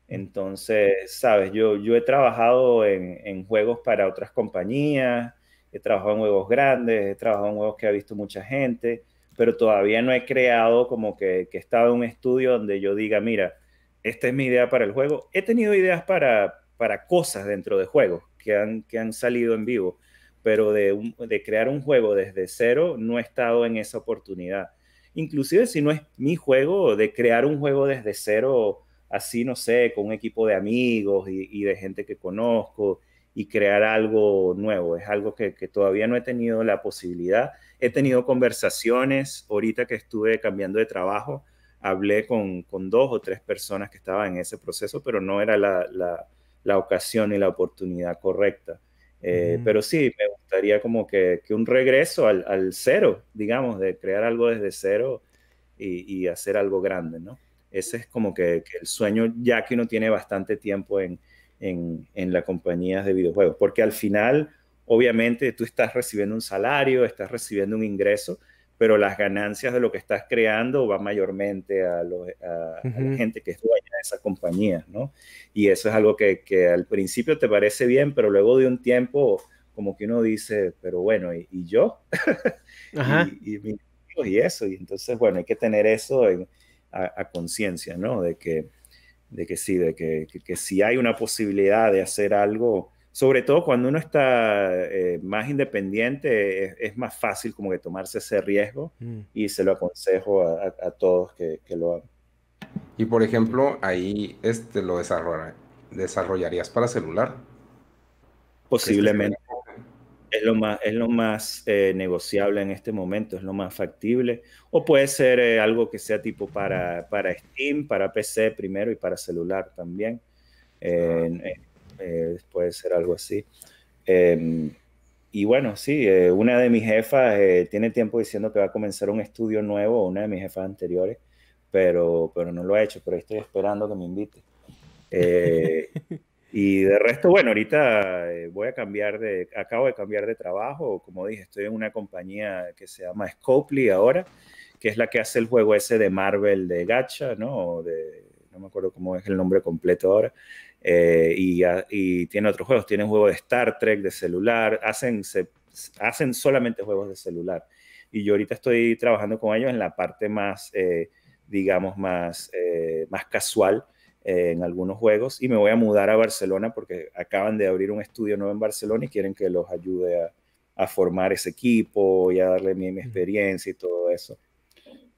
Speaker 1: Mm.
Speaker 3: Entonces, sabes, yo he trabajado en juegos para otras compañías, he trabajado en juegos grandes, he trabajado en juegos que ha visto mucha gente, pero todavía no he creado como que he estado en un estudio donde yo diga, mira, esta es mi idea para el juego. He tenido ideas para cosas dentro de juegos que han salido en vivo, pero de crear un juego desde cero no he estado en esa oportunidad. Inclusive si no es mi juego, de crear un juego desde cero, así, no sé, con un equipo de amigos y de gente que conozco y crear algo nuevo. Es algo que todavía no he tenido la posibilidad. He tenido conversaciones, ahorita que estuve cambiando de trabajo, hablé con dos o tres personas que estaban en ese proceso, pero no era la ocasión y la oportunidad correcta.
Speaker 1: Ujú.
Speaker 3: Pero sí, me gustaría como que un regreso al cero, digamos, de crear algo desde cero y hacer algo grande, ¿no? Ese es como que el sueño, ya que uno tiene bastante tiempo en las compañías de videojuegos, porque al final, obviamente, tú estás recibiendo un salario, estás recibiendo un ingreso, pero las ganancias de lo que estás creando va mayormente a la
Speaker 1: Ujú.
Speaker 3: gente que es dueña de esas compañías, ¿no? Y eso es algo que al principio te parece bien, pero luego de un tiempo como que uno dice, pero bueno, ¿y yo?
Speaker 1: Ajá.
Speaker 3: amigos y eso. Y entonces, bueno, hay que tener eso a conciencia, ¿no? De que sí, que si hay una posibilidad de hacer algo, sobre todo cuando uno está más independiente, es más fácil como que tomarse ese riesgo y se lo aconsejo a todos que lo hagan.
Speaker 2: Y por ejemplo, ahí lo desarrollarías para celular. ¿Crees que sería?
Speaker 3: Posiblemente es lo más negociable en este momento, es lo más factible. O puede ser algo que sea tipo para Steam, para PC primero y para celular también. Puede ser algo así. Y bueno, sí, una de mis jefas tiene tiempo diciendo que va a comenzar un estudio nuevo, una de mis jefas anteriores, pero no lo ha hecho, pero estoy esperando que me invite. Y de resto, bueno, ahorita acabo de cambiar de trabajo, como dije, estoy en una compañía que se llama Scopely ahora, que es la que hace el juego ese de Marvel de Gacha, ¿no? No me acuerdo cómo es el nombre completo ahora. Y tiene otros juegos, tiene un juego de Star Trek, de celular, hacen solamente juegos de celular. Y yo ahorita estoy trabajando con ellos en la parte más, digamos, más casual en algunos juegos, y me voy a mudar a Barcelona porque acaban de abrir un estudio nuevo en Barcelona y quieren que los ayude a formar ese equipo y a darle mi experiencia y todo eso.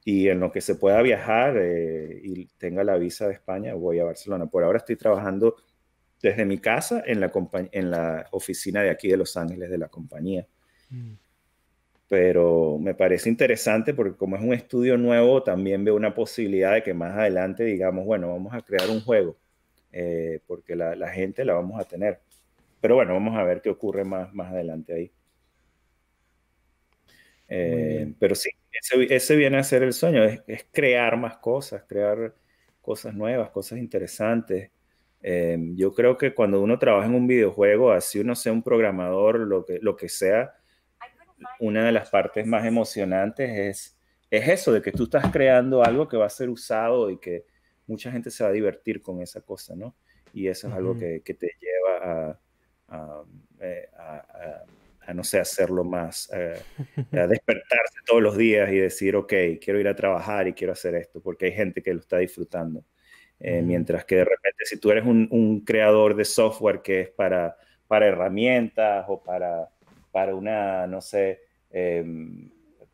Speaker 3: Y en lo que se pueda viajar y tenga la visa de España, voy a Barcelona. Por ahora estoy trabajando desde mi casa en la oficina de aquí de Los Ángeles de la compañía. Pero me parece interesante porque como es un estudio nuevo, también veo una posibilidad de que más adelante digamos, bueno, vamos a crear un juego, porque la gente la vamos a tener. Pero bueno, vamos a ver qué ocurre más adelante ahí. Pero sí, ese viene a ser el sueño, es crear más cosas, crear cosas nuevas, cosas interesantes. Yo creo que cuando uno trabaja en un videojuego, así uno sea un programador, lo que sea, una de las partes más emocionantes es eso, de que tú estás creando algo que va a ser usado y que mucha gente se va a divertir con esa cosa, ¿no? Y eso es algo que te lleva a no sé, hacerlo más, a despertarse todos los días y decir, ok, quiero ir a trabajar y quiero hacer esto, porque hay gente que lo está disfrutando. Mientras que de repente, si tú eres un creador de software que es para herramientas o para una, no sé,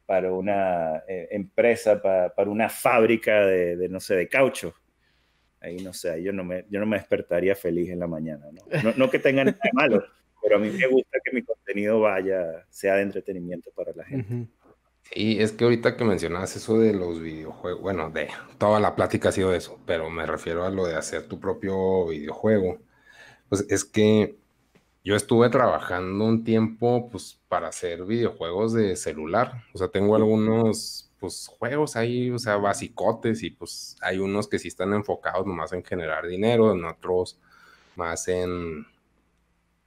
Speaker 3: para una empresa, para una fábrica no sé, de caucho. Ahí no sé, yo no me despertaría feliz en la mañana, ¿no? No que tenga nada de malo, pero a mí me gusta que mi contenido sea de entretenimiento para la gente.
Speaker 2: Y es que ahorita que mencionabas eso de los videojuegos, bueno, de toda la plática ha sido eso, pero me refiero a lo de hacer tu propio videojuego. Pues es que yo estuve trabajando un tiempo, pues, para hacer videojuegos de celular. O sea, tengo algunos, pues, juegos ahí, o sea, basicotes, y pues hay unos que sí están enfocados nomás en generar dinero, en otros más en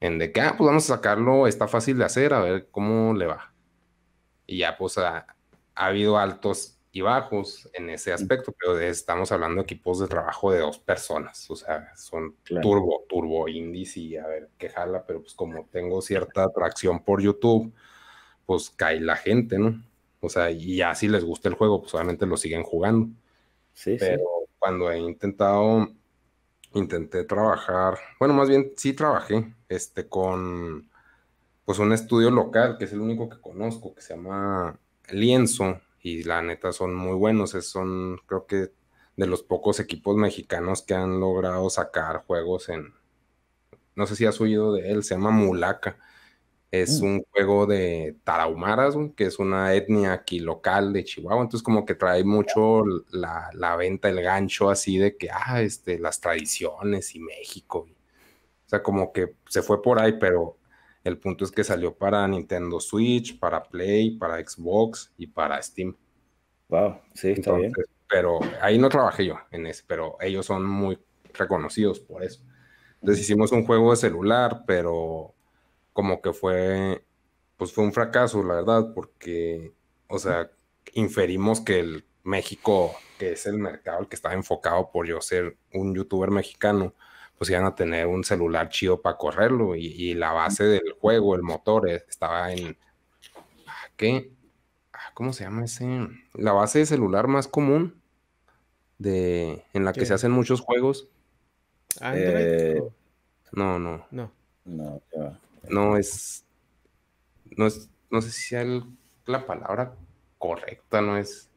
Speaker 2: de que, pues vamos a sacarlo, está fácil de hacer, a ver cómo le va. Y ya, pues, ha habido altos y bajos en ese aspecto, pero estamos hablando de equipos de trabajo de 2 personas, o sea, son
Speaker 3: Claro.
Speaker 2: turbo indies y a ver qué jala, pero pues como tengo cierta atracción por YouTube, pues cae la gente, ¿no? O sea, y ya si les gusta el juego, pues obviamente lo siguen jugando.
Speaker 3: Sí,
Speaker 2: Pero
Speaker 3: sí.
Speaker 2: cuando intenté trabajar, bueno, más bien sí trabajé, con pues un estudio local, que es el único que conozco, que se llama Lienzo, y la neta son muy buenos, son creo que de los pocos equipos mexicanos que han logrado sacar juegos no sé si has oído de él, se llama Mulaca. Es un juego de tarahumaras, güey, que es una etnia aquí local de Chihuahua. Entonces, como que trae mucho la venta, el gancho así de que, las tradiciones y México. O sea, como que se fue por ahí, pero el punto es que salió para Nintendo Switch, para Play, para Xbox y para Steam.
Speaker 3: Wow, sí, está bien.
Speaker 2: Entonces, pero ahí no trabajé yo en ese, pero ellos son muy reconocidos por eso. Entonces hicimos un juego de celular, pero como que pues fue un fracaso, la verdad, porque, o sea, inferimos que el México, que es el mercado al que estaba enfocado por yo ser un youtuber mexicano, pues iban a tener un celular chido para correrlo, y la base del juego, el motor, estaba en, ¿qué? ¿cómo se llama ese? La base de celular más común en la que se
Speaker 1: ¿Qué?
Speaker 2: hacen muchos juegos.
Speaker 1: ¿Android?
Speaker 3: Eh,
Speaker 2: No, no,
Speaker 1: No.
Speaker 3: no, ya va.
Speaker 2: no no sé si sea la palabra correcta, no es.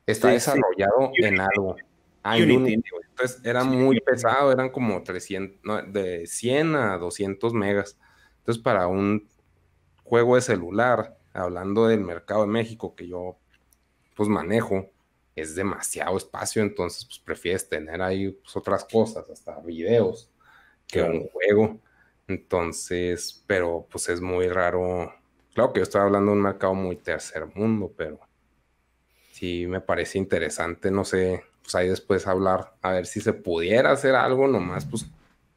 Speaker 2: Está
Speaker 3: Sí, sí.
Speaker 2: desarrollado en algo. Ah, en
Speaker 3: Unity.
Speaker 2: Unity, güey. Entonces era
Speaker 3: Sí,
Speaker 2: muy pesado, eran como 300, no, de 100 a 200 megas. Entonces para un juego de celular, hablando del mercado de México que yo pues manejo, es demasiado espacio, entonces pues prefieres tener ahí pues, otras cosas, hasta videos, que un
Speaker 3: claro.
Speaker 2: juego. Entonces, pero pues es muy raro. Claro que yo estoy hablando de un mercado muy tercer mundo, pero sí me parece interesante, no sé, pues ahí después hablar, a ver si se pudiera hacer algo, nomás pues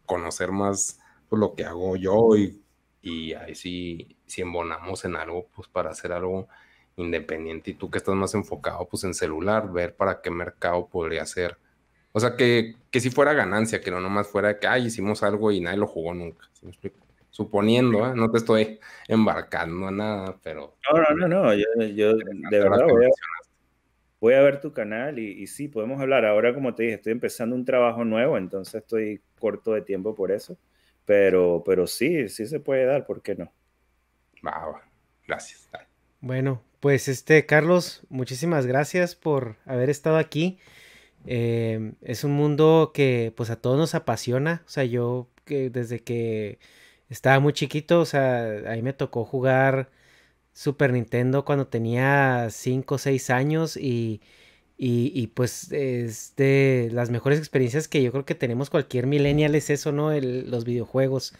Speaker 2: conocer más pues, lo que hago yo y ahí sí, si embonamos en algo, pues para hacer algo independiente y tú que estás más enfocado pues en celular, ver para qué mercado podría ser. O sea, que si fuera ganancia, que no nomás fuera de que, ay, hicimos algo y nadie lo jugó nunca. ¿Sí me explico? Suponiendo, ¿eh? No te estoy embarcando en nada, pero
Speaker 3: No, no, no, no. Yo de
Speaker 2: interesante ahora
Speaker 3: verdad
Speaker 2: que
Speaker 3: voy a ver tu canal y sí, podemos hablar. Ahora, como te dije, estoy empezando un trabajo nuevo, entonces estoy corto de tiempo por eso. Pero sí, sí se puede dar, ¿por qué no?
Speaker 2: va, gracias.
Speaker 1: Bueno, pues Carlos, muchísimas gracias por haber estado aquí. Es un mundo que pues a todos nos apasiona. O sea, yo que desde que estaba muy chiquito, o sea, a mí me tocó jugar Super Nintendo cuando tenía 5 o 6 años y pues es de las mejores experiencias que yo creo que tenemos cualquier millennial es eso, ¿no? Los videojuegos.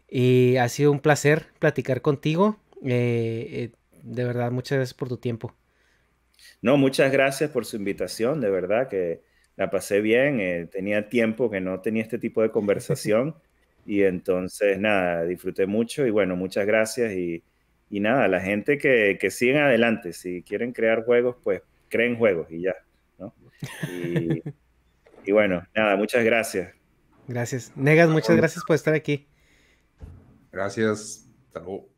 Speaker 1: Y ha sido un placer platicar contigo. De verdad, muchas gracias por tu tiempo.
Speaker 3: No, muchas gracias por su invitación, de verdad que la pasé bien. Tenía tiempo que no tenía este tipo de conversación y entonces nada, disfruté mucho y bueno, muchas gracias y nada, la gente que sigan adelante, si quieren crear juegos, pues creen juegos y ya, ¿no? Y, y bueno, nada, muchas gracias.
Speaker 1: Gracias. Negas, muchas gracias por estar aquí.
Speaker 2: Gracias. Hasta luego.